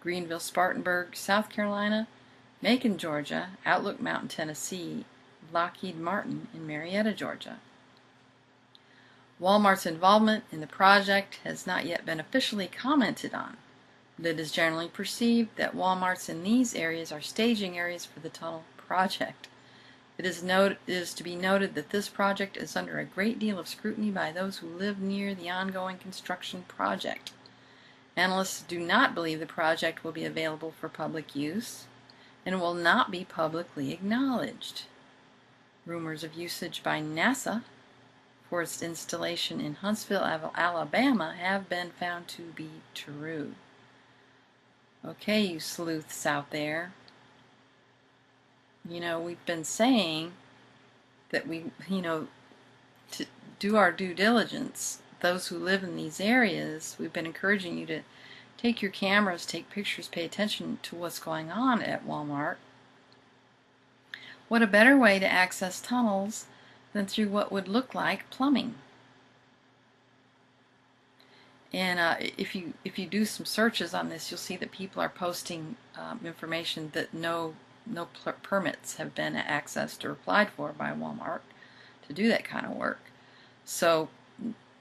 Greenville, Spartanburg, South Carolina, Macon, Georgia, Outlook Mountain, Tennessee, Lockheed Martin in Marietta, Georgia. Walmart's involvement in the project has not yet been officially commented on, but it is generally perceived that Walmarts in these areas are staging areas for the tunnel project. It is to be noted that this project is under a great deal of scrutiny by those who live near the ongoing construction project. Analysts do not believe the project will be available for public use and will not be publicly acknowledged. Rumors of usage by NASA for its installation in Huntsville, Alabama have been found to be true. Okay, you sleuths out there. You know, we've been saying that we, to do our due diligence. Those who live in these areas, we've been encouraging you to take your cameras, take pictures, pay attention to what's going on at Walmart. What a better way to access tunnels than through what would look like plumbing. And if you do some searches on this, you'll see that people are posting information that no permits have been accessed or applied for by Walmart to do that kind of work. So,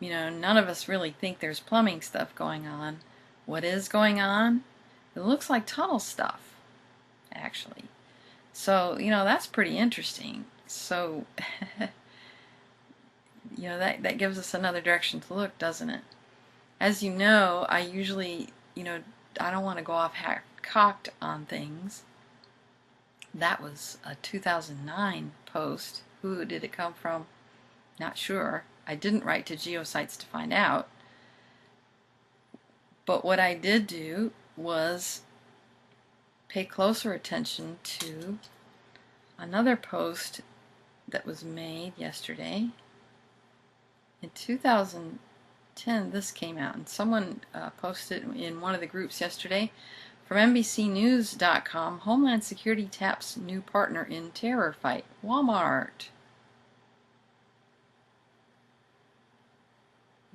none of us really think there's plumbing stuff going on. What is going on? It looks like tunnel stuff, actually. So, that's pretty interesting. So, that gives us another direction to look, doesn't it? As you know, I usually, I don't want to go off cocked on things. That was a 2009 post. Who did it come from? Not sure. I didn't write to Geosites to find out. But what I did do was pay closer attention to another post that was made yesterday. In 2010, this came out, and someone posted in one of the groups yesterday from NBCnews.com, Homeland Security taps new partner in terror fight, Walmart.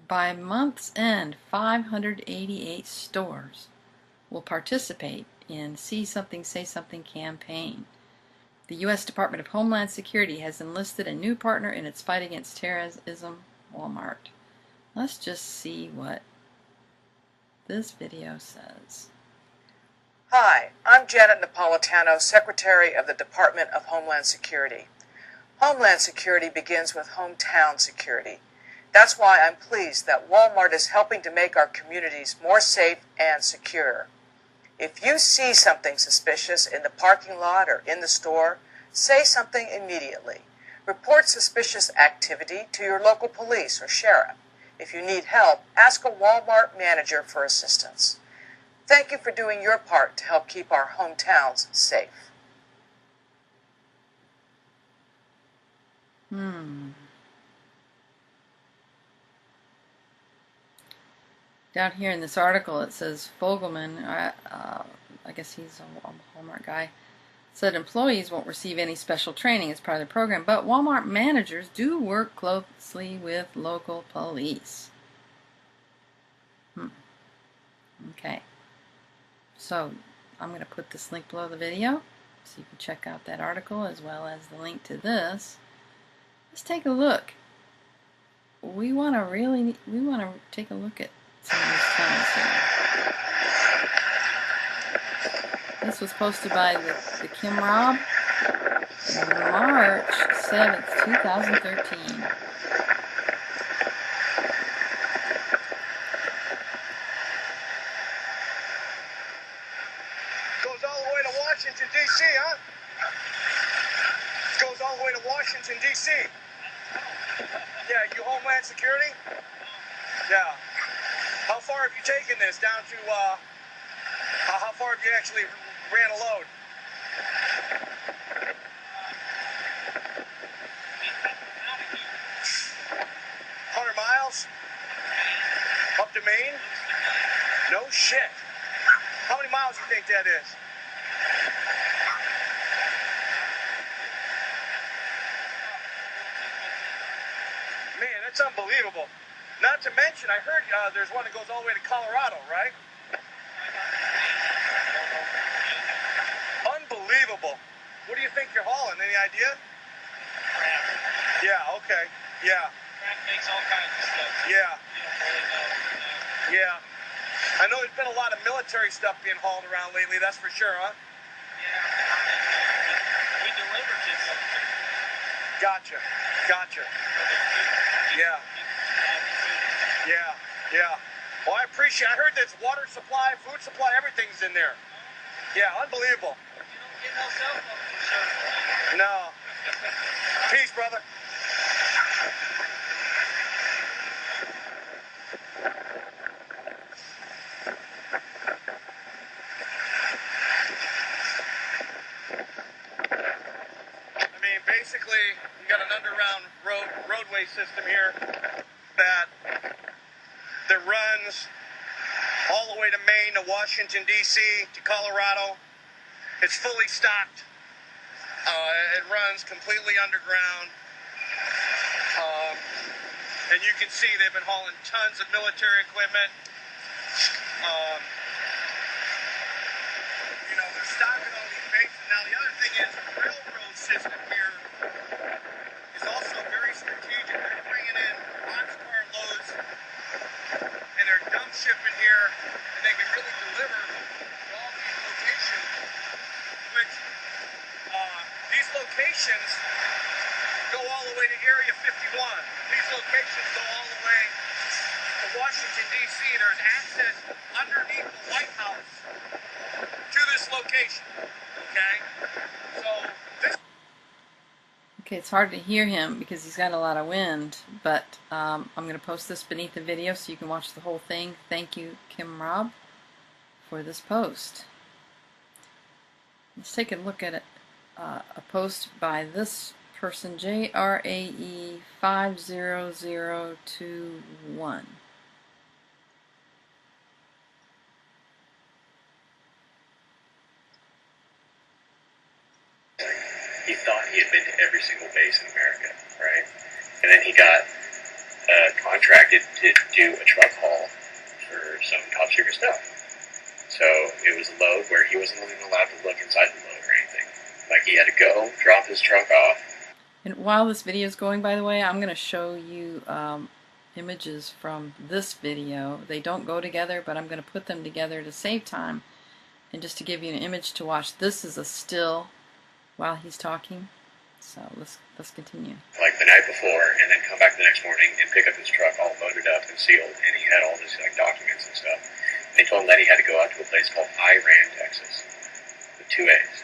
By month's end, 588 stores will participate in See Something, Say Something campaign. The U.S. Department of Homeland Security has enlisted a new partner in its fight against terrorism, Walmart. Let's just see what this video says. Hi, I'm Janet Napolitano, Secretary of the Department of Homeland Security. Homeland Security begins with hometown security. That's why I'm pleased that Walmart is helping to make our communities more safe and secure. If you see something suspicious in the parking lot or in the store, say something immediately. Report suspicious activity to your local police or sheriff. If you need help, ask a Walmart manager for assistance. Thank you for doing your part to help keep our hometowns safe. Down here in this article it says Fogelman, I guess he's a Walmart guy, said employees won't receive any special training as part of the program, but Walmart managers do work closely with local police. Okay. So I'm going to put this link below the video so you can check out that article as well as the link to this. Let's take a look. We want to take a look at some of these tunnels here. This was posted by the Kim Rob on March 7th, 2013. Goes all the way to Washington, D.C., huh? Goes all the way to Washington, D.C. Yeah, you Homeland Security? Yeah. How far have you taken this down to, how far have you actually ran a load? 100 miles? Up to Maine? No shit. How many miles do you think that is? Man, that's unbelievable. Not to mention, I heard there's one that goes all the way to Colorado, right? Unbelievable. What do you think you're hauling? Any idea? Crap. Yeah, okay. Yeah. Crap makes all kinds of stuff. Yeah. You don't really know. Yeah. I know there's been a lot of military stuff being hauled around lately, that's for sure, huh? Yeah. We deliver to military. Gotcha. Gotcha. Yeah. Yeah, yeah. Well, I appreciate it. I heard there's water supply, food supply, everything's in there. Yeah, unbelievable. You don't get no cell phone for sure. No. Peace, brother. basically, you got an underground roadway system here that runs all the way to Maine, to Washington, D.C., to Colorado. It's fully stocked. It runs completely underground. And you can see they've been hauling tons of military equipment. You know, they're stocking all these bases. Now, the other thing is the railroad system here is also very strategic. They're bringing in boxcar loads, and they're dump shipping here, and they can really deliver to all these locations, which these locations go all the way to Area 51. These locations go all the way to Washington, D.C. There's access underneath the White House to this location. Okay? So this... Okay, it's hard to hear him because he's got a lot of wind, but I'm going to post this beneath the video so you can watch the whole thing. Thank you, Kim Rob, for this post. Let's take a look at it. A post by this person, JRAE50021. He thought he had been to every single base in America, right? And then he got contracted to do a truck haul for some top secret stuff. So it was a load where he wasn't even allowed to look inside the load or anything. Like, he had to go, drop his truck off. And while this video is going, by the way, I'm going to show you images from this video. They don't go together, but I'm going to put them together to save time and just to give you an image to watch. This is a still while he's talking. So let's continue. Like the night before, and then come back the next morning and pick up his truck all loaded up and sealed, and he had all this like documents and stuff. And they told him that he had to go out to a place called Iran, Texas, with 2 A's,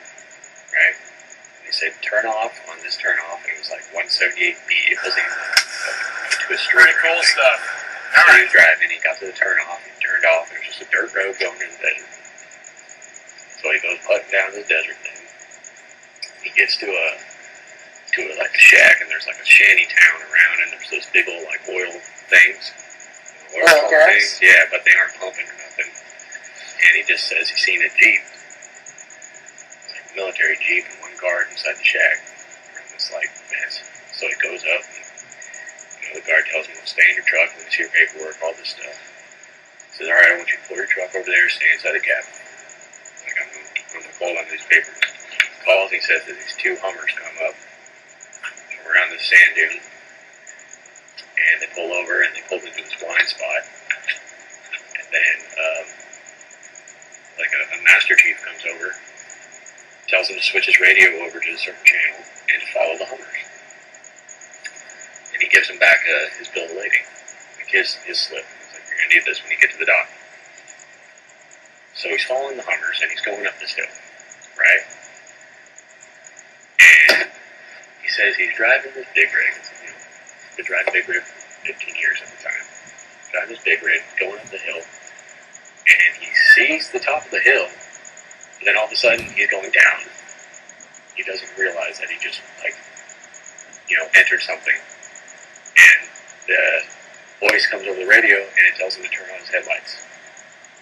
right? And they said turn off on this turn off, and it was like 178B. It wasn't even to a street. Pretty cool stuff. So he was driving, he got to the turn off, he turned off, and it was just a dirt road going in the desert. So he goes putting down the desert thing. He gets to like a shack, and there's like a shanty town around, and there's those big old like oil things. Oil pump things, yeah, but they aren't pumping or nothing. And he just says he's seen a Jeep. Like a military Jeep and one guard inside the shack. And it's like mess. So he goes up, and the guard tells him to stay in your truck, let's see your paperwork, all this stuff. He says, alright, I want you to pull your truck over there, stay inside the cabin. Like, I'm gonna hold on to these papers. Calls, he says that these 2 Hummers come up around the sand dune, and they pull over, and they pull into this blind spot, and then like a master chief comes over, tells him to switch his radio over to a certain channel and to follow the Hummers, and he gives him back his bill of lading, like his slip. He's like, you're gonna need this when you get to the dock. So he's following the Hummers, and he's going up this hill, right? And he says he's driving this big rig. He's been driving big rig for 15 years at the time. Driving this big rig, going up the hill, and he sees the top of the hill, and then all of a sudden he's going down. He doesn't realize that he just, like, entered something. And the voice comes over the radio, and it tells him to turn on his headlights.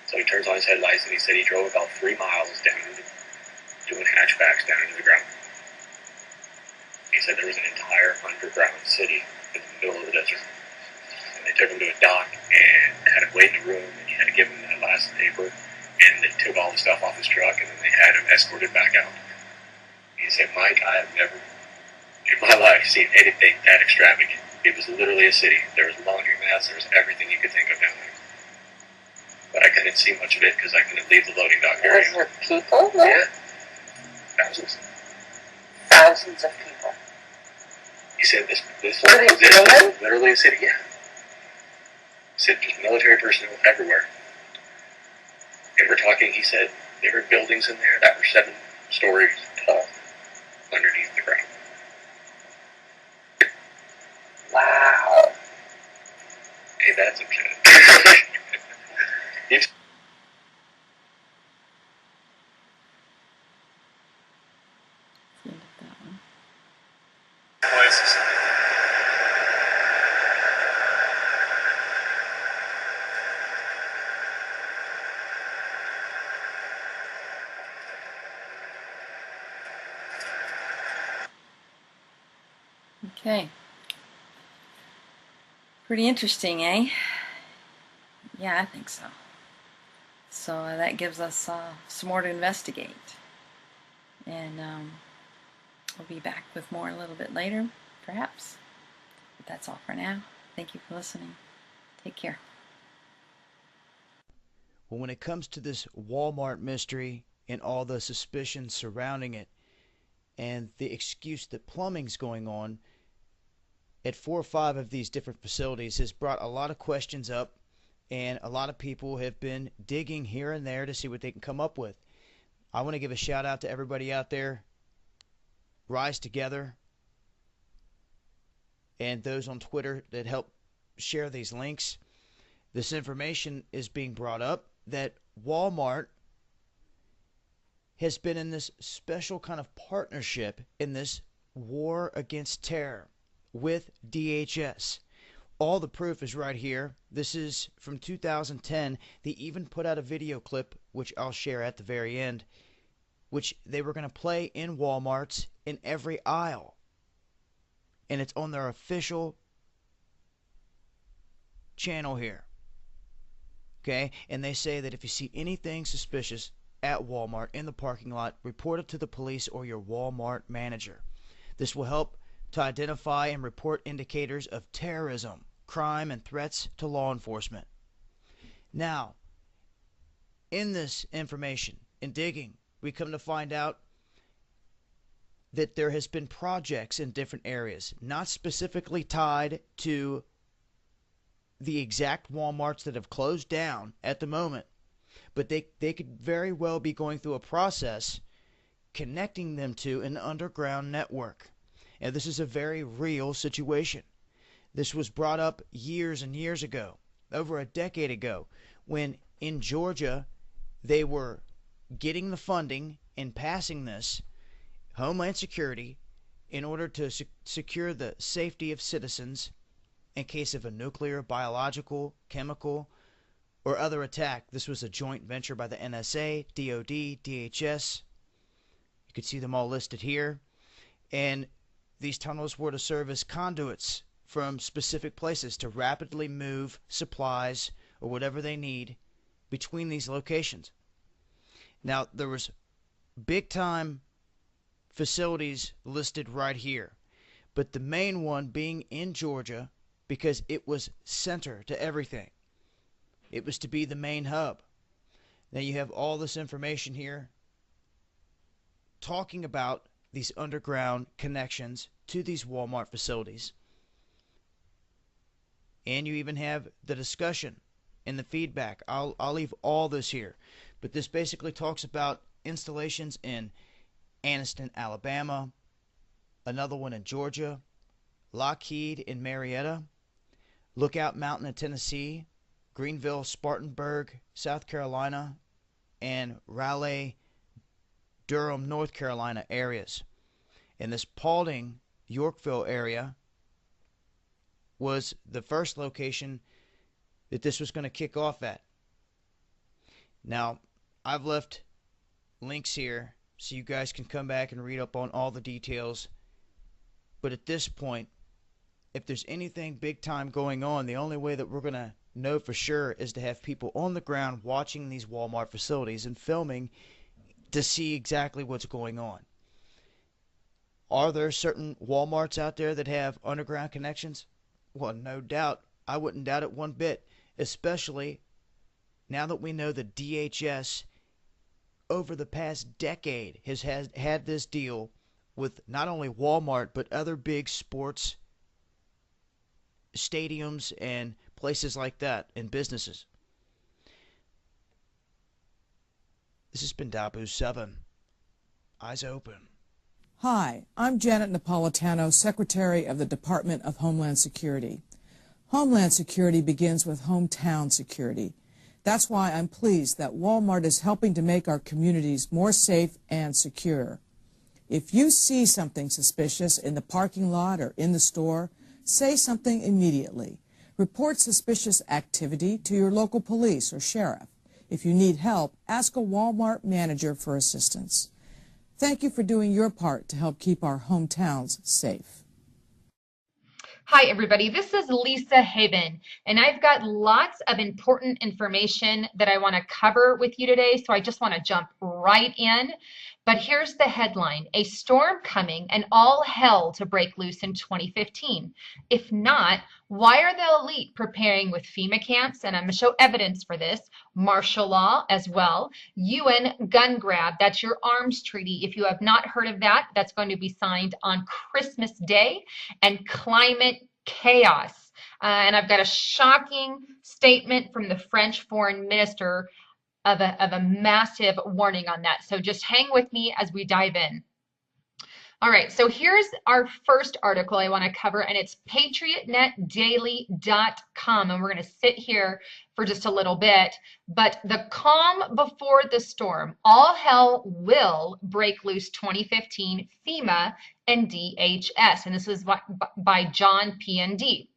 So he turns on his headlights, and he said he drove about 3 miles down, doing hatchbacks down into the ground. He said there was an entire underground city in the middle of the desert. And they took him to a dock and had him wait in a room, and he had to give him that last paper, and they took all the stuff off his truck, and then they had him escorted back out. He said, Mike, I have never in my life seen anything that extravagant. It was literally a city. There was laundromats, there was everything you could think of down there. But I couldn't see much of it because I couldn't leave the loading dock area. Was there people there? Yeah. Thousands. Thousands of people. He said this was really? literally a city, yeah. He said just military personnel everywhere. And we're talking, he said, there were buildings in there that were 7 stories tall underneath the ground. Wow. Hey, that's upsetting. Menace Society. Okay. Pretty interesting, eh? Yeah, I think so. So that gives us some more to investigate. And we'll be back with more a little bit later, perhaps. But that's all for now. Thank you for listening. Take care. Well, when it comes to this Walmart mystery and all the suspicions surrounding it and the excuse that plumbing's going on at 4 or 5 of these different facilities has brought a lot of questions up, and a lot of people have been digging here and there to see what they can come up with. I want to give a shout out to everybody out there, Rise Together, and those on Twitter that help share these links. This information is being brought up that Walmart has been in this special kind of partnership in this war against terror with DHS. All the proof is right here. This is from 2010. They even put out a video clip, which I'll share at the very end, which they were going to play in Walmarts in every aisle. And it's on their official channel here. Okay? And they say that if you see anything suspicious at Walmart in the parking lot, report it to the police or your Walmart manager. This will help to identify and report indicators of terrorism, crime, and threats to law enforcement. Now, in this information, in digging, we come to find out that there has been projects in different areas, not specifically tied to the exact Walmarts that have closed down at the moment, but they could very well be going through a process connecting them to an underground network. And this is a very real situation. This was brought up years and years ago, over a decade ago, when in Georgia they were getting the funding and passing this Homeland Security in order to secure the safety of citizens in case of a nuclear, biological, chemical, or other attack. This was a joint venture by the NSA, DOD, DHS. You can see them all listed here. And these tunnels were to serve as conduits from specific places to rapidly move supplies or whatever they need between these locations. Now, there was big-time facilities listed right here, but the main one being in Georgia because it was center to everything. It was to be the main hub. Now you have all this information here talking about these underground connections to these Walmart facilities. And you even have the discussion and the feedback. I'll leave all this here. But this basically talks about installations in Anniston, Alabama, another one in Georgia, Lockheed in Marietta, Lookout Mountain in Tennessee, Greenville, Spartanburg, South Carolina, and Raleigh, Durham, North Carolina areas. And this Paulding, Yorkville area was the first location that this was going to kick off at. Now, I've left links here so you guys can come back and read up on all the details. But at this point, if there's anything big time going on, the only way that we're going to know for sure is to have people on the ground watching these Walmart facilities and filming to see exactly what's going on. Are there certain Walmarts out there that have underground connections? Well, no doubt. I wouldn't doubt it one bit, especially now that we know the DHS over the past decade has had this deal with not only Walmart but other big sports stadiums and places like that and businesses. This has been Dabu 7. Eyes open. Hi, I'm Janet Napolitano, Secretary of the Department of Homeland Security. Homeland Security begins with hometown security. That's why I'm pleased that Walmart is helping to make our communities more safe and secure. If you see something suspicious in the parking lot or in the store, say something immediately. Report suspicious activity to your local police or sheriff. If you need help, ask a Walmart manager for assistance. Thank you for doing your part to help keep our hometowns safe. Hi, everybody. This is Lisa Haben, and I've got lots of important information that I want to cover with you today, so I just want to jump right in. But here's the headline: a storm coming and all hell to break loose in 2015. If not, why are the elite preparing with FEMA camps? And I'm going to show evidence for this. Martial law as well. UN gun grab, that's your arms treaty. If you have not heard of that, that's going to be signed on Christmas Day. And climate chaos. And I've got a shocking statement from the French foreign minister of a massive warning on that. So just hang with me as we dive in. All right, so here's our first article I want to cover, and it's patriotnetdaily.com, and we're going to sit here for just a little bit. But the calm before the storm, all hell will break loose 2015, FEMA and DHS, and this is by John P&D.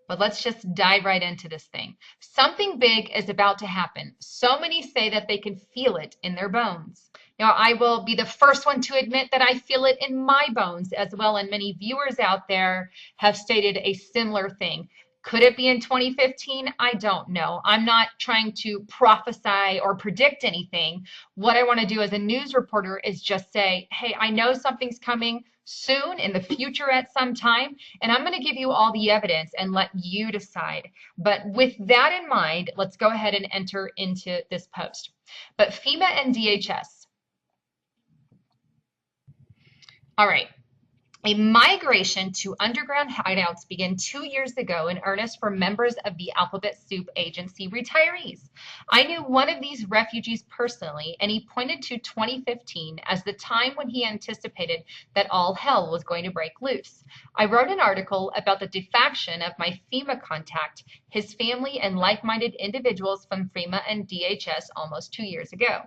But let's just dive right into this thing. Something big is about to happen. So many say that they can feel it in their bones. Now, I will be the first one to admit that I feel it in my bones as well, and many viewers out there have stated a similar thing. Could it be in 2015? I don't know. I'm not trying to prophesy or predict anything. What I want to do as a news reporter is just say, hey, I know something's coming soon in the future at some time, and I'm going to give you all the evidence and let you decide. But with that in mind, let's go ahead and enter into this post. But FEMA and DHS. All right. A migration to underground hideouts began 2 years ago in earnest for members of the Alphabet Soup Agency retirees. I knew one of these refugees personally, and he pointed to 2015 as the time when he anticipated that all hell was going to break loose. I wrote an article about the defaction of my FEMA contact, his family, and like-minded individuals from FEMA and DHS almost 2 years ago.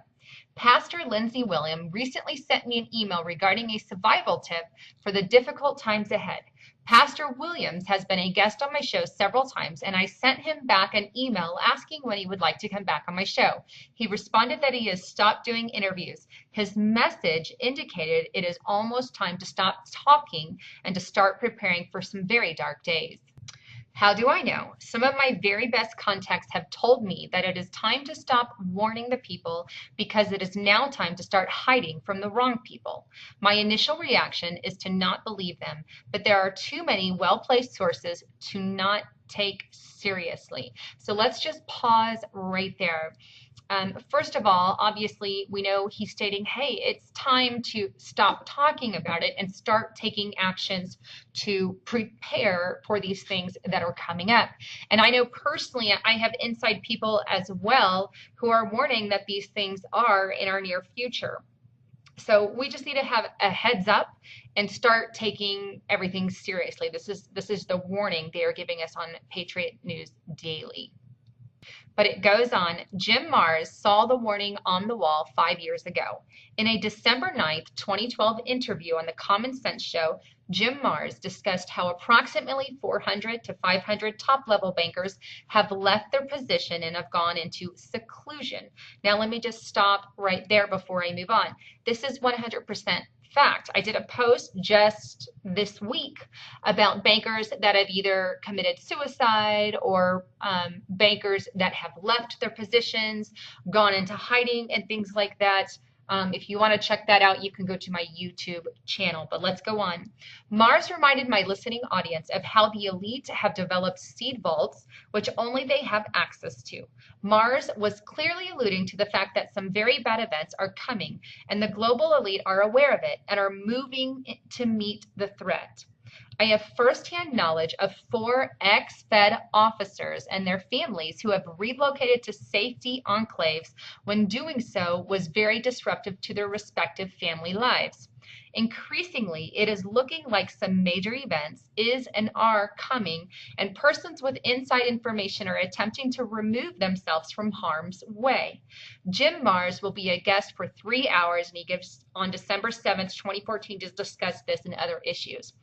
Pastor Lindsey William recently sent me an email regarding a survival tip for the difficult times ahead. Pastor Williams has been a guest on my show several times, and I sent him back an email asking when he would like to come back on my show. He responded that he has stopped doing interviews. His message indicated it is almost time to stop talking and to start preparing for some very dark days. How do I know? Some of my very best contacts have told me that it is time to stop warning the people because it is now time to start hiding from the wrong people. My initial reaction is to not believe them, but there are too many well-placed sources to not take seriously. So let's just pause right there. First of all, obviously, we know he's stating, hey, it's time to stop talking about it and start taking actions to prepare for these things that are coming up. And I know personally, I have inside people as well who are warning that these things are in our near future. So we just need to have a heads up and start taking everything seriously. This is the warning they are giving us on Patriot News Daily. But it goes on. Jim Marrs saw the warning on the wall 5 years ago. In a December 9th, 2012 interview on the Common Sense Show, Jim Marrs discussed how approximately 400 to 500 top-level bankers have left their position and have gone into seclusion. Now, let me just stop right there before I move on. This is 100% fact. I did a post just this week about bankers that have either committed suicide or bankers that have left their positions, gone into hiding and things like that. If you want to check that out, you can go to my YouTube channel, but let's go on. Marrs reminded my listening audience of how the elite have developed seed vaults, which only they have access to. Marrs was clearly alluding to the fact that some very bad events are coming, and the global elite are aware of it and are moving to meet the threat. I have firsthand knowledge of 4 ex-Fed officers and their families who have relocated to safety enclaves when doing so was very disruptive to their respective family lives. Increasingly, it is looking like some major events is and are coming, and persons with inside information are attempting to remove themselves from harm's way. Jim Mars will be a guest for 3 hours, and he gives on December 7th, 2014, to discuss this and other issues.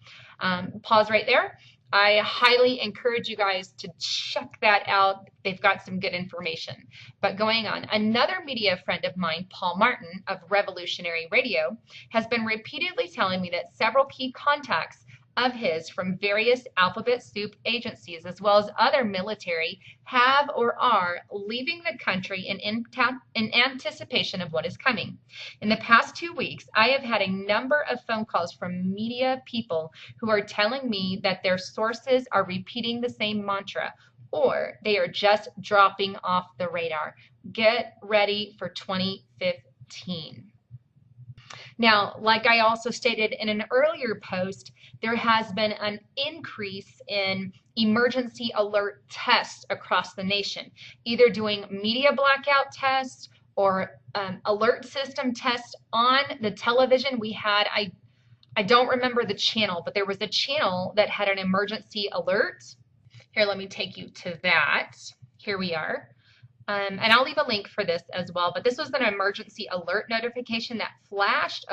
Pause right there. I highly encourage you guys to check that out. They've got some good information. But going on, another media friend of mine, Paul Martin of Revolutionary Radio, has been repeatedly telling me that several key contacts of his from various alphabet soup agencies, as well as other military, have or are leaving the country in anticipation of what is coming. In the past 2 weeks, I have had a number of phone calls from media people who are telling me that their sources are repeating the same mantra, or they are just dropping off the radar. Get ready for 2015. Now, like I also stated in an earlier post, there has been an increase in emergency alert tests across the nation, either doing media blackout tests or alert system tests on the television. We had, I don't remember the channel, but there was a channel that had an emergency alert. Here, let me take you to that. Here we are. And I'll leave a link for this as well, but this was an emergency alert notification that flashed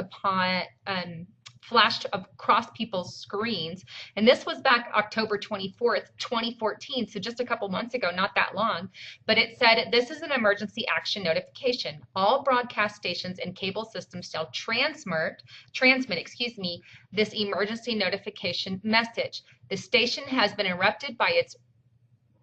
across people's screens. And this was back October 24th, 2014, so just a couple months ago, not that long. But it said, this is an emergency action notification. All broadcast stations and cable systems shall transmit, this emergency notification message. The station has been interrupted by its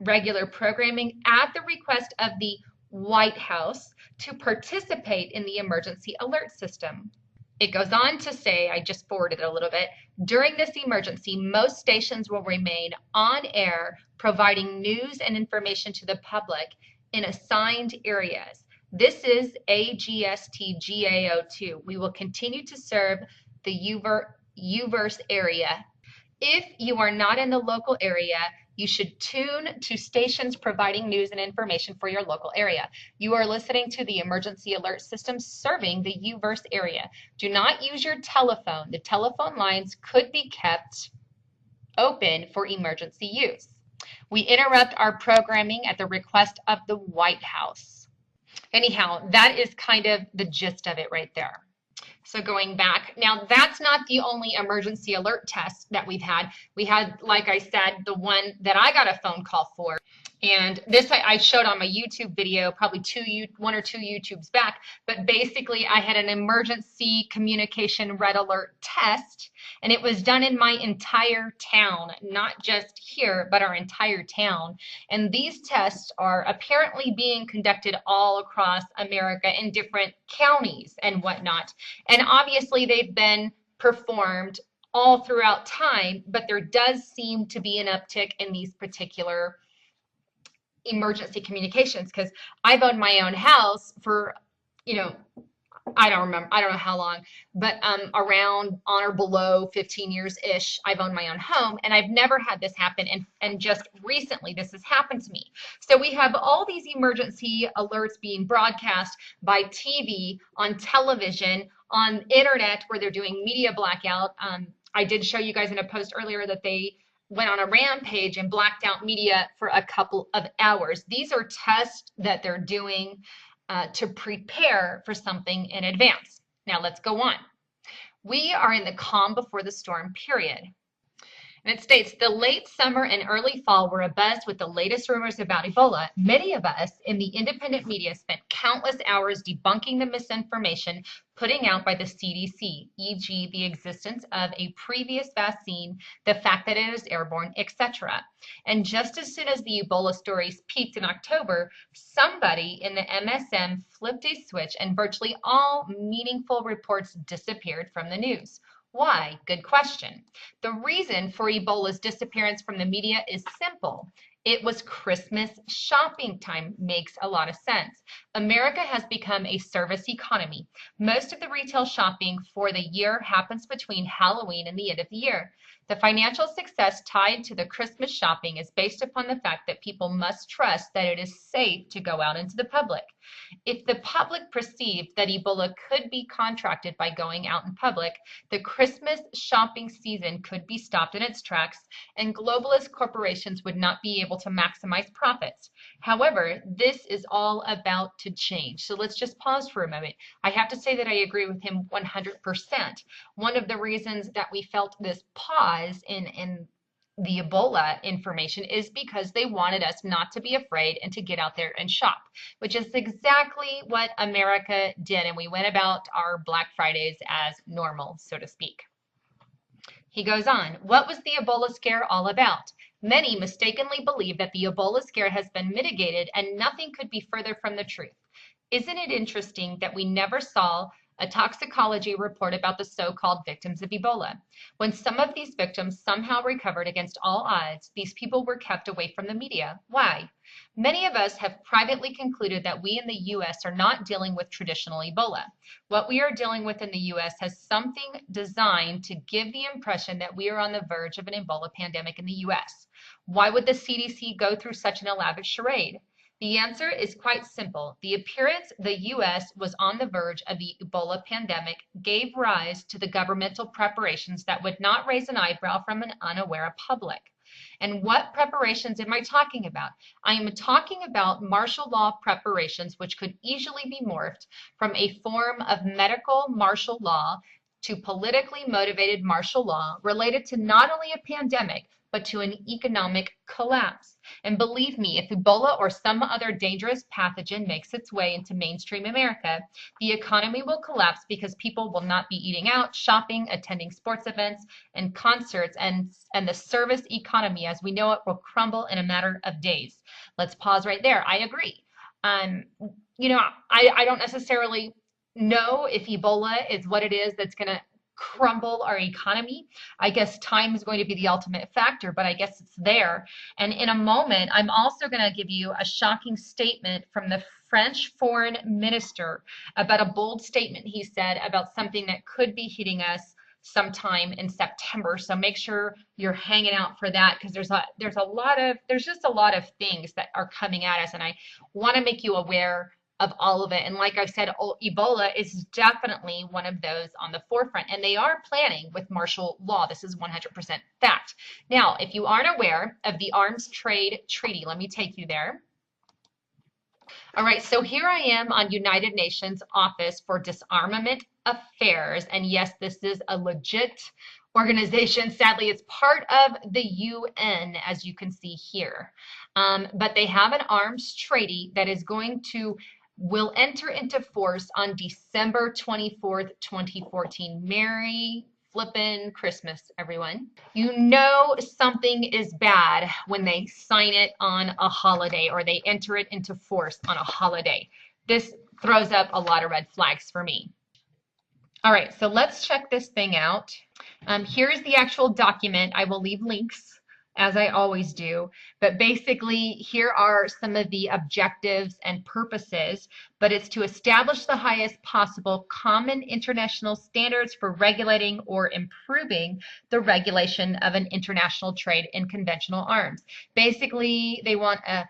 regular programming at the request of the White House to participate in the emergency alert system. It goes on to say, I just forwarded it a little bit, during this emergency, most stations will remain on air, providing news and information to the public in assigned areas. This is AGST-GAO2. We will continue to serve the UVerse area. If you are not in the local area, you should tune to stations providing news and information for your local area. You are listening to the emergency alert system serving the UVerse area. Do not use your telephone. The telephone lines could be kept open for emergency use. We interrupt our programming at the request of the White House. Anyhow, that is kind of the gist of it right there. So going back, now that's not the only emergency alert test that we've had. We had, like I said, the one that I got a phone call for. And this I showed on my YouTube video, probably one or two YouTubes back. But basically, I had an emergency communication red alert test. And it was done in my entire town, not just here, but our entire town. And these tests are apparently being conducted all across America in different counties and whatnot. And obviously, they've been performed all throughout time, but there does seem to be an uptick in these particular emergency communications, because I've owned my own house for, I don't know how long, but around on or below 15 years-ish, I've owned my own home, and I've never had this happen, and just recently this has happened to me. So we have all these emergency alerts being broadcast by TV, on television, on internet, where they're doing media blackout. I did show you guys in a post earlier that they went on a rampage and blacked out media for a couple of hours. These are tests that they're doing to prepare for something in advance. Now let's go on. We are in the calm before the storm period. And it states, the late summer and early fall were abuzz with the latest rumors about Ebola. Many of us in the independent media spent countless hours debunking the misinformation putting out by the CDC, e.g. the existence of a previous vaccine, the fact that it is airborne, etc. And just as soon as the Ebola stories peaked in October, somebody in the MSM flipped a switch and virtually all meaningful reports disappeared from the news. Why? Good question. The reason for Ebola's disappearance from the media is simple. It was Christmas shopping time. Makes a lot of sense. America has become a service economy. Most of the retail shopping for the year happens between Halloween and the end of the year. The financial success tied to the Christmas shopping is based upon the fact that people must trust that it is safe to go out into the public. If the public perceived that Ebola could be contracted by going out in public, the Christmas shopping season could be stopped in its tracks and globalist corporations would not be able to maximize profits. However, this is all about to change. So let's just pause for a moment. I have to say that I agree with him 100%. One of the reasons that we felt this pause in the Ebola information is because they wanted us not to be afraid and to get out there and shop, which is exactly what America did. And we went about our Black Fridays as normal, so to speak. He goes on, what was the Ebola scare all about? Many mistakenly believe that the Ebola scare has been mitigated and nothing could be further from the truth. Isn't it interesting that we never saw a toxicology report about the so-called victims of Ebola? When some of these victims somehow recovered against all odds, these people were kept away from the media. Why? Many of us have privately concluded that we in the U.S. are not dealing with traditional Ebola. What we are dealing with in the U.S. has something designed to give the impression that we are on the verge of an Ebola pandemic in the U.S. Why would the CDC go through such an elaborate charade? The answer is quite simple. The appearance the U.S. was on the verge of the Ebola pandemic gave rise to the governmental preparations that would not raise an eyebrow from an unaware public. And what preparations am I talking about? I am talking about martial law preparations, which could easily be morphed from a form of medical martial law to politically motivated martial law related to not only a pandemic, but to an economic collapse. And believe me, if Ebola or some other dangerous pathogen makes its way into mainstream America, the economy will collapse because people will not be eating out, shopping, attending sports events and concerts, and the service economy as we know it will crumble in a matter of days. Let's pause right there. I agree. You know, I don't necessarily know if Ebola is what it is that's going to crumble our economy. I guess time is going to be the ultimate factor, but I guess it's there. And in a moment, I'm also going to give you a shocking statement from the French foreign minister about a bold statement he said about something that could be hitting us sometime in September. So make sure you're hanging out for that, because there's just a lot of things that are coming at us, and I want to make you aware of all of it. And like I said, Ebola is definitely one of those on the forefront, and they are planning with martial law. This is 100% fact. Now, if you aren't aware of the Arms Trade Treaty, let me take you there. All right, so here I am on United Nations Office for Disarmament Affairs, and yes, this is a legit organization. Sadly, it's part of the UN, as you can see here. But they have an arms treaty that will enter into force on December 24th, 2014. Merry flippin' Christmas, everyone. You know something is bad when they sign it on a holiday or they enter it into force on a holiday. This throws up a lot of red flags for me. All right, so let's check this thing out. Here's the actual document. I will leave links, as I always do, but basically here are some of the objectives and purposes, but it's to establish the highest possible common international standards for regulating or improving the regulation of an international trade in conventional arms. Basically, they want a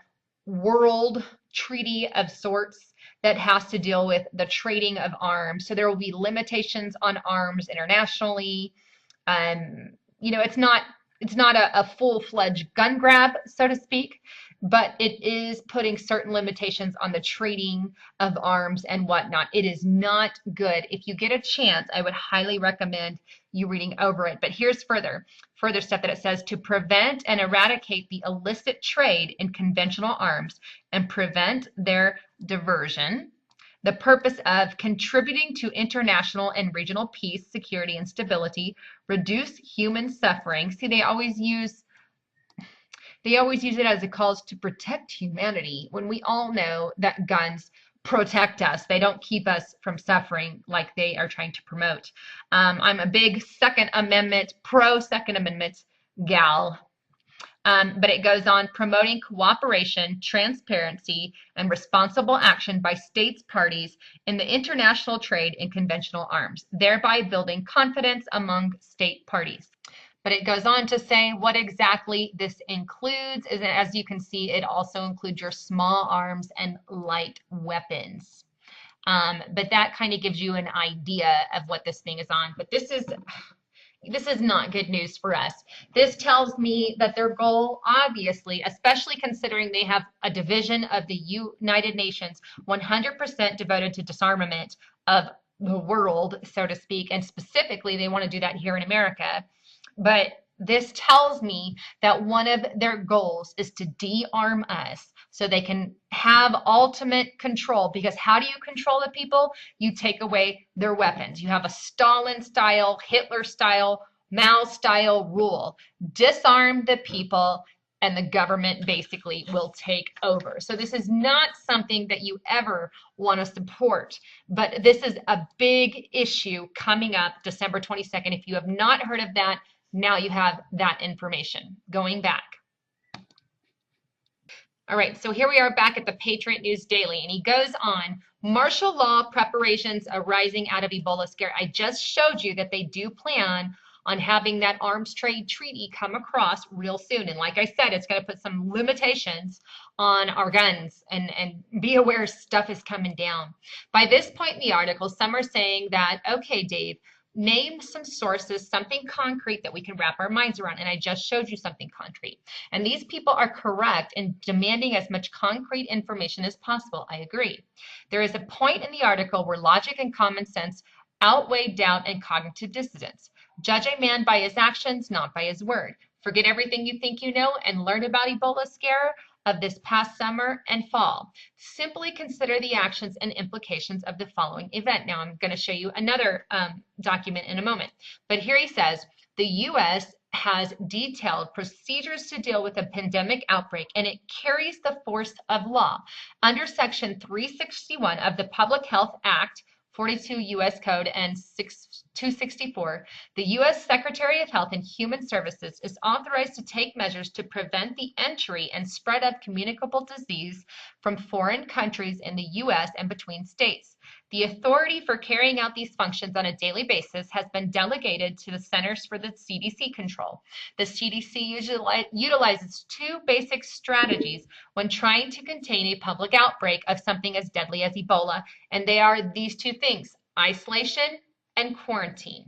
world treaty of sorts that has to deal with the trading of arms. So there will be limitations on arms internationally. You know, it's not a full-fledged gun grab, so to speak, but it is putting certain limitations on the trading of arms and whatnot. It is not good. If you get a chance, I would highly recommend you reading over it. But here's further stuff that it says: to prevent and eradicate the illicit trade in conventional arms and prevent their diversion. The purpose of contributing to international and regional peace, security, and stability, reduce human suffering. See, they always use it as a cause to protect humanity, when we all know that guns protect us. They don't keep us from suffering like they are trying to promote. I'm a big Second Amendment, pro Second Amendment gal. But it goes on promoting cooperation, transparency, and responsible action by states parties in the international trade in conventional arms, thereby building confidence among state parties. But it goes on to say what exactly this includes is, as you can see, it also includes your small arms and light weapons. But that kind of gives you an idea of what this thing is on. But this is not good news for us. This tells me that their goal, obviously, especially considering they have a division of the United Nations 100% devoted to disarmament of the world, so to speak, and specifically they want to do that here in America. But this tells me that one of their goals is to de-arm us so they can have ultimate control. Because how do you control the people? You take away their weapons. You have a Stalin style, Hitler style, Mao style rule. Disarm the people and the government basically will take over. So this is not something that you ever want to support, but this is a big issue coming up December 22nd. If you have not heard of that, now you have that information. Going back. All right, so here we are back at the Patriot News Daily, and he goes on, martial law preparations arising out of Ebola scare. I just showed you that they do plan on having that arms trade treaty come across real soon. And like I said, it's going to put some limitations on our guns, and be aware stuff is coming down. By this point in the article, some are saying that, okay, Dave, name some sources, something concrete that we can wrap our minds around. And I just showed you something concrete. And these people are correct in demanding as much concrete information as possible. I agree. There is a point in the article where logic and common sense outweigh doubt and cognitive dissonance. Judge a man by his actions, not by his word. Forget everything you think you know and learn about Ebola scare of this past summer and fall. Simply consider the actions and implications of the following event. Now I'm going to show you another document in a moment. But here he says, the U.S. has detailed procedures to deal with a pandemic outbreak, and it carries the force of law. Under Section 361 of the Public Health Act, 42 U.S. Code and 264, the U.S. Secretary of Health and Human Services is authorized to take measures to prevent the entry and spread of communicable disease from foreign countries in the U.S. and between states. The authority for carrying out these functions on a daily basis has been delegated to the Centers for the CDC control. The CDC utilizes two basic strategies when trying to contain a public outbreak of something as deadly as Ebola, and they are these two things: isolation and quarantine.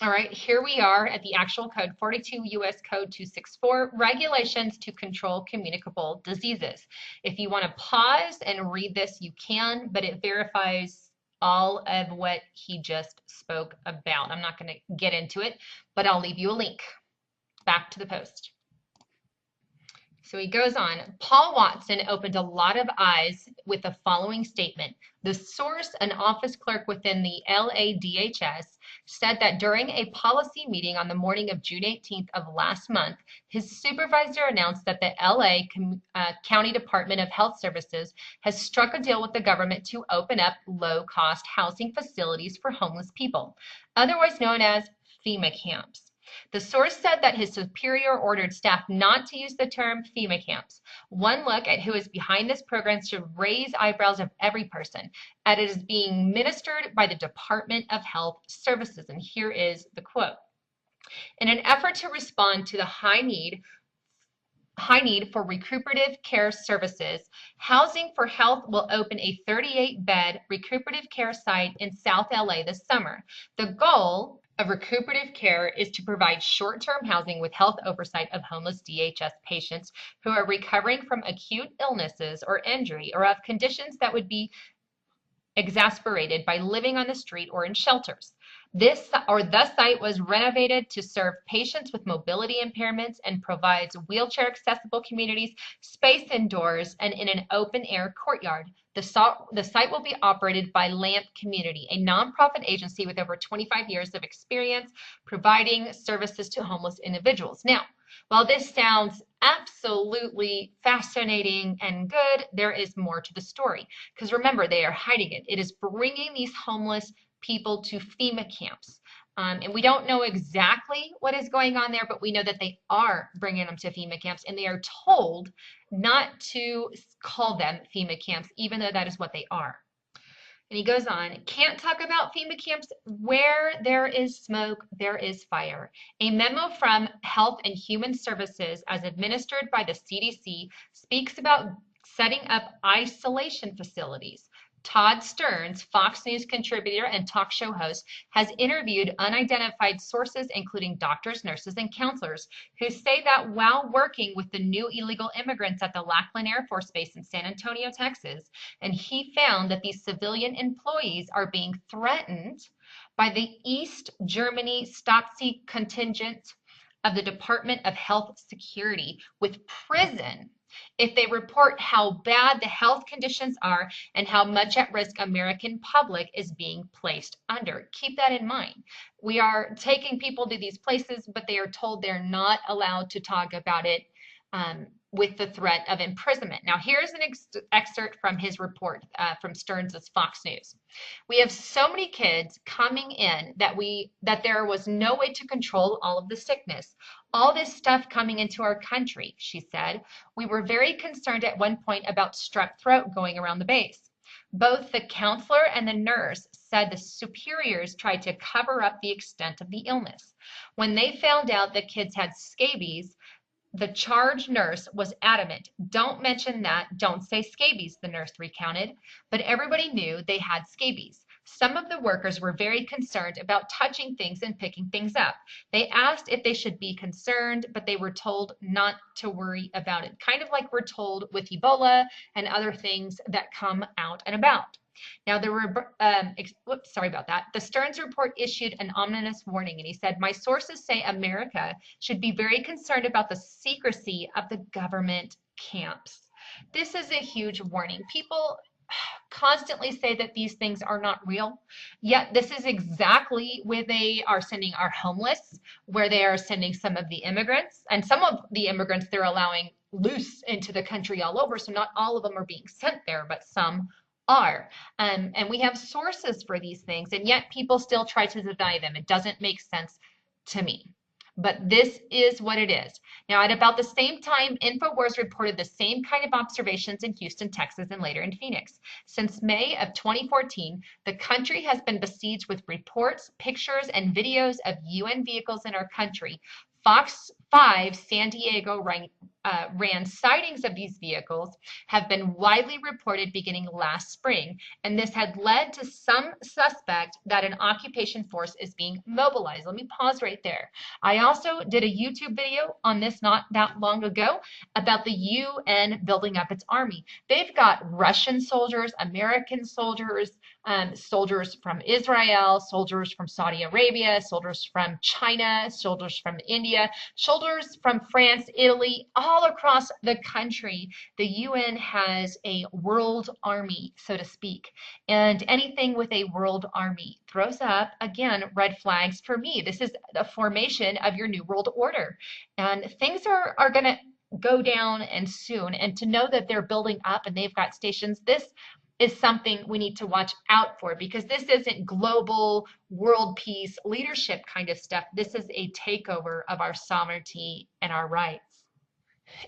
All right, here we are at the actual code, 42 U.S. Code 264, regulations to control communicable diseases. If you want to pause and read this, you can, but it verifies all of what he just spoke about. I'm not going to get into it, but I'll leave you a link. Back to the post. So he goes on, Paul Watson opened a lot of eyes with the following statement. The source, an office clerk within the LADHS, said that during a policy meeting on the morning of June 18th of last month, his supervisor announced that the LA County Department of Health Services has struck a deal with the government to open up low-cost housing facilities for homeless people, otherwise known as FEMA camps. The source said that his superior ordered staff not to use the term FEMA camps. One look at who is behind this program should raise eyebrows of every person, as it is being ministered by the Department of Health Services. And here is the quote. In an effort to respond to the high need for recuperative care services, Housing for Health will open a 38-bed recuperative care site in South LA this summer. The goal of recuperative care is to provide short-term housing with health oversight of homeless DHS patients who are recovering from acute illnesses or injury or of conditions that would be exacerbated by living on the street or in shelters. The site was renovated to serve patients with mobility impairments and provides wheelchair accessible communities, space indoors, and in an open air courtyard. The site will be operated by LAMP Community, a nonprofit agency with over 25 years of experience providing services to homeless individuals. Now, while this sounds absolutely fascinating and good, there is more to the story. Because remember, they are hiding it. It is bringing these homeless people to FEMA camps. And we don't know exactly what is going on there, but we know that they are bringing them to FEMA camps, and they are told not to call them FEMA camps, even though that is what they are. And he goes on, can't talk about FEMA camps. Where there is smoke, there is fire. A memo from Health and Human Services, as administered by the CDC, speaks about setting up isolation facilities. Todd Stearns, Fox News contributor and talk show host, has interviewed unidentified sources, including doctors, nurses, and counselors, who say that while working with the new illegal immigrants at the Lackland Air Force Base in San Antonio, Texas, and he found that these civilian employees are being threatened by the East Germany Stasi contingent of the Department of Health Security with prison if they report how bad the health conditions are and how much at risk American public is being placed under. Keep that in mind. We are taking people to these places, but they are told they're not allowed to talk about it with the threat of imprisonment. Now, here's an excerpt from his report from Stearns' Fox News. We have so many kids coming in that there was no way to control all of the sickness. All this stuff coming into our country, she said. We were very concerned at one point about strep throat going around the base. Both the counselor and the nurse said the superiors tried to cover up the extent of the illness. When they found out the kids had scabies, the charge nurse was adamant. Don't mention that. Don't say scabies, the nurse recounted. But everybody knew they had scabies. Some of the workers were very concerned about touching things and picking things up. They asked if they should be concerned, but they were told not to worry about it. Kind of like we're told with Ebola and other things that come out and about. Now, sorry about that. The Stearns report issued an ominous warning, and he said, my sources say America should be very concerned about the secrecy of the government camps. This is a huge warning. People constantly say that these things are not real, yet this is exactly where they are sending our homeless, where they are sending some of the immigrants, and some of the immigrants they're allowing loose into the country all over, so not all of them are being sent there, but some are. And we have sources for these things, and yet people still try to deny them. It doesn't make sense to me. But this is what it is. Now, at about the same time, InfoWars reported the same kind of observations in Houston, Texas, and later in Phoenix. Since May of 2014, the country has been besieged with reports, pictures, and videos of UN vehicles in our country. Fox 5 San Diego ran sightings of these vehicles have been widely reported beginning last spring, and this had led to some suspect that an occupation force is being mobilized. Let me pause right there. I also did a YouTube video on this not that long ago about the UN building up its army. They've got Russian soldiers, American soldiers, soldiers from Israel, soldiers from Saudi Arabia, soldiers from China, soldiers from India, soldiers from France, Italy, all across the country. The UN has a world army, so to speak. And anything with a world army throws up, again, red flags for me. This is the formation of your new world order. And things are going to go down and soon. And to know that they're building up and they've got stations, this is something we need to watch out for, because this isn't global world peace leadership kind of stuff. This is a takeover of our sovereignty and our rights.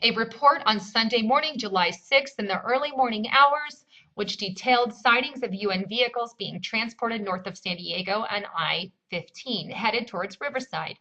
A report on Sunday morning, July 6th, in the early morning hours, which detailed sightings of UN vehicles being transported north of San Diego and I-15, headed towards Riverside.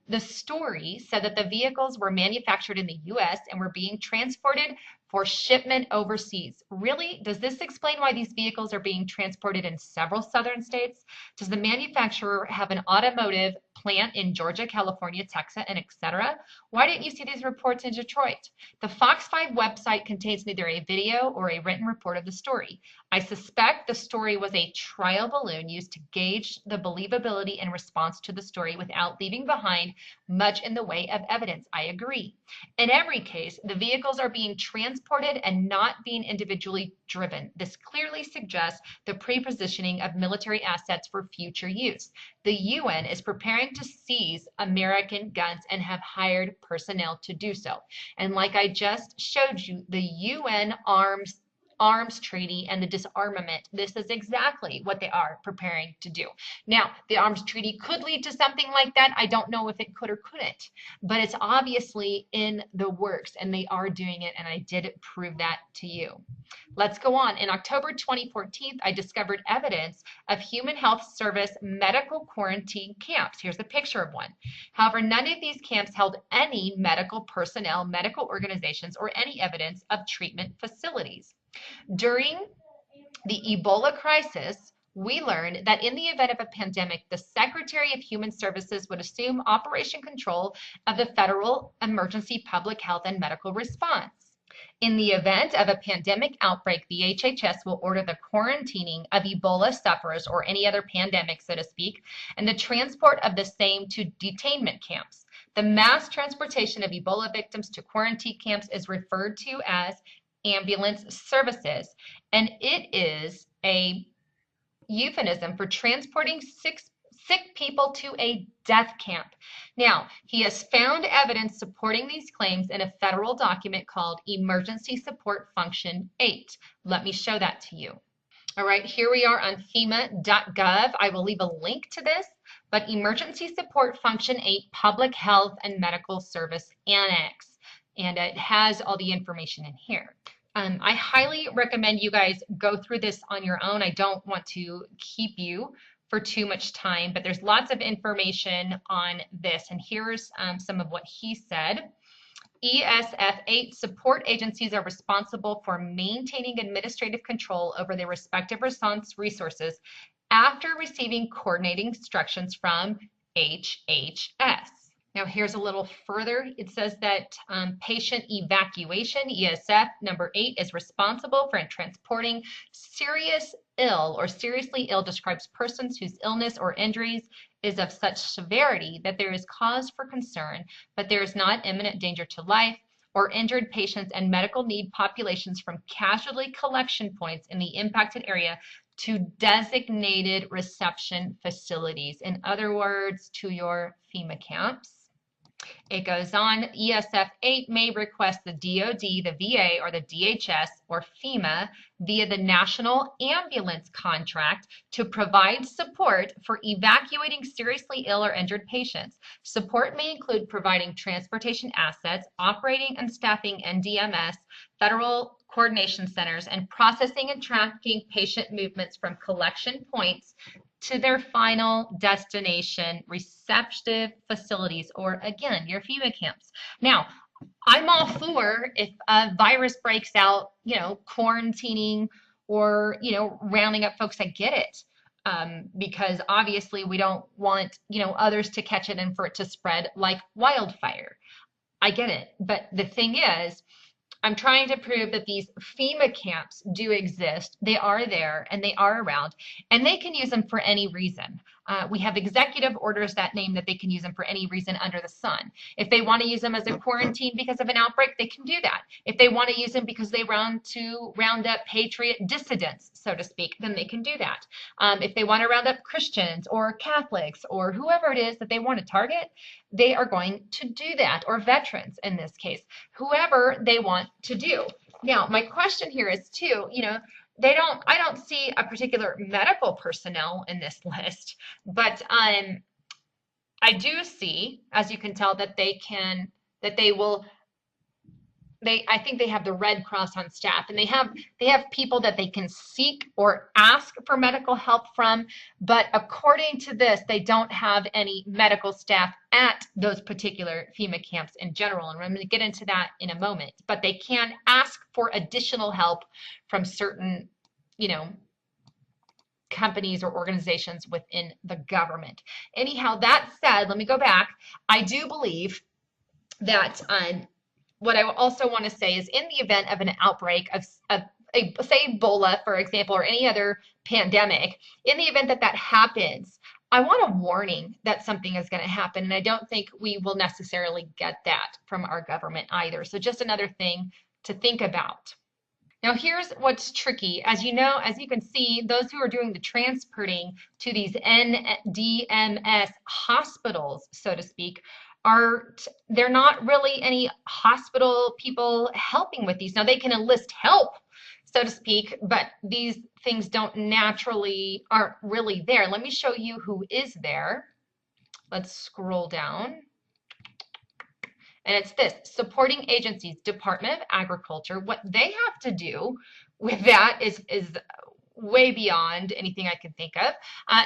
The story said that the vehicles were manufactured in the U.S. and were being transported for shipment overseas. Really? Does this explain why these vehicles are being transported in several southern states? Does the manufacturer have an automotive plant in Georgia, California, Texas, and etc.? Why didn't you see these reports in Detroit? The Fox 5 website contains neither a video or a written report of the story. I suspect the story was a trial balloon used to gauge the believability in response to the story without leaving behind much in the way of evidence. I agree. In every case, the vehicles are being transported and not being individually driven. This clearly suggests the pre-positioning of military assets for future use. The UN is preparing to seize American guns and have hired personnel to do so. And like I just showed you, the UN arms arms treaty and the disarmament. This is exactly what they are preparing to do. Now, the arms treaty could lead to something like that. I don't know if it could or couldn't, but it's obviously in the works, and they are doing it, and I did prove that to you. Let's go on. In October 2014, I discovered evidence of Human Health Service medical quarantine camps. Here's a picture of one. However, none of these camps held any medical personnel, medical organizations, or any evidence of treatment facilities. During the Ebola crisis, we learned that in the event of a pandemic, the Secretary of Human Services would assume operation control of the federal emergency public health and medical response. In the event of a pandemic outbreak, the HHS will order the quarantining of Ebola sufferers or any other pandemic, so to speak, and the transport of the same to detainment camps. The mass transportation of Ebola victims to quarantine camps is referred to as ambulance services, and it is a euphemism for transporting sick people to a death camp. Now, he has found evidence supporting these claims in a federal document called Emergency Support Function 8. Let me show that to you. All right, here we are on FEMA.gov. I will leave a link to this, but Emergency Support Function 8, Public Health and Medical Service Annex, and it has all the information in here. I highly recommend you guys go through this on your own. I don't want to keep you for too much time, but there's lots of information on this. And here's some of what he said. ESF 8 support agencies are responsible for maintaining administrative control over their respective response resources after receiving coordinating instructions from HHS. Now, here's a little further. It says that patient evacuation, ESF number 8, is responsible for transporting serious ill or seriously ill describes persons whose illness or injuries is of such severity that there is cause for concern, but there is not imminent danger to life, or injured patients and medical need populations from casualty collection points in the impacted area to designated reception facilities. In other words, to your FEMA camps. It goes on, ESF 8 may request the DOD, the VA, or the DHS, or FEMA via the National Ambulance Contract to provide support for evacuating seriously ill or injured patients. Support may include providing transportation assets, operating and staffing NDMS, federal coordination centers, and processing and tracking patient movements from collection points to their final destination receptive facilities, or again, your FEMA camps. Now, I'm all for if a virus breaks out, quarantining or, rounding up folks. I get it. Because obviously we don't want, others to catch it and for it to spread like wildfire. I get it. But the thing is, I'm trying to prove that these FEMA camps do exist. They are there and they are around, and they can use them for any reason. We have executive orders that name that they can use them for any reason under the sun. If they want to use them as a quarantine because of an outbreak, they can do that. If they want to use them because they round up patriot dissidents, so to speak, then they can do that. If they want to round up Christians or Catholics or whoever it is that they want to target, they are going to do that, or veterans in this case, whoever they want to do. Now, my question here is too, I don't see a particular medical personnel in this list, but I do see, as you can tell, that I think they have the Red Cross on staff, and they have people that they can seek or ask for medical help from, but according to this, they don't have any medical staff at those particular FEMA camps in general, and I'm going to get into that in a moment, but they can ask for additional help from certain, companies or organizations within the government. Anyhow, that said, let me go back. I do believe that what I also want to say is, in the event of an outbreak of say Ebola, for example, or any other pandemic, in the event that happens, I want a warning that something is going to happen, and I don't think we will necessarily get that from our government either. So just another thing to think about. Now, here's what's tricky. As you know, as you can see, those who are doing the transporting to these NDMS hospitals, so to speak, they're not really any hospital people helping with these. Now, they can enlist help, so to speak, but these things aren't really there. Let me show you who is there. Let's scroll down. And it's this, supporting agencies, Department of Agriculture. What they have to do with that is way beyond anything I can think of.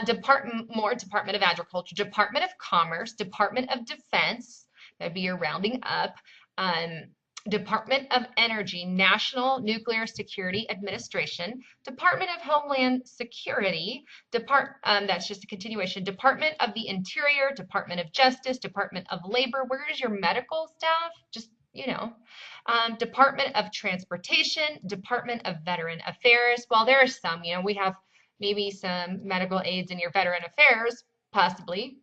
Department of Agriculture, Department of Commerce, Department of Defense, that'd be your rounding up, Department of Energy, National Nuclear Security Administration, Department of Homeland Security, that's just a continuation, Department of the Interior, Department of Justice, Department of Labor. Where is your medical staff? Just, Department of Transportation, Department of Veteran Affairs. Well, there are some, we have maybe some medical aids in your Veteran Affairs, possibly.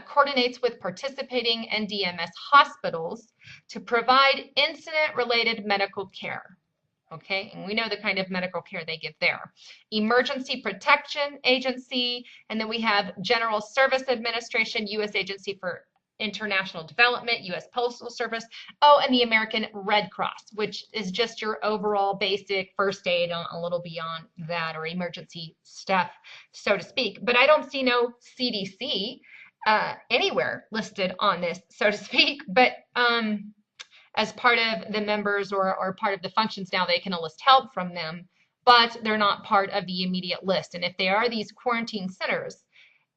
Coordinates with participating NDMS hospitals to provide incident-related medical care. Okay, and we know the kind of medical care they give there. Emergency Protection Agency, and then we have General Service Administration, U.S. Agency for International Development, U.S. Postal Service, and the American Red Cross, which is just your overall basic first aid, a little beyond that, or emergency stuff, so to speak. But I don't see no CDC anywhere listed on this, so to speak. But as part of the members or part of the functions now, they can enlist help from them, but they're not part of the immediate list. And if they are these quarantine centers,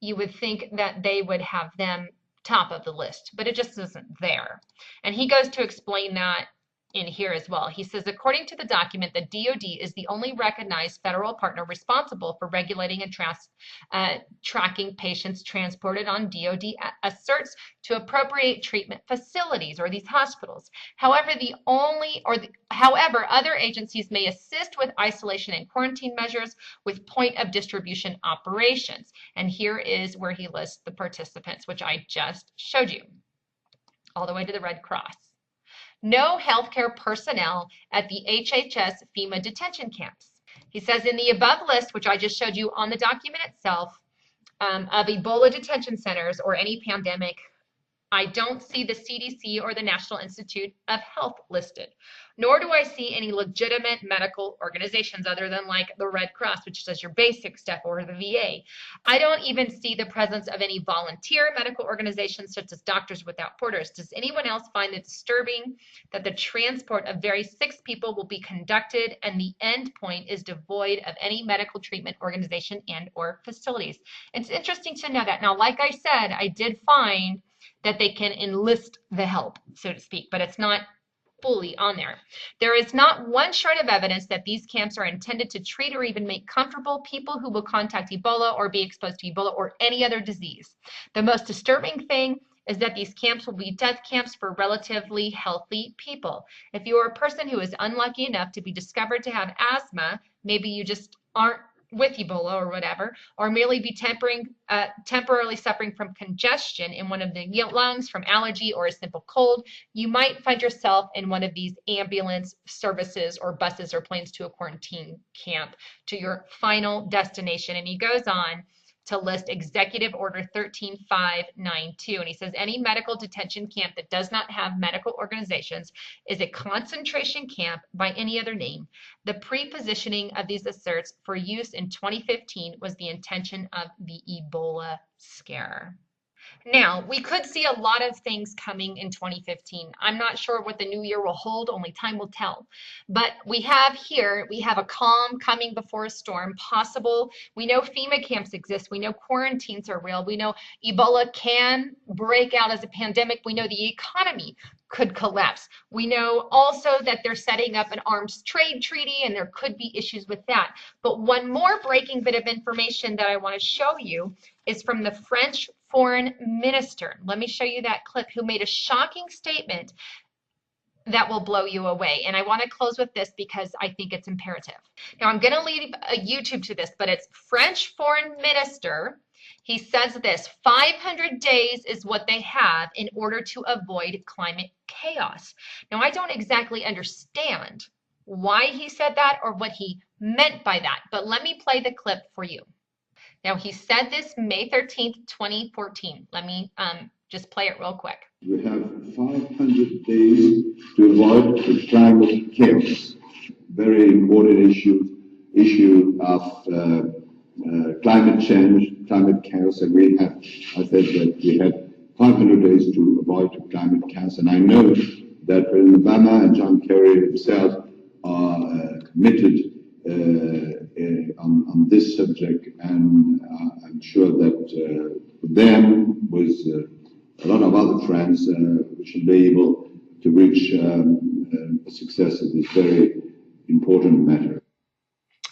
you would think that they would have them top of the list, but it just isn't there. And he goes to explain that in here as well. He says, according to the document, the DoD is the only recognized federal partner responsible for regulating and tracking patients transported on DoD asserts to appropriate treatment facilities or these hospitals. However, however, other agencies may assist with isolation and quarantine measures with point of distribution operations. And here is where he lists the participants, which I just showed you, all the way to the Red Cross. No healthcare personnel at the HHS FEMA detention camps. He says in the above list, which I just showed you on the document itself, of Ebola detention centers or any pandemic, I don't see the CDC or the National Institute of Health listed, nor do I see any legitimate medical organizations other than like the Red Cross, which does your basic stuff, or the VA. I don't even see the presence of any volunteer medical organizations such as Doctors Without Borders. Does anyone else find it disturbing that the transport of very sick people will be conducted and the end point is devoid of any medical treatment organization and or facilities? It's interesting to know that. Now, like I said, I did find that they can enlist the help, so to speak, but it's not fully on there. There is not one shred of evidence that these camps are intended to treat or even make comfortable people who will contact Ebola or be exposed to Ebola or any other disease. The most disturbing thing is that these camps will be death camps for relatively healthy people. If you are a person who is unlucky enough to be discovered to have asthma, maybe you just aren't with Ebola or whatever, or merely be temporarily suffering from congestion in one of the lungs from allergy or a simple cold, you might find yourself in one of these ambulance services or buses or planes to a quarantine camp to your final destination. And he goes on to list Executive Order 13592. And he says any medical detention camp that does not have medical organizations is a concentration camp by any other name. The pre-positioning of these asserts for use in 2015 was the intention of the Ebola scare. Now, we could see a lot of things coming in 2015. I'm not sure what the new year will hold, only time will tell. But we have a calm coming before a storm possible. We know FEMA camps exist. We know quarantines are real. We know Ebola can break out as a pandemic. We know the economy could collapse. We know also that they're setting up an arms trade treaty and there could be issues with that. But one more breaking bit of information that I want to show you is from the French foreign minister. Let me show you that clip, who made a shocking statement that will blow you away. And I want to close with this because I think it's imperative. Now, I'm going to leave a YouTube to this, but it's French foreign minister. He says this: 500 days is what they have in order to avoid climate chaos. Now, I don't exactly understand why he said that or what he meant by that, but let me play the clip for you. Now, he said this May 13th, 2014. Let me just play it real quick. We have 500 days to avoid the climate chaos. very important issue of climate change, climate chaos, and I said that we had 500 days to avoid climate chaos, and I know that President Obama and John Kerry himself are committed on this subject, and I'm sure that for them, with a lot of other friends, we should be able to reach a success in this very important matter.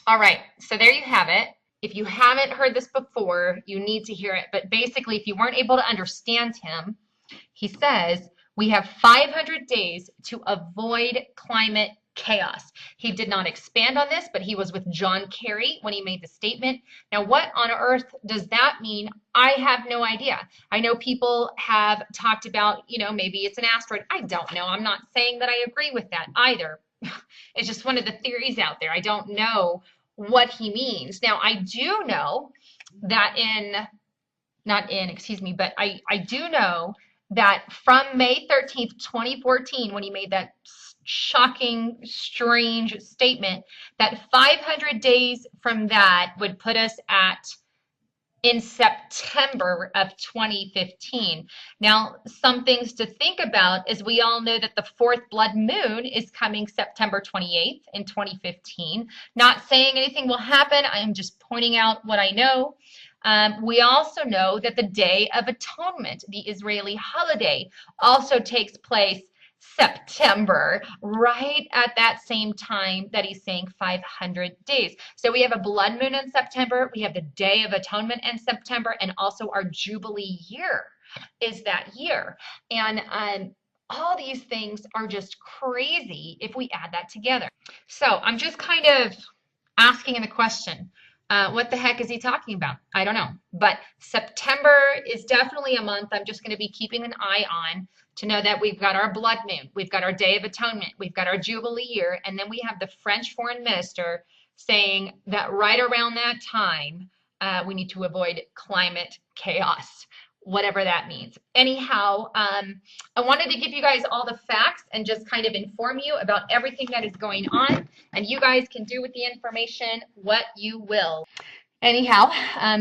All right, so there you have it. If you haven't heard this before, you need to hear it. But basically, if you weren't able to understand him, he says we have 500 days to avoid climate chaos. He did not expand on this, but he was with John Kerry when he made the statement. Now, what on earth does that mean? I have no idea. I know people have talked about, maybe it's an asteroid. I don't know. I'm not saying that I agree with that either. It's just one of the theories out there. I don't know what he means. Now, I do know that but I do know that from May 13th, 2014, when he made that shocking, strange statement, that 500 days from that would put us in September of 2015. Now, some things to think about is we all know that the fourth blood moon is coming September 28th in 2015. Not saying anything will happen. I am just pointing out what I know. We also know that the Day of Atonement, the Israeli holiday, also takes place September, right at that same time that he's saying 500 days. So we have a blood moon in September, we have the Day of Atonement in September, and also our Jubilee year is that year. And all these things are just crazy if we add that together. So I'm just kind of asking the question, what the heck is he talking about? I don't know. But September is definitely a month I'm just going to be keeping an eye on to know that we've got our blood moon, we've got our Day of Atonement, we've got our Jubilee year, and then we have the French foreign minister saying that right around that time, we need to avoid climate chaos, whatever that means. Anyhow, I wanted to give you guys all the facts and just kind of inform you about everything that is going on, and you guys can do with the information what you will. Anyhow,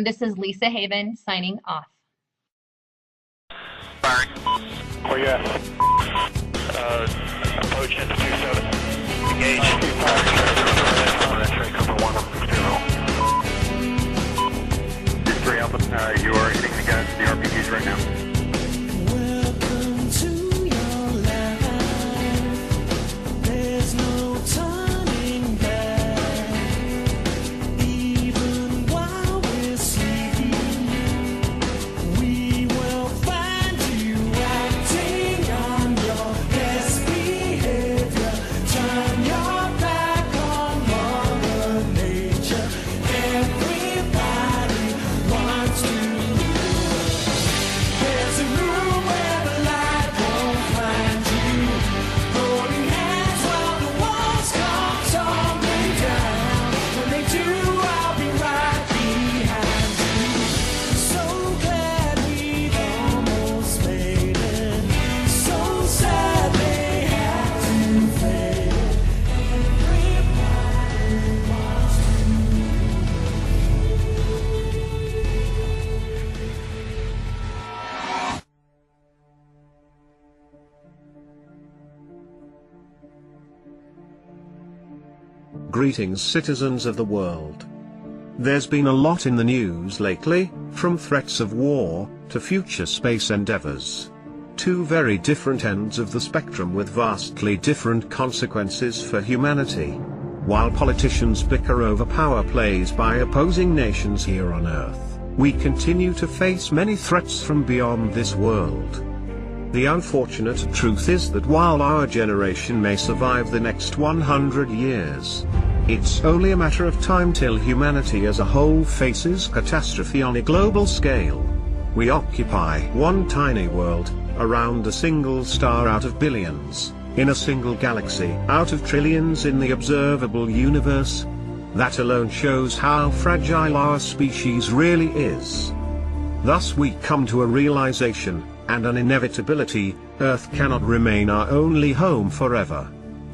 this is Lisa Haven signing off. Firing. Where you at? Approach into 27. Engage. Cover 1 up 0. 3 Alpha, you are hitting the guys, the RPGs right now. Greetings, citizens of the world. There's been a lot in the news lately, from threats of war, to future space endeavors. Two very different ends of the spectrum with vastly different consequences for humanity. While politicians bicker over power plays by opposing nations here on Earth, we continue to face many threats from beyond this world. The unfortunate truth is that while our generation may survive the next 100 years, it's only a matter of time till humanity as a whole faces catastrophe on a global scale. We occupy one tiny world, around a single star out of billions, in a single galaxy out of trillions in the observable universe. That alone shows how fragile our species really is. Thus we come to a realization, and an inevitability: Earth cannot remain our only home forever.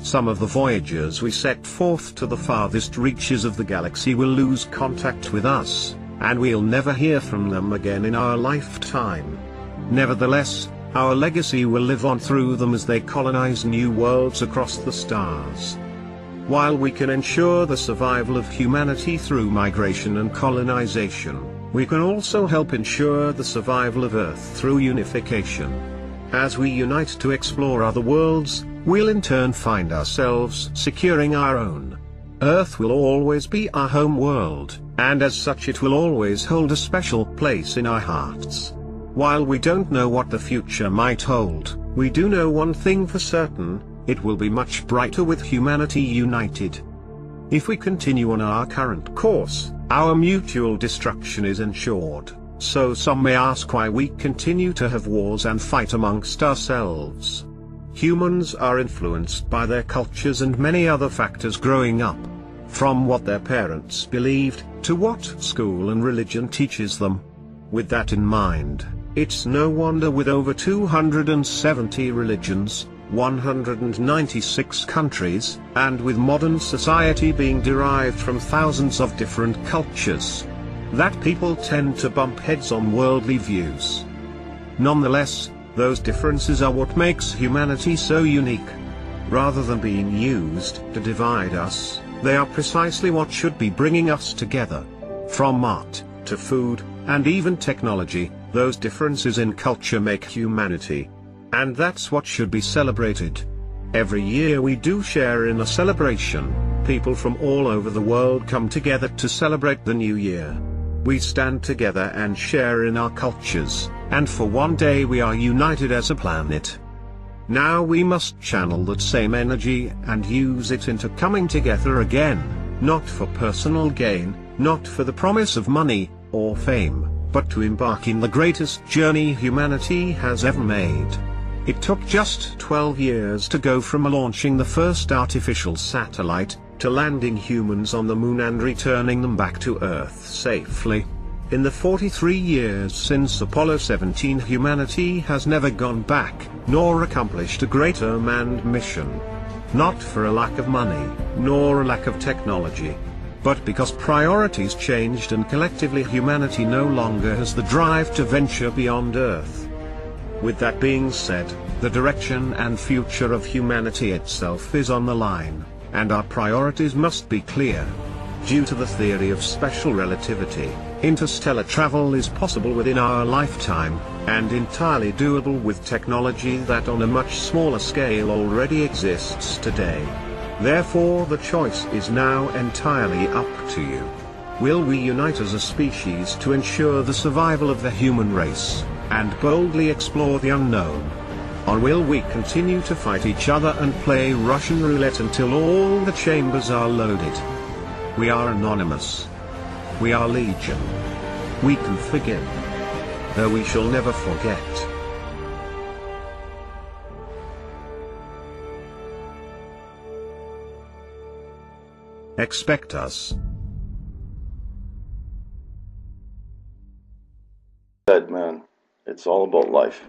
some of the voyagers we set forth to the farthest reaches of the galaxy will lose contact with us, and we'll never hear from them again in our lifetime. Nevertheless, our legacy will live on through them as they colonize new worlds across the stars. While we can ensure the survival of humanity through migration and colonization, we can also help ensure the survival of Earth through unification. As we unite to explore other worlds, we'll in turn find ourselves securing our own. Earth will always be our home world, and as such it will always hold a special place in our hearts. While we don't know what the future might hold, we do know one thing for certain: it will be much brighter with humanity united. If we continue on our current course, our mutual destruction is ensured. So some may ask why we continue to have wars and fight amongst ourselves. Humans are influenced by their cultures and many other factors growing up. From what their parents believed, to what school and religion teaches them. With that in mind, it's no wonder with over 270 religions, 196 countries, and with modern society being derived from thousands of different cultures, that people tend to bump heads on worldly views. Nonetheless, those differences are what makes humanity so unique. Rather than being used to divide us, they are precisely what should be bringing us together. From art, to food, and even technology, those differences in culture make humanity. And that's what should be celebrated. Every year we do share in a celebration. People from all over the world come together to celebrate the new year. We stand together and share in our cultures, and for one day we are united as a planet. Now we must channel that same energy and use it into coming together again, not for personal gain, not for the promise of money or fame, but to embark in the greatest journey humanity has ever made. It took just 12 years to go from launching the first artificial satellite, to landing humans on the moon and returning them back to Earth safely. In the 43 years since Apollo 17, humanity has never gone back, nor accomplished a greater manned mission. Not for a lack of money, nor a lack of technology, but because priorities changed and collectively humanity no longer has the drive to venture beyond Earth. With that being said, the direction and future of humanity itself is on the line, and our priorities must be clear. Due to the theory of special relativity, interstellar travel is possible within our lifetime, and entirely doable with technology that on a much smaller scale already exists today. Therefore the choice is now entirely up to you. Will we unite as a species to ensure the survival of the human race, and boldly explore the unknown? Or will we continue to fight each other and play Russian roulette until all the chambers are loaded? We are anonymous. We are legion. We can forgive, though we shall never forget. Expect us. Said, man, it's all about life.